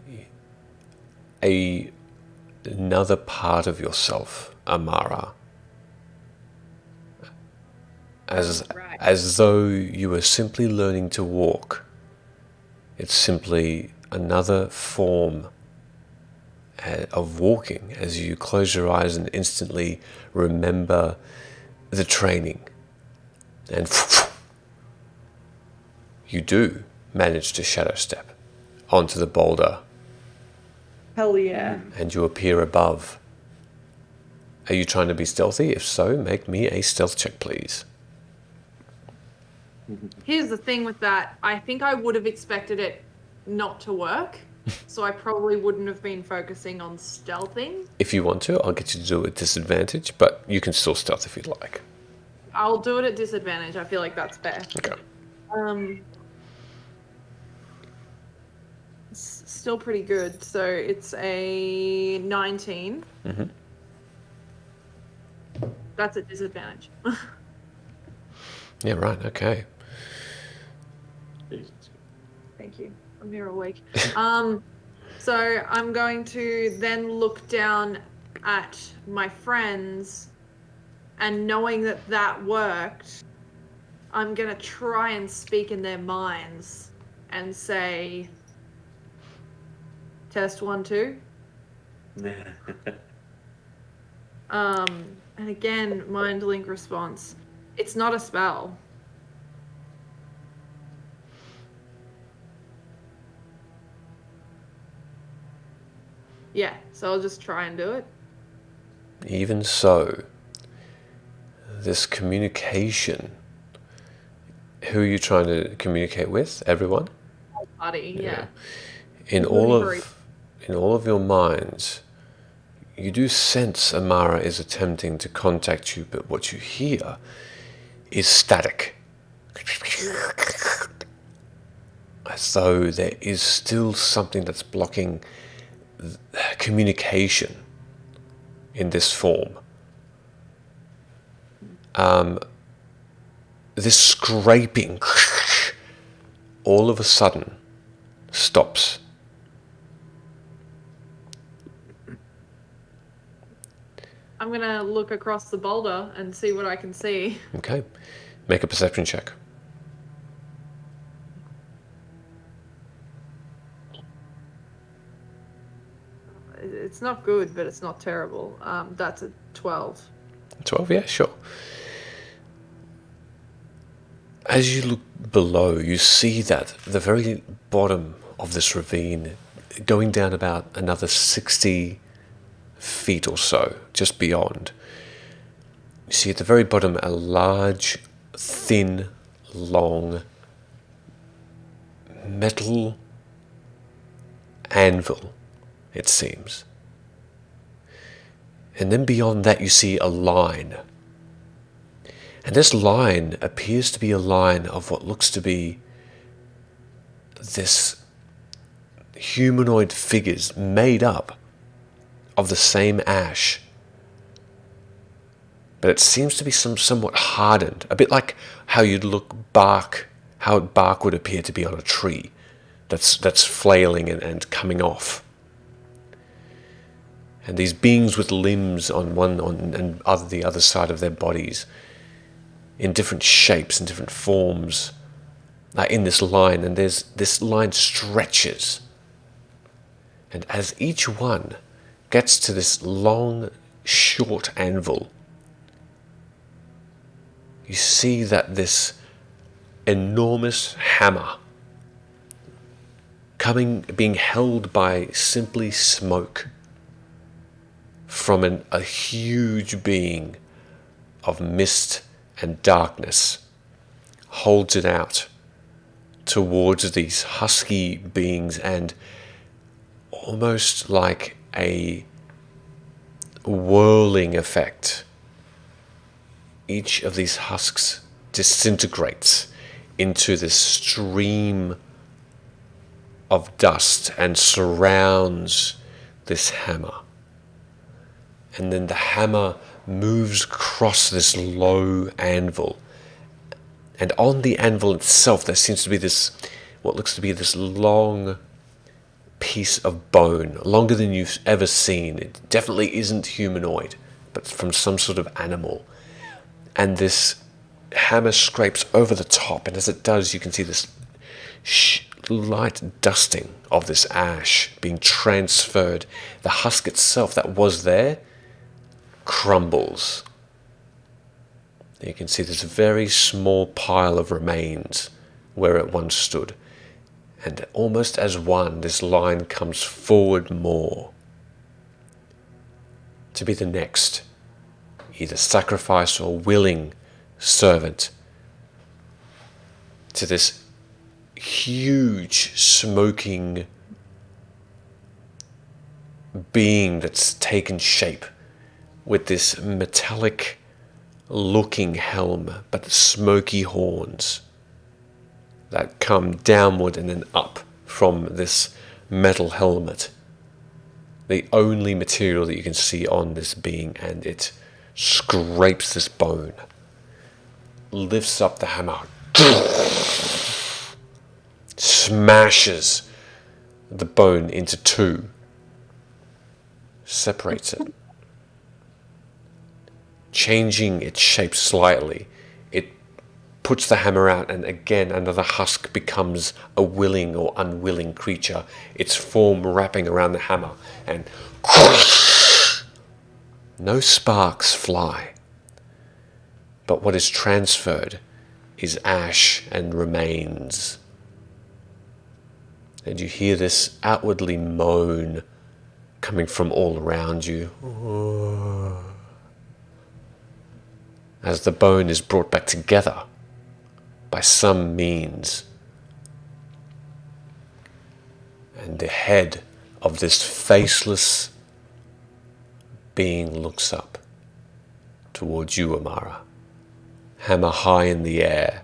Speaker 1: another part of yourself, Amara.
Speaker 2: Right.
Speaker 1: As though you were simply learning to walk. It's simply another form of walking as you close your eyes and instantly remember the training. And you do manage to shadow step onto the boulder
Speaker 2: Hell yeah.
Speaker 1: and you appear above. Are you trying to be stealthy? If so, make me a stealth check, please.
Speaker 2: Here's the thing with that. I think I would have expected it not to work. So I probably wouldn't have been focusing on stealthing.
Speaker 1: If you want to, I'll get you to do it at disadvantage, but you can still stealth if you'd like.
Speaker 2: I'll do it at disadvantage. I feel like that's fair.
Speaker 1: Okay.
Speaker 2: It's still pretty good. So it's a 19.
Speaker 1: Mm-hmm.
Speaker 2: That's at disadvantage.
Speaker 1: Yeah, right, okay.
Speaker 2: Thank you. I'm here awake. So I'm going to then look down at my friends, and knowing that that worked, I'm gonna try and speak in their minds and say, "Test 1, 2." And again, mind link response. It's not a spell. Yeah, so I'll just try and do it.
Speaker 1: Even so, this communication, who are you trying to communicate with? Everyone?
Speaker 2: Buddy, yeah.
Speaker 1: In all of your minds, you do sense Amara is attempting to contact you, but what you hear is static. As though there is still something that's blocking communication in this form. This scraping all of a sudden stops.
Speaker 2: I'm gonna look across the boulder and see what I can see.
Speaker 1: Okay, make a perception check.
Speaker 2: It's not good, but it's not terrible. That's a 12.
Speaker 1: 12, yeah, sure. As you look below, you see that the very bottom of this ravine, going down about another 60 feet or so, just beyond, you see at the very bottom a large, thin, long metal anvil, it seems. And then beyond that you see a line. And this line appears to be a line of what looks to be this humanoid figures made up of the same ash. But it seems to be somewhat hardened, a bit like how you'd look bark, how bark would appear to be on a tree that's flailing and coming off. And these beings with limbs on the other side of their bodies, in different shapes and different forms, are in this line, and this line stretches. And as each one gets to this long, short anvil, you see that this enormous hammer being held by simply smoke from a huge being of mist and darkness holds it out towards these husky beings, and almost like a whirling effect, each of these husks disintegrates into this stream of dust and surrounds this hammer. And then the hammer moves across this low anvil. And on the anvil itself, there seems to be what looks to be this long piece of bone, longer than you've ever seen. It definitely isn't humanoid, but from some sort of animal. And this hammer scrapes over the top, and as it does, you can see this light dusting of this ash being transferred. The husk itself that was there crumbles. You can see this very small pile of remains where it once stood. And almost as one, this line comes forward more to be the next, either sacrifice or willing servant to this huge smoking being that's taken shape with this metallic looking helm, but the smoky horns that come downward and then up from this metal helmet. The only material that you can see on this being, and it scrapes this bone, lifts up the hammer, smashes the bone into two, separates it, changing its shape slightly. It puts the hammer out, and again another husk becomes a willing or unwilling creature, its form wrapping around the hammer, and no sparks fly, but what is transferred is ash and remains. And you hear this outwardly moan coming from all around you as the bone is brought back together by some means. And the head of this faceless being looks up towards you, Amara, hammer high in the air,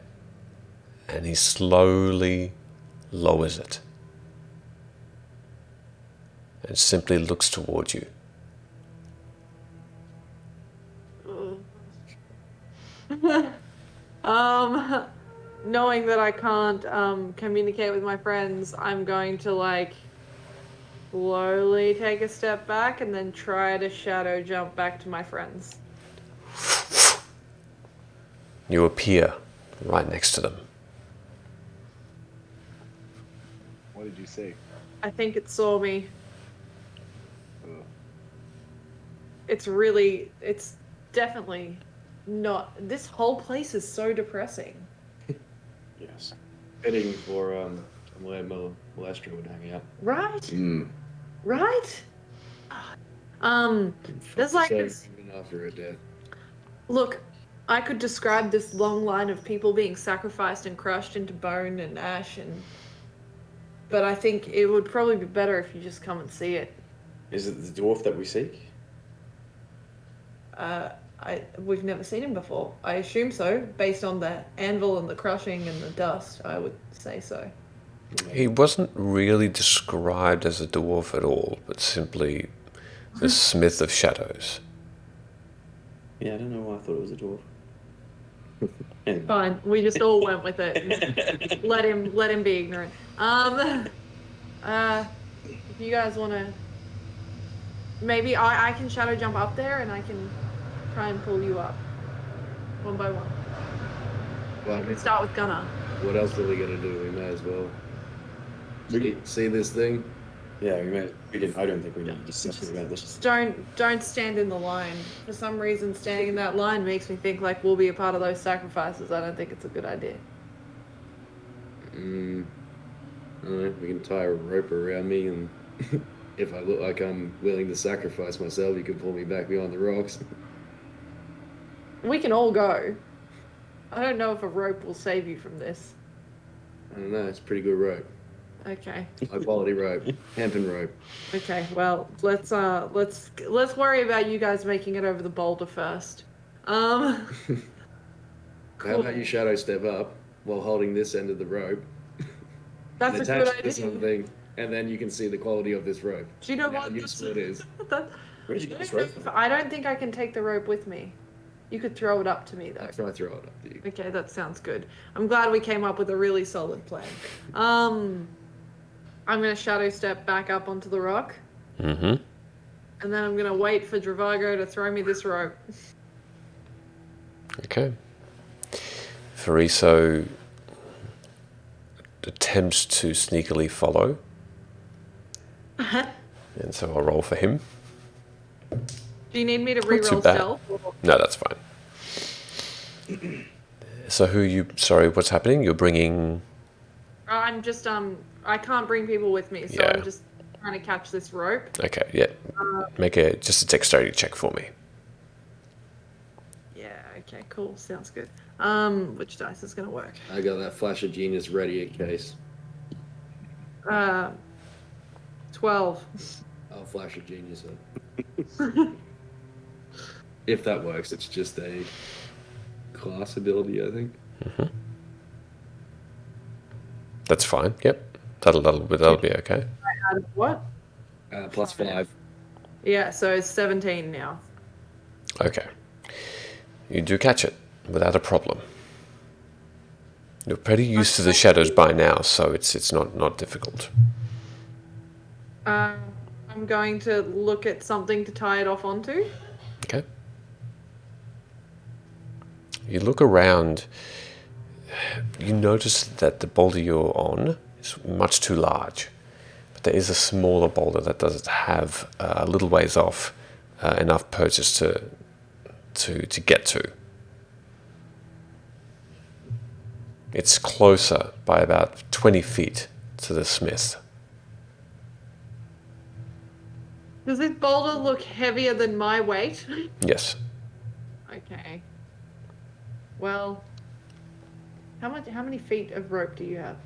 Speaker 1: and he slowly lowers it and simply looks towards you.
Speaker 2: Knowing that I can't communicate with my friends, I'm going to slowly take a step back and then try to shadow jump back to my friends.
Speaker 1: You appear right next to them.
Speaker 5: What did you see?
Speaker 2: I think it saw me.
Speaker 5: Ugh.
Speaker 2: It's definitely not. This whole place is so depressing.
Speaker 4: Yes. Fitting for where Molestra would hang out.
Speaker 2: Right?
Speaker 3: Mm.
Speaker 2: Right? There's this.
Speaker 4: After her death.
Speaker 2: Look, I could describe this long line of people being sacrificed and crushed into bone and ash, but I think it would probably be better if you just come and see it.
Speaker 3: Is it the dwarf that we seek?
Speaker 2: we've never seen him before. I assume so, based on the anvil and the crushing and the dust. I would say so.
Speaker 1: He wasn't really described as a dwarf at all, but simply the Smith of Shadows.
Speaker 3: Yeah, I don't know why I thought it was a dwarf. And
Speaker 2: Fine, we just all went with it. Let him be ignorant. If you guys want to, maybe I can shadow jump up there and I can try and pull you up one by one.
Speaker 4: Well,
Speaker 2: We can start with Gunnar.
Speaker 4: what else are we gonna do? We may as well see this thing.
Speaker 3: yeah, we didn't. I don't think we need to discuss about this.
Speaker 2: Just don't stand in the line. For some reason, standing in that line makes me think like we'll be a part of those sacrifices. I don't think it's a good idea.
Speaker 4: Alright, we can tie a rope around me, and if I look like I'm willing to sacrifice myself, you can pull me back behind the rocks.
Speaker 2: We can all go. I don't know if a rope will save you from this.
Speaker 4: I don't know. It's a pretty good rope.
Speaker 2: Okay.
Speaker 4: High quality rope, hempen rope.
Speaker 2: Okay. Well, let's worry about you guys making it over the boulder first.
Speaker 4: How about you shadow step up while holding this end of the rope
Speaker 2: That's
Speaker 4: and
Speaker 2: a good
Speaker 4: attach it to
Speaker 2: idea.
Speaker 4: something, and then you can see the quality of this rope.
Speaker 2: Do you know
Speaker 4: How
Speaker 2: what?
Speaker 4: useful it is.
Speaker 2: That-
Speaker 3: Where did you get this rope from?
Speaker 2: I don't think I can take the rope with me. You could throw it up to me though.
Speaker 4: I'll try to throw it up to you.
Speaker 2: Okay, that sounds good. I'm glad we came up with a really solid plan. I'm gonna shadow step back up onto the rock,
Speaker 1: Mm-hmm.
Speaker 2: and then I'm gonna wait for Dravago to throw me this rope.
Speaker 1: Okay. Fariso attempts to sneakily follow. And so I'll roll for him.
Speaker 2: Do you need me to
Speaker 1: Not too
Speaker 2: reroll
Speaker 1: bad.
Speaker 2: stealth?
Speaker 1: No, that's fine. So sorry, what's happening? You're bringing...
Speaker 2: I'm just I can't bring people with me, so
Speaker 1: Yeah.
Speaker 2: I'm just trying to catch this rope.
Speaker 1: Okay, yeah. Make just a dexterity check for me.
Speaker 2: Yeah. Okay. Cool. Sounds good. Which dice is gonna work?
Speaker 4: I got that flash of genius ready in case.
Speaker 2: 12.
Speaker 4: I'll flash of genius up. If that works, it's just a class ability, I think.
Speaker 1: That's fine. Yep. That'll be okay.
Speaker 2: Out of what?
Speaker 4: +5.
Speaker 2: Yeah. So it's 17 now.
Speaker 1: Okay. You do catch it without a problem. You're pretty used to the shadows by now, so it's not difficult.
Speaker 2: I'm going to look at something to tie it off onto.
Speaker 1: Okay. You look around. You notice that the boulder you're on is much too large, but there is a smaller boulder that does have a little ways off enough purchase to get to. It's closer by about 20 feet to the smith.
Speaker 2: Does this boulder look heavier than my weight?
Speaker 1: Yes.
Speaker 2: Okay. Well, how many feet of rope do you have?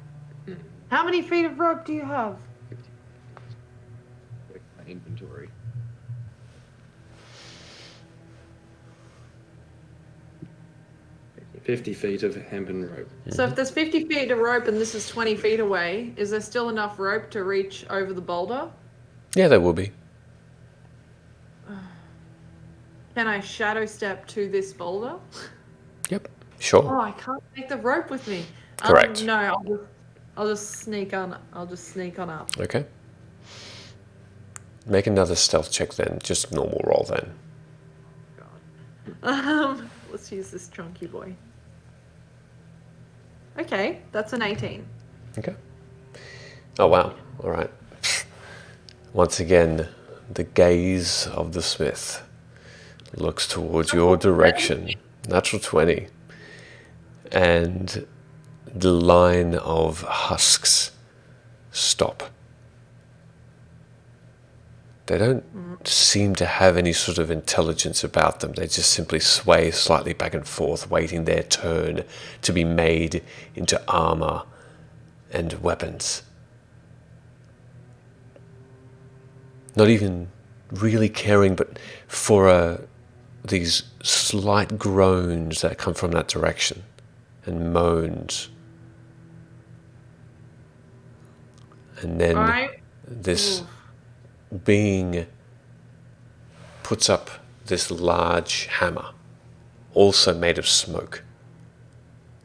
Speaker 2: How many feet of rope do you have?
Speaker 4: Check my inventory. 50 feet of hempen rope.
Speaker 2: So if there's 50 feet of rope and this is 20 feet away, is there still enough rope to reach over the boulder?
Speaker 1: Yeah, there will be.
Speaker 2: Can I shadow step to this boulder?
Speaker 1: Yep. Sure.
Speaker 2: Oh, I can't take the rope with me.
Speaker 1: Correct.
Speaker 2: No, I'll just sneak on. I'll just sneak on up.
Speaker 1: Okay. Make another stealth check then. Just normal roll then.
Speaker 2: Let's use this chunky boy. Okay, that's an 18.
Speaker 1: Okay. Oh, wow. All right. Once again, the gaze of the smith looks towards your direction. Natural 20. And the line of husks stop. They don't seem to have any sort of intelligence about them. They just simply sway slightly back and forth, waiting their turn to be made into armor and weapons. Not even really caring, but for these slight groans that come from that direction and moans. And then this being puts up this large hammer, also made of smoke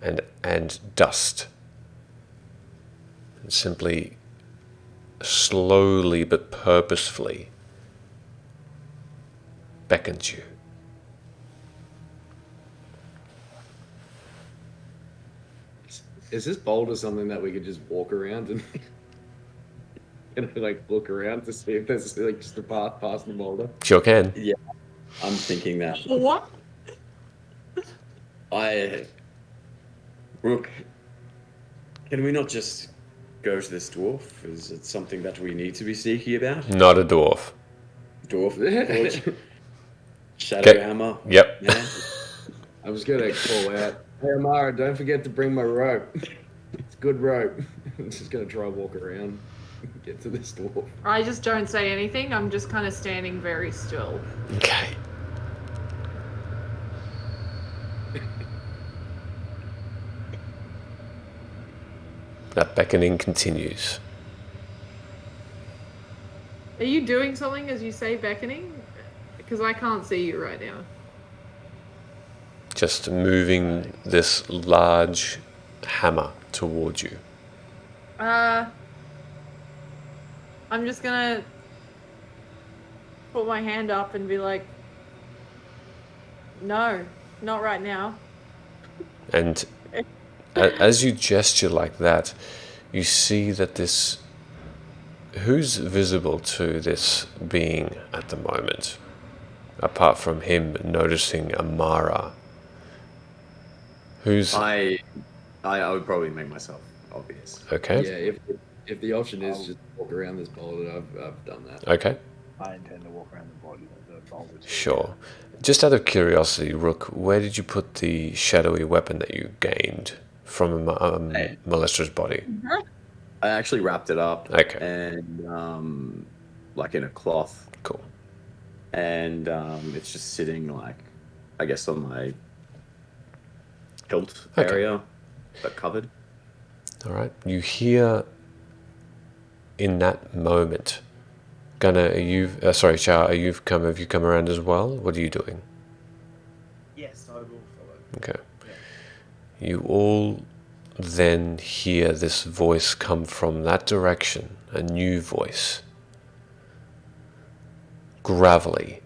Speaker 1: and dust, and simply, slowly but purposefully beckons you.
Speaker 4: Is this boulder something that we could just walk around and like look around to see if there's like just a path past the boulder?
Speaker 1: Sure can.
Speaker 3: Yeah, I'm thinking that.
Speaker 2: What?
Speaker 3: Rook, can we not just go to this dwarf? Is it something that we need to be sneaky about?
Speaker 1: Not a dwarf.
Speaker 3: Dwarf? Shadow
Speaker 1: Okay.
Speaker 3: hammer?
Speaker 1: Yep.
Speaker 3: Yeah.
Speaker 4: I was gonna call out, hey Amara, don't forget to bring my rope. It's good rope. I'm just gonna try and walk around, get to this dwarf.
Speaker 2: I just don't say anything. I'm just kind of standing very still.
Speaker 1: Okay. That beckoning continues.
Speaker 2: Are you doing something as you say beckoning? Because I can't see you right now.
Speaker 1: Just moving this large hammer towards you.
Speaker 2: I'm just gonna put my hand up and be like, no, not right now.
Speaker 1: And as you gesture like that, you see that this... Who's visible to this being at the moment? Apart from him noticing Amara. Who's...
Speaker 3: I would probably make myself obvious.
Speaker 1: Okay.
Speaker 4: Yeah, if the option is just walk around this boulder, I've done that.
Speaker 1: Okay.
Speaker 5: I intend to walk around the boulder too.
Speaker 1: Sure. Just out of curiosity, Rook, where did you put the shadowy weapon that you gained from Molester's body?
Speaker 3: I actually wrapped it up.
Speaker 1: Okay.
Speaker 3: And like in a cloth.
Speaker 1: Cool.
Speaker 3: And it's just sitting like, I guess, on my hilt
Speaker 1: Okay.
Speaker 3: area, but covered.
Speaker 1: All right. You hear in that moment... Gunnar, are you... sorry, Char, have you come around as well? What are you doing?
Speaker 6: Yes, I will follow.
Speaker 1: Okay.
Speaker 6: Yeah.
Speaker 1: You all then hear this voice come from that direction, a new voice. Gravelly.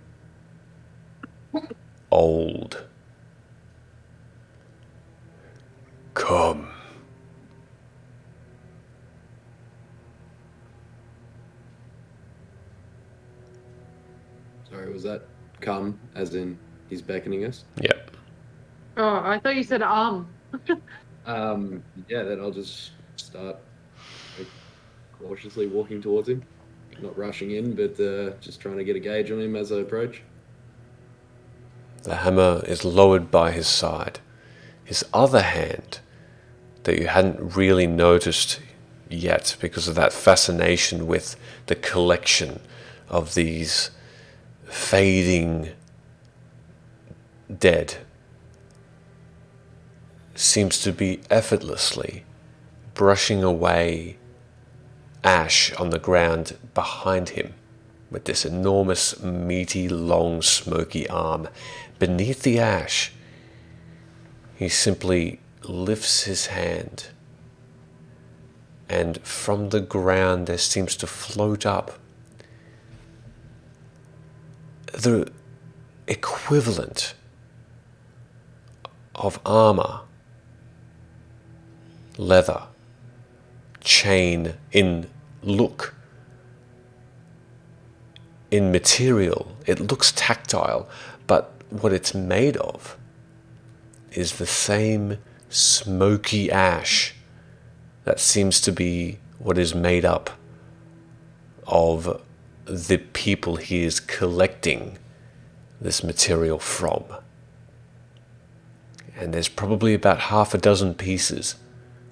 Speaker 1: Old. Come.
Speaker 4: Sorry, was that come as in he's beckoning us?
Speaker 1: Yep.
Speaker 2: Oh, I thought you said
Speaker 4: Yeah, then I'll just start like, cautiously walking towards him. Not rushing in, but just trying to get a gauge on him as I approach.
Speaker 1: The hammer is lowered by his side. His other hand, that you hadn't really noticed yet because of that fascination with the collection of these fading dead, seems to be effortlessly brushing away ash on the ground behind him with this enormous, meaty, long, smoky arm. Beneath the ash, he simply lifts his hand, and from the ground there seems to float up the equivalent of armor, leather, chain in look, in material. It looks tactile, but what it's made of is the same smoky ash that seems to be what is made up of the people he is collecting this material from. And there's probably about half a dozen pieces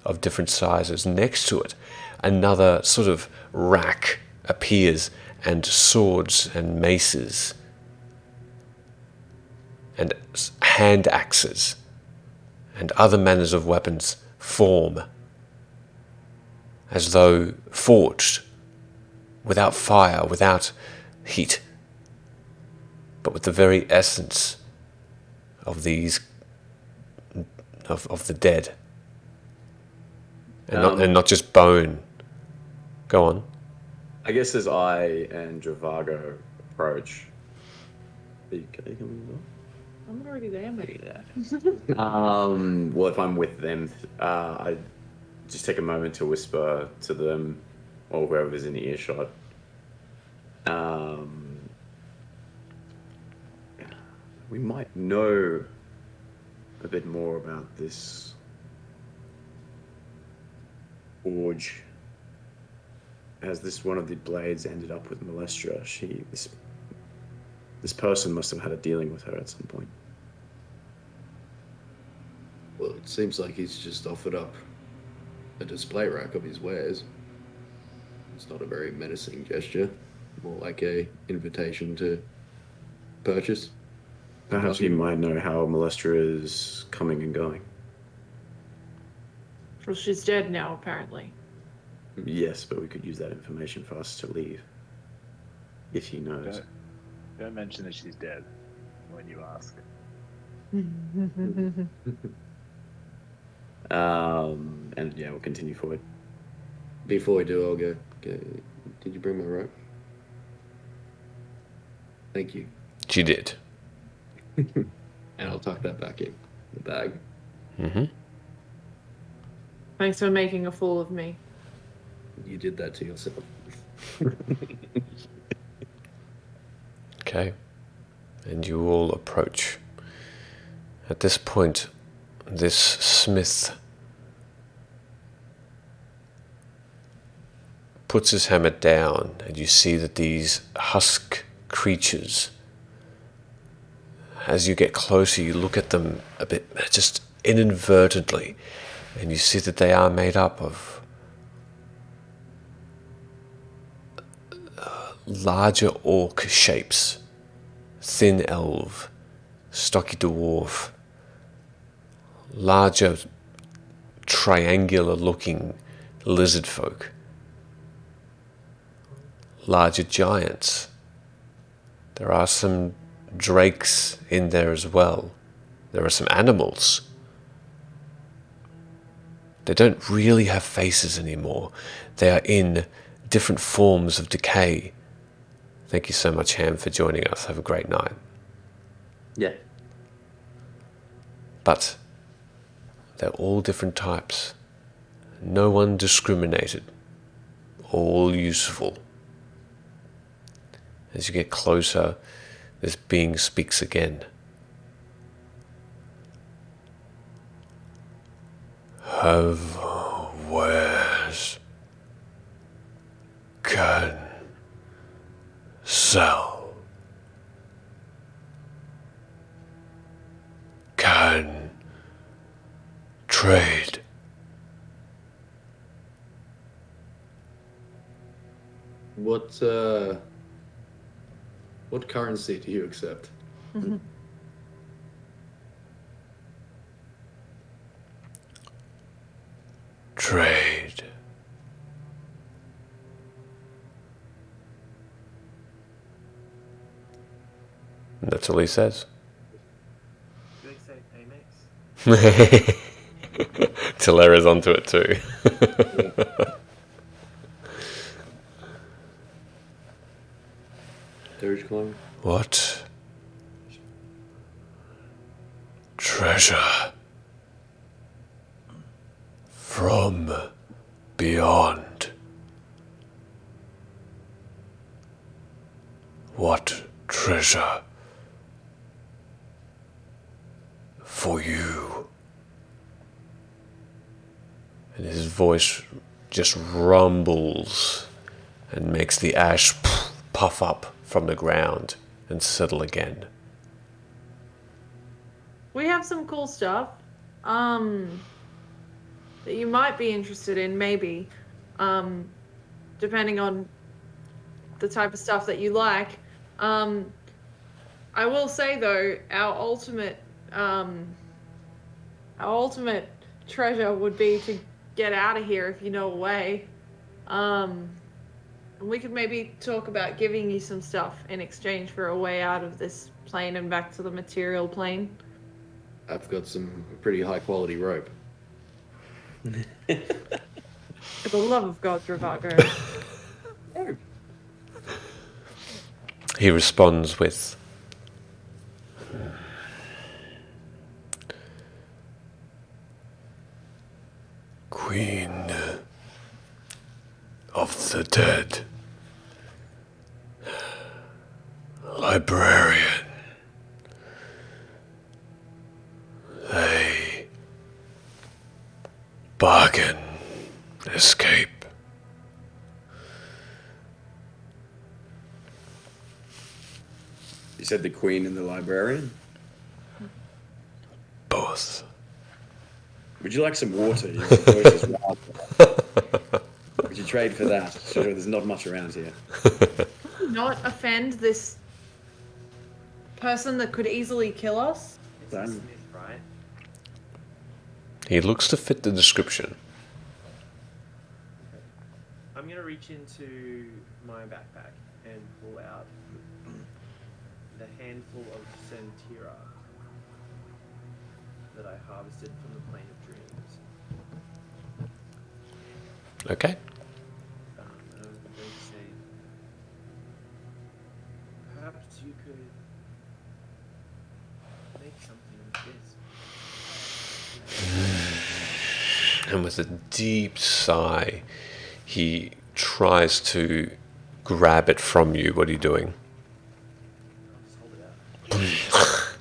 Speaker 1: of different sizes. Next to it, another sort of rack appears, and swords and maces and hand axes and other manners of weapons form as though forged without fire, without heat, but with the very essence of these of the dead, and not just bone. Go on.
Speaker 3: I guess as I and Dravago approach, are you coming along?
Speaker 2: I'm already there, mate.
Speaker 3: Well, if I'm with them, I just take a moment to whisper to them or whoever's in earshot. We might know a bit more about this forge. As this one of the blades ended up with Molestra, this person must have had a dealing with her at some point.
Speaker 4: Well, it seems like he's just offered up a display rack of his wares. It's not a very menacing gesture, more like a invitation to purchase.
Speaker 3: Perhaps you might know how Molestra is coming and going.
Speaker 2: Well, she's dead now, apparently.
Speaker 3: Yes, but we could use that information for us to leave. If he knows.
Speaker 5: Don't mention that she's dead when you ask.
Speaker 3: And yeah, we'll continue forward.
Speaker 4: Before we do, I'll go. Did you bring my rope? Thank you.
Speaker 1: She did.
Speaker 4: And I'll tuck that back in the bag.
Speaker 1: Mm-hmm.
Speaker 2: Thanks for making a fool of me.
Speaker 4: You did that to yourself.
Speaker 1: Okay. And you all approach. At this point, this smith puts his hammer down, and you see that these husk creatures, as you get closer, you look at them a bit, just inadvertently, and you see that they are made up of larger orc shapes, thin elf, stocky dwarf, larger triangular looking lizard folk, larger giants. There are some drakes in there as well. There are some animals. They don't really have faces anymore. They are in different forms of decay. Thank you so much, Ham, for joining us. Have a great night.
Speaker 3: Yeah.
Speaker 1: But they're all different types. No one discriminated. All useful. As you get closer, this being speaks again. Have wares can sell, can trade.
Speaker 4: What currency do you accept?
Speaker 1: Trade. And that's all he says.
Speaker 6: Do they say Amex?
Speaker 1: Talera's onto it too.
Speaker 4: Dogecoin?
Speaker 1: What treasure from beyond? What treasure for you? And his voice just rumbles and makes the ash puff up from the ground and settle again.
Speaker 2: We have some cool stuff that you might be interested in, maybe, depending on the type of stuff that you like. I I will say though, our ultimate treasure would be to get out of here if you know a way. And we could maybe talk about giving you some stuff in exchange for a way out of this plane and back to the material plane.
Speaker 4: I've got some pretty high quality rope.
Speaker 2: For the love of God, Dravago.
Speaker 1: He responds with, Queen of the dead, librarian, a bargain escape.
Speaker 3: You said the Queen and the Librarian?
Speaker 1: Both.
Speaker 3: Would you like some water? Your voice is wild. Would you trade for that? Sure, there's not much around here.
Speaker 2: Not offend this person that could easily kill us.
Speaker 6: It's a Smith, right?
Speaker 1: He looks to fit the description.
Speaker 6: I'm going to reach into my backpack and pull out the handful of Sentira that I harvested from the Plane of Dreams.
Speaker 1: Okay.
Speaker 6: And I was going to say, perhaps you could make something with this.
Speaker 1: And with a deep sigh, he tries to grab it from you. What are you doing?
Speaker 6: I'll just hold it out.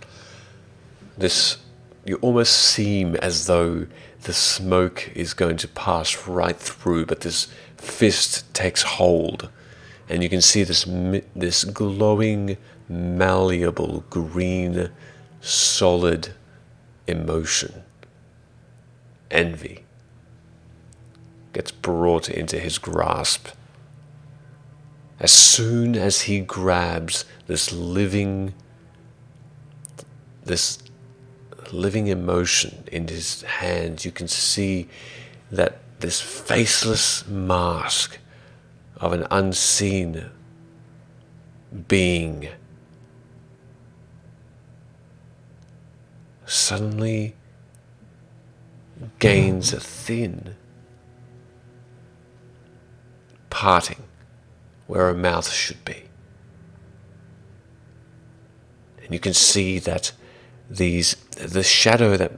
Speaker 1: This, you almost seem as though the smoke is going to pass right through, but this fist takes hold, and you can see this glowing, malleable, green, solid emotion. Envy gets brought into his grasp. As soon as he grabs this living emotion in his hands, you can see that this faceless mask of an unseen being suddenly gains a thin parting where a mouth should be. And you can see that the shadow that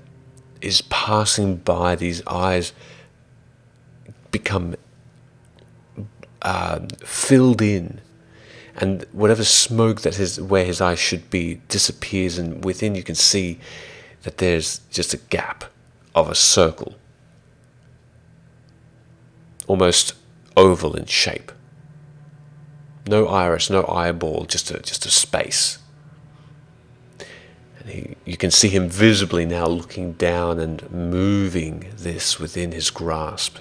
Speaker 1: is passing by these eyes become filled in, and whatever smoke that where his eyes should be disappears, and within you can see that there's just a gap of a circle, almost oval in shape. No iris, no eyeball, just a space. And you can see him visibly now looking down and moving this within his grasp.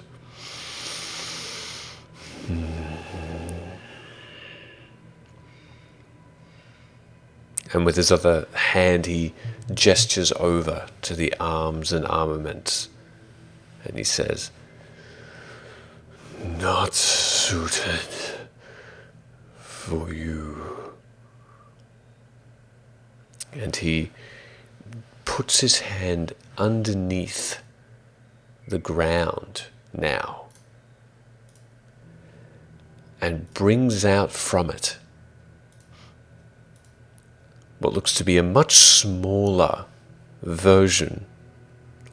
Speaker 1: And with his other hand, he gestures over to the arms and armaments, and he says, "Not suited for you." And he puts his hand underneath the ground now and brings out from it what looks to be a much smaller version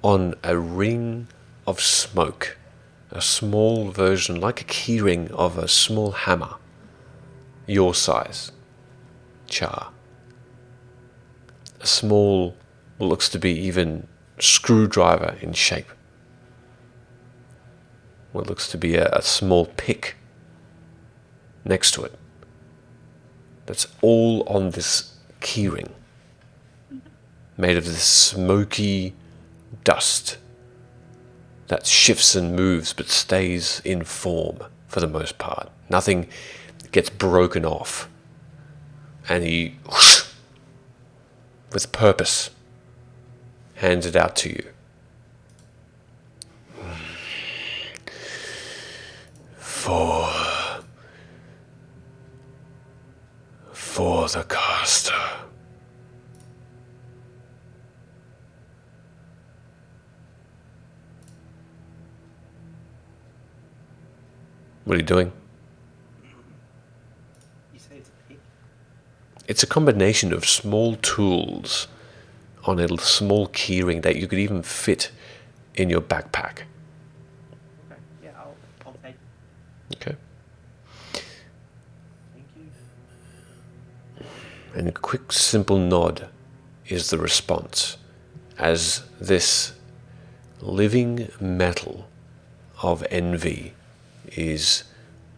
Speaker 1: on a ring of smoke. A small version, like a keyring of a small hammer, your size, Char. A small, what looks to be even screwdriver in shape. What looks to be a small pick next to it. That's all on this keyring, made of this smoky dust that shifts and moves but stays in form for the most part. Nothing gets broken off. And he with purpose handed out to you. For the caster. What are you doing?
Speaker 6: You say it's a pick?
Speaker 1: It's a combination of small tools on a small keyring that you could even fit in your backpack.
Speaker 6: Okay, yeah, I'll take it.
Speaker 1: Okay.
Speaker 6: Thank you.
Speaker 1: And a quick, simple nod is the response as this living metal of envy is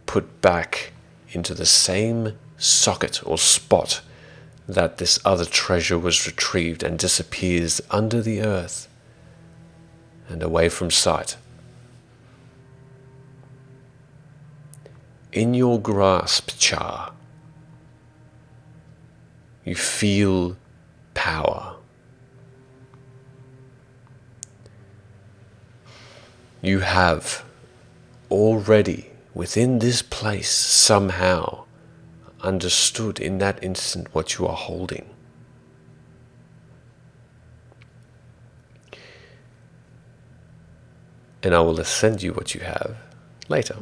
Speaker 1: put back into the same socket or spot that this other treasure was retrieved and disappears under the earth and away from sight. In your grasp, Char, you feel power. You have already, within this place, somehow understood in that instant what you are holding. And I will send you what you have later.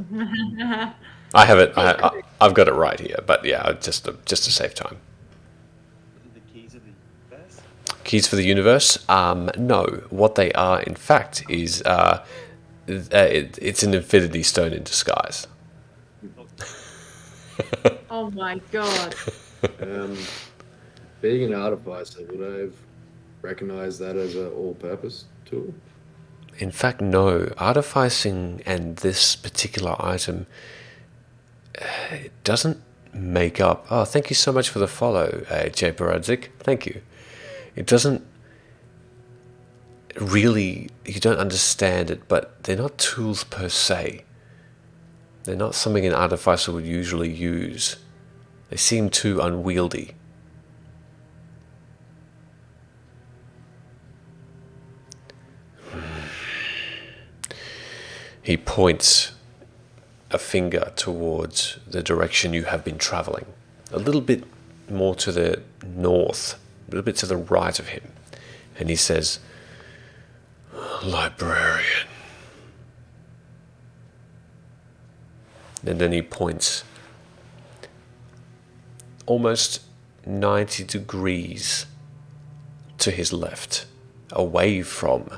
Speaker 1: I have it. I've got it right here. But yeah, just to save time.
Speaker 6: The keys of the universe?
Speaker 1: Keys for the universe? No. What they are, in fact, is it's an infinity stone in disguise.
Speaker 2: Oh my god.
Speaker 4: Being an artificer, would I have recognized that as an all-purpose tool?
Speaker 1: In fact, no. Artificing and this particular item it doesn't make up. Oh, thank you so much for the follow, Jay Baradzik. Thank you. It doesn't really, you don't understand it, but they're not tools per se. They're not something an artificer would usually use. They seem too unwieldy. He points a finger towards the direction you have been traveling. A little bit more to the north, a little bit to the right of him. And he says, "Librarian." And then he points almost 90 degrees to his left, away from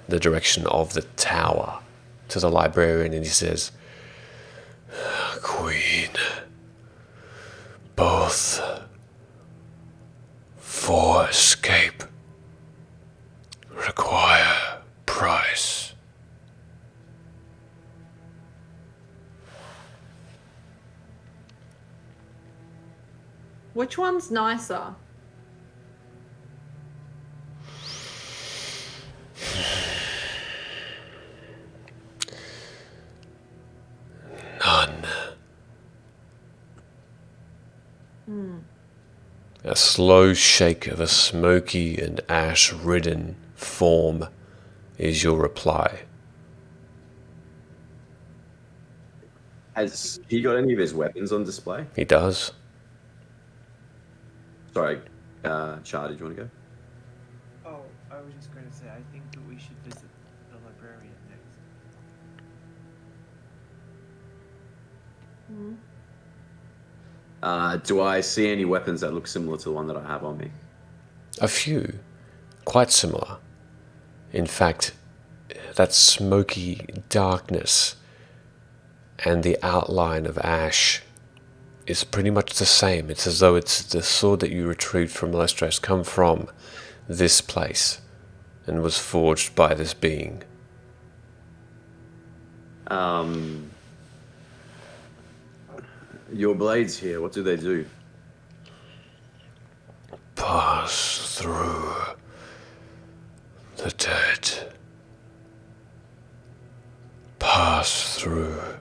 Speaker 1: the direction of the tower, to the librarian, and he says, "Queen, both for escape require price."
Speaker 2: Which one's nicer?
Speaker 1: None. A slow shake of a smoky and ash-ridden form is your reply.
Speaker 3: Has he got any of his weapons on display?
Speaker 1: He does.
Speaker 3: Sorry, Char, did you want to go?
Speaker 6: Oh, I was just going to say, I think that we should visit the librarian next.
Speaker 3: Do I see any weapons that look similar to the one that I have on me?
Speaker 1: A few, quite similar. In fact, that smoky darkness and the outline of ash is pretty much the same. It's as though it's the sword that you retrieved from Lestros come from this place and was forged by this being.
Speaker 3: Your blades here, what do they do?
Speaker 1: Pass through the dead. Pass through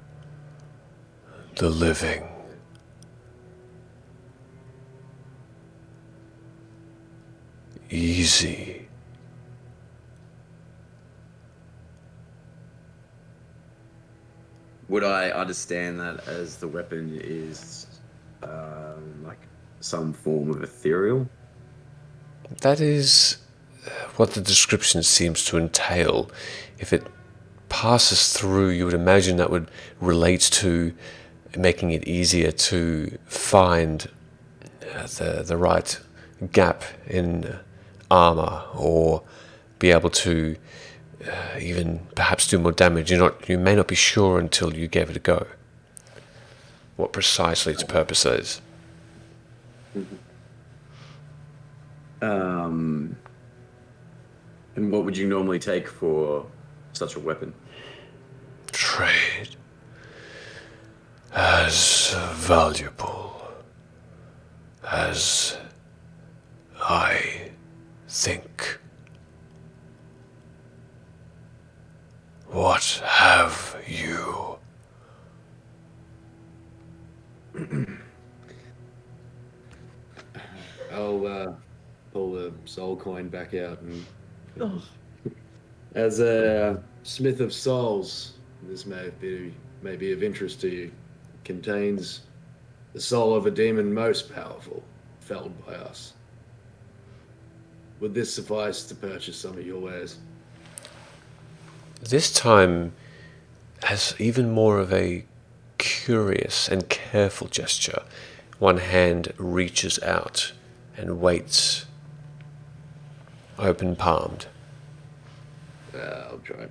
Speaker 1: the living. easy.
Speaker 3: Would I understand that as the weapon is like some form of ethereal?
Speaker 1: That is what the description seems to entail. If it passes through, you would imagine that would relate to making it easier to find the right gap in armor, or be able to even perhaps do more damage. You may not be sure until you gave it a go what precisely its purpose is.
Speaker 3: And what would you normally take for such a weapon?
Speaker 1: Trade as valuable as I think. What have you?
Speaker 4: I'll pull the soul coin back out and as a smith of souls, this may be of interest to you. It contains the soul of a demon most powerful, felled by us. Would this suffice to purchase some of your wares?
Speaker 1: This time has even more of a curious and careful gesture. One hand reaches out and waits, open-palmed.
Speaker 4: I'll try.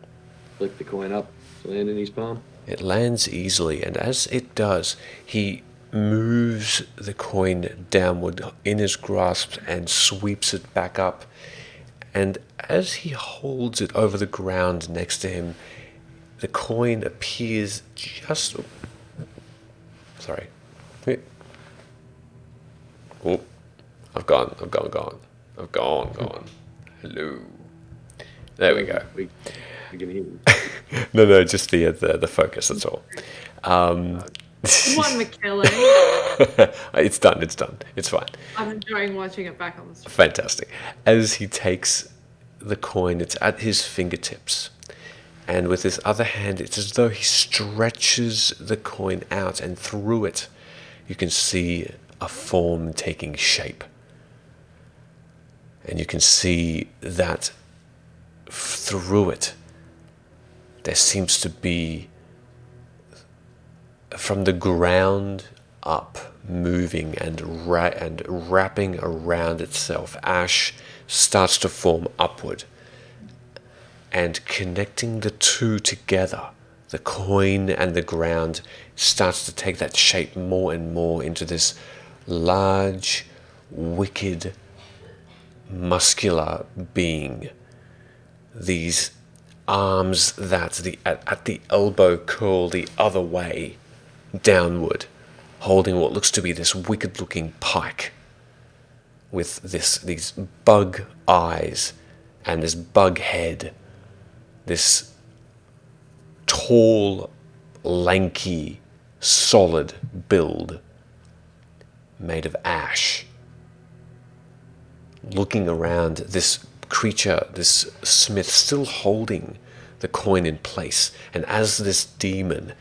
Speaker 4: Flick the coin up to land in his palm.
Speaker 1: It lands easily, and as it does, he moves the coin downward in his grasp and sweeps it back up. And as he holds it over the ground next to him, the coin appears just... Sorry. Oh, I've gone. Hello. There we go.
Speaker 4: We can hear him.
Speaker 1: No, just the focus, that's all.
Speaker 2: Come on, McKellen.
Speaker 1: It's done. It's fine.
Speaker 2: I'm enjoying watching it back on the stream.
Speaker 1: Fantastic. As he takes the coin, it's at his fingertips. And with his other hand, it's as though he stretches the coin out, and through it, you can see a form taking shape. And you can see that through it, there seems to be, from the ground up, moving and wrapping around itself, ash starts to form upward. And connecting the two together, the coin and the ground, starts to take that shape more and more into this large, wicked, muscular being. These arms that at the elbow curl the other way, downward, holding what looks to be this wicked-looking pike, with these bug eyes and this bug head. This tall, lanky, solid build made of ash. Looking around, this creature, this smith, still holding the coin in place. And as this demon,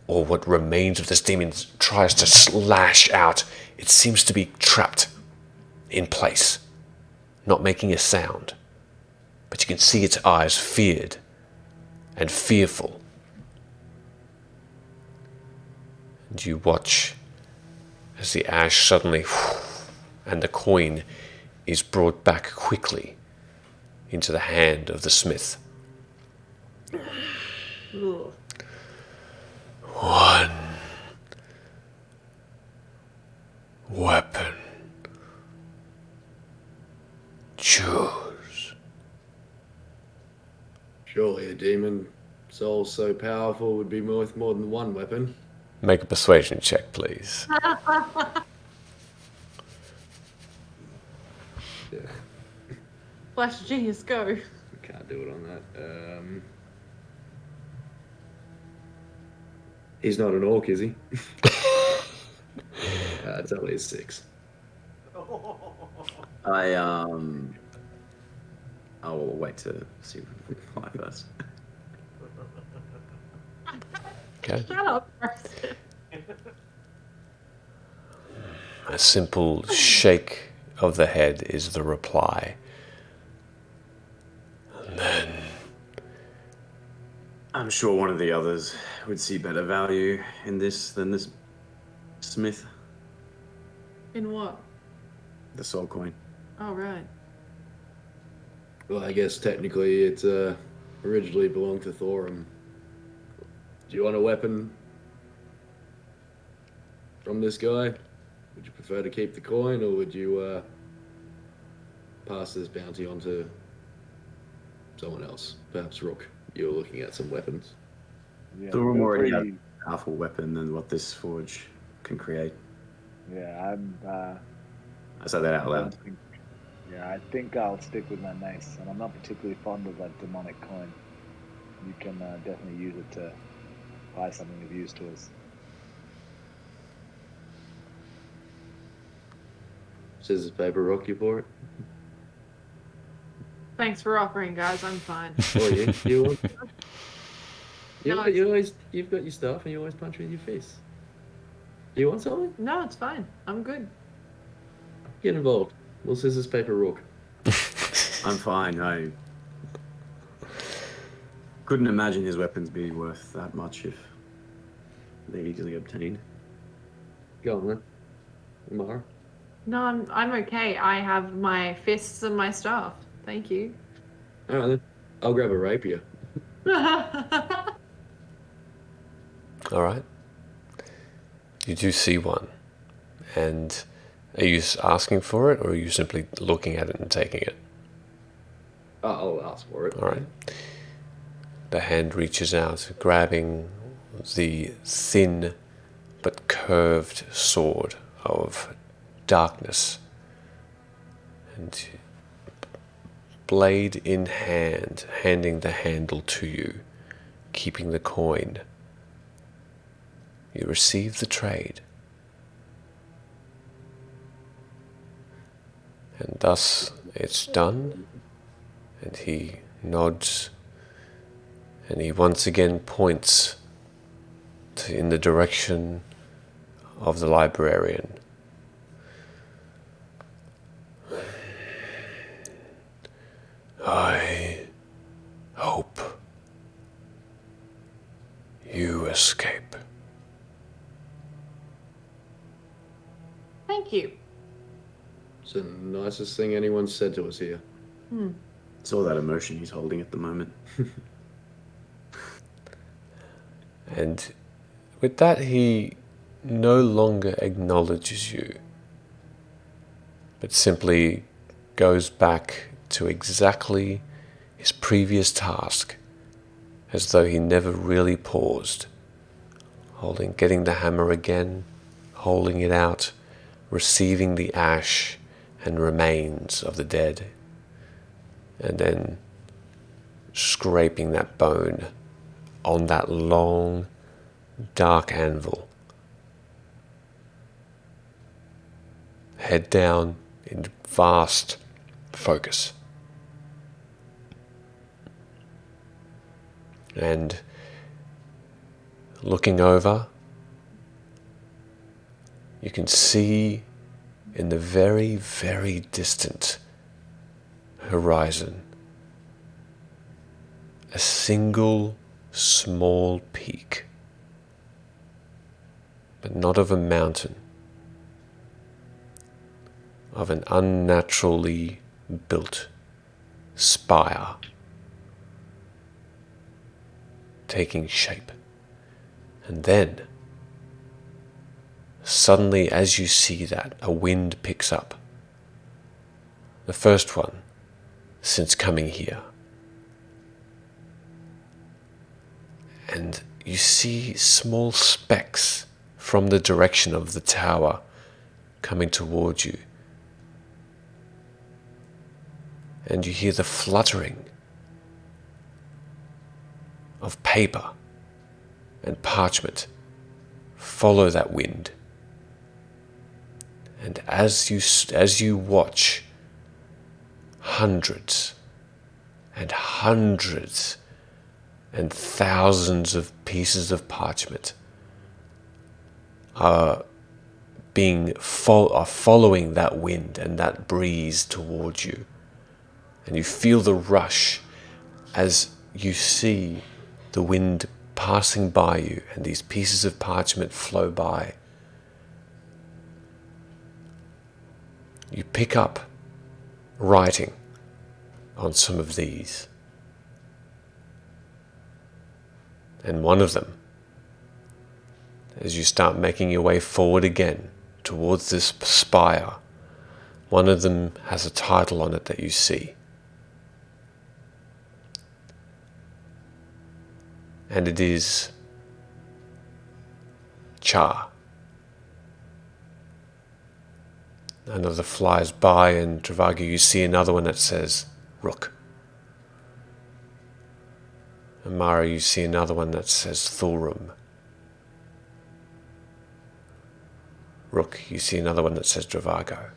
Speaker 1: or what remains of this demon, tries to slash out, it seems to be trapped in place, not making a sound. But you can see its eyes feared and fearful. And you watch as the ash suddenly, and the coin is brought back quickly into the hand of the smith.
Speaker 2: Ugh.
Speaker 1: One weapon. Choose.
Speaker 4: Surely a demon soul so powerful would be worth more than one weapon.
Speaker 1: Make a persuasion check, please.
Speaker 4: Yeah,
Speaker 2: Flash genius, go.
Speaker 4: can't do it on that. He's not an orc, is he? It's only a 6.
Speaker 3: I I will wait to see if we can fly first.
Speaker 1: Okay.
Speaker 2: Shut up, Preston.
Speaker 1: A simple shake of the head is the reply. And then
Speaker 3: I'm sure one of the others would see better value in this than this Smith,
Speaker 2: In what?
Speaker 3: the soul coin.
Speaker 2: Oh, right.
Speaker 4: Well, I guess technically it originally belonged to Thorum. Do you want a weapon from this guy? Would you prefer to keep the coin, or would you pass this bounty on to someone else? Perhaps Rook, you're looking at some weapons.
Speaker 5: Yeah,
Speaker 3: The room
Speaker 5: feel
Speaker 3: already has
Speaker 5: free-
Speaker 3: a powerful weapon than what this forge can create.
Speaker 5: Yeah,
Speaker 3: I said that out loud.
Speaker 5: I think I'll stick with my mace, and I'm not particularly fond of that demonic coin. You can definitely use it to buy something of use to us.
Speaker 4: Scissors, paper, rock, you for it?
Speaker 2: Thanks for offering, guys. I'm fine.
Speaker 4: Or you want?
Speaker 2: No,
Speaker 4: You've got your stuff, and you always punch me in your face. Do you want something?
Speaker 2: No, it's fine. I'm good.
Speaker 4: Get involved. We'll scissors, paper, rock.
Speaker 3: I'm fine. I couldn't imagine his weapons being worth that much if they're easily obtained.
Speaker 4: Go on then. Amara.
Speaker 2: No, I'm okay. I have my fists and my staff. Thank you.
Speaker 4: All right then. I'll grab a rapier.
Speaker 1: all right. You do see one, and are you asking for it, or are you simply looking at it and taking it?
Speaker 4: I'll ask for it.
Speaker 1: All right. The hand reaches out, grabbing the thin but curved sword of darkness, and blade in hand, handing the handle to you, keeping the coin. You receive the trade. And thus it's done. And he nods, and he once again points in the direction of the librarian. I hope you escape.
Speaker 2: Thank you.
Speaker 4: It's the nicest thing anyone's said to us here.
Speaker 3: It's all that emotion he's holding at the moment.
Speaker 1: And with that, he no longer acknowledges you, but simply goes back to exactly his previous task, as though he never really paused, getting the hammer again, holding it out, receiving the ash and remains of the dead, and then scraping that bone on that long, dark anvil. Head down in vast focus. And looking over, you can see in the very, very distant horizon a single small peak, but not of a mountain, of an unnaturally built spire taking shape. And then, suddenly as you see that, a wind picks up. The first one since coming here. And you see small specks from the direction of the tower coming towards you. And you hear the fluttering of paper and parchment follow that wind. And as you watch, hundreds and hundreds and thousands of pieces of parchment are following that wind and that breeze towards you. And you feel the rush as you see the wind passing by you and these pieces of parchment flow by. You pick up writing on some of these. And one of them, as you start making your way forward again towards this spire, one of them has a title on it that you see. And it is Cha. Another flies by, and Travago, you see another one that says Rook. And Mara, you see another one that says Thulrum. Rook, you see another one that says Travago.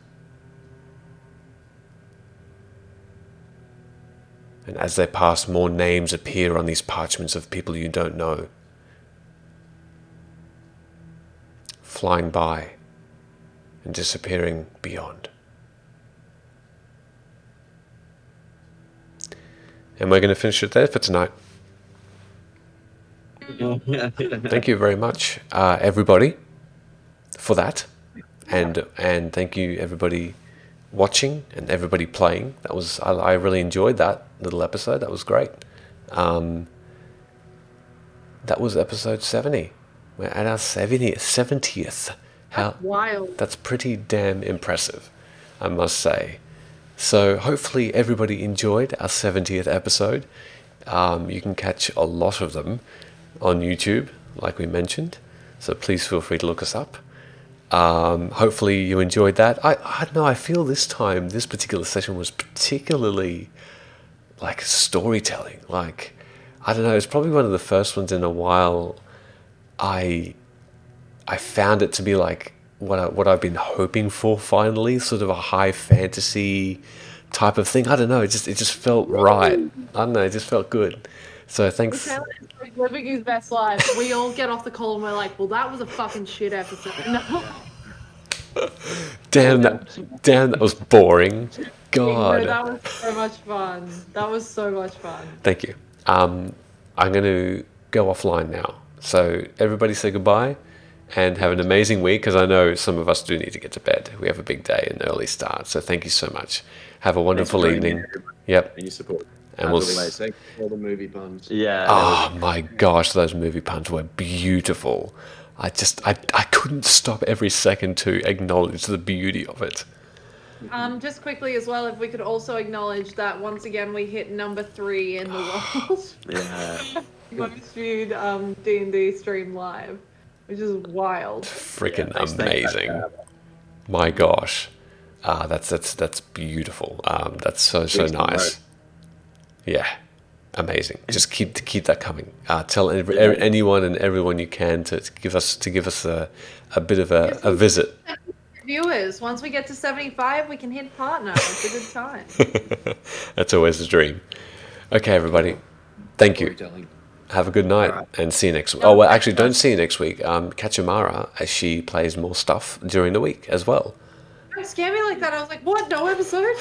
Speaker 1: And as they pass, more names appear on these parchments of people you don't know, flying by and disappearing beyond. And we're going to finish it there for tonight. Thank you very much, everybody, for that. And thank you, everybody watching and everybody playing. I really enjoyed that little episode. That was great. That was episode 70. We're at our 70th.
Speaker 2: That's wild.
Speaker 1: That's pretty damn impressive, I must say. So hopefully everybody enjoyed our 70th episode. You can catch a lot of them on YouTube, like we mentioned. So please feel free to look us up. Hopefully you enjoyed that. I don't know, I feel this particular session was particularly like storytelling. Like, I don't know, it's probably one of the first ones in a while I found it to be like what I've been hoping for finally, sort of a high fantasy type of thing. I don't know, it just felt right. I don't know, it just felt good. So thanks.
Speaker 2: Taylor is like living his best life. We all get off the call and we're like, well, that was a fucking shit episode. No.
Speaker 1: Damn, that was boring. God.
Speaker 2: No, that was so much fun. That was so much fun.
Speaker 1: Thank you. I'm going to go offline now. So everybody say goodbye and have an amazing week, because I know some of us do need to get to bed. We have a big day and early start. So thank you so much. Have a wonderful evening. Yep.
Speaker 3: And your support.
Speaker 1: And we'll
Speaker 4: Thanks for all the movie puns.
Speaker 3: Yeah.
Speaker 1: Oh my gosh, those movie puns were beautiful. I couldn't stop every second to acknowledge the beauty of it.
Speaker 2: Just quickly as well, if we could also acknowledge that once again we hit number 3 in the world.
Speaker 3: Yeah.
Speaker 2: Most viewed D&D stream live, which is wild.
Speaker 1: Freaking
Speaker 3: thanks,
Speaker 1: amazing. My gosh. That's beautiful. That's so nice. Yeah. Amazing. Just keep that coming. Tell anyone and everyone you can to give us a bit of a visit.
Speaker 2: Viewers, once we get to 75, we can hit partner. It's a good time.
Speaker 1: That's always the dream. Okay, everybody. Thank you.
Speaker 4: Storytelling.
Speaker 1: Have a good night and see you next week. Oh, well, actually, don't see you next week. Catch Amara as she plays more stuff during the week as well.
Speaker 2: Don't scare me like that. I was like, what? No episode?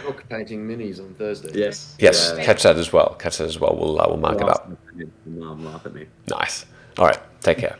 Speaker 4: Rock painting minis on Thursday.
Speaker 3: Yes.
Speaker 1: Yes,
Speaker 3: Yeah.
Speaker 1: catch that as well. We'll mark it up.
Speaker 3: Mom laugh at me.
Speaker 1: Nice. All right. Take care.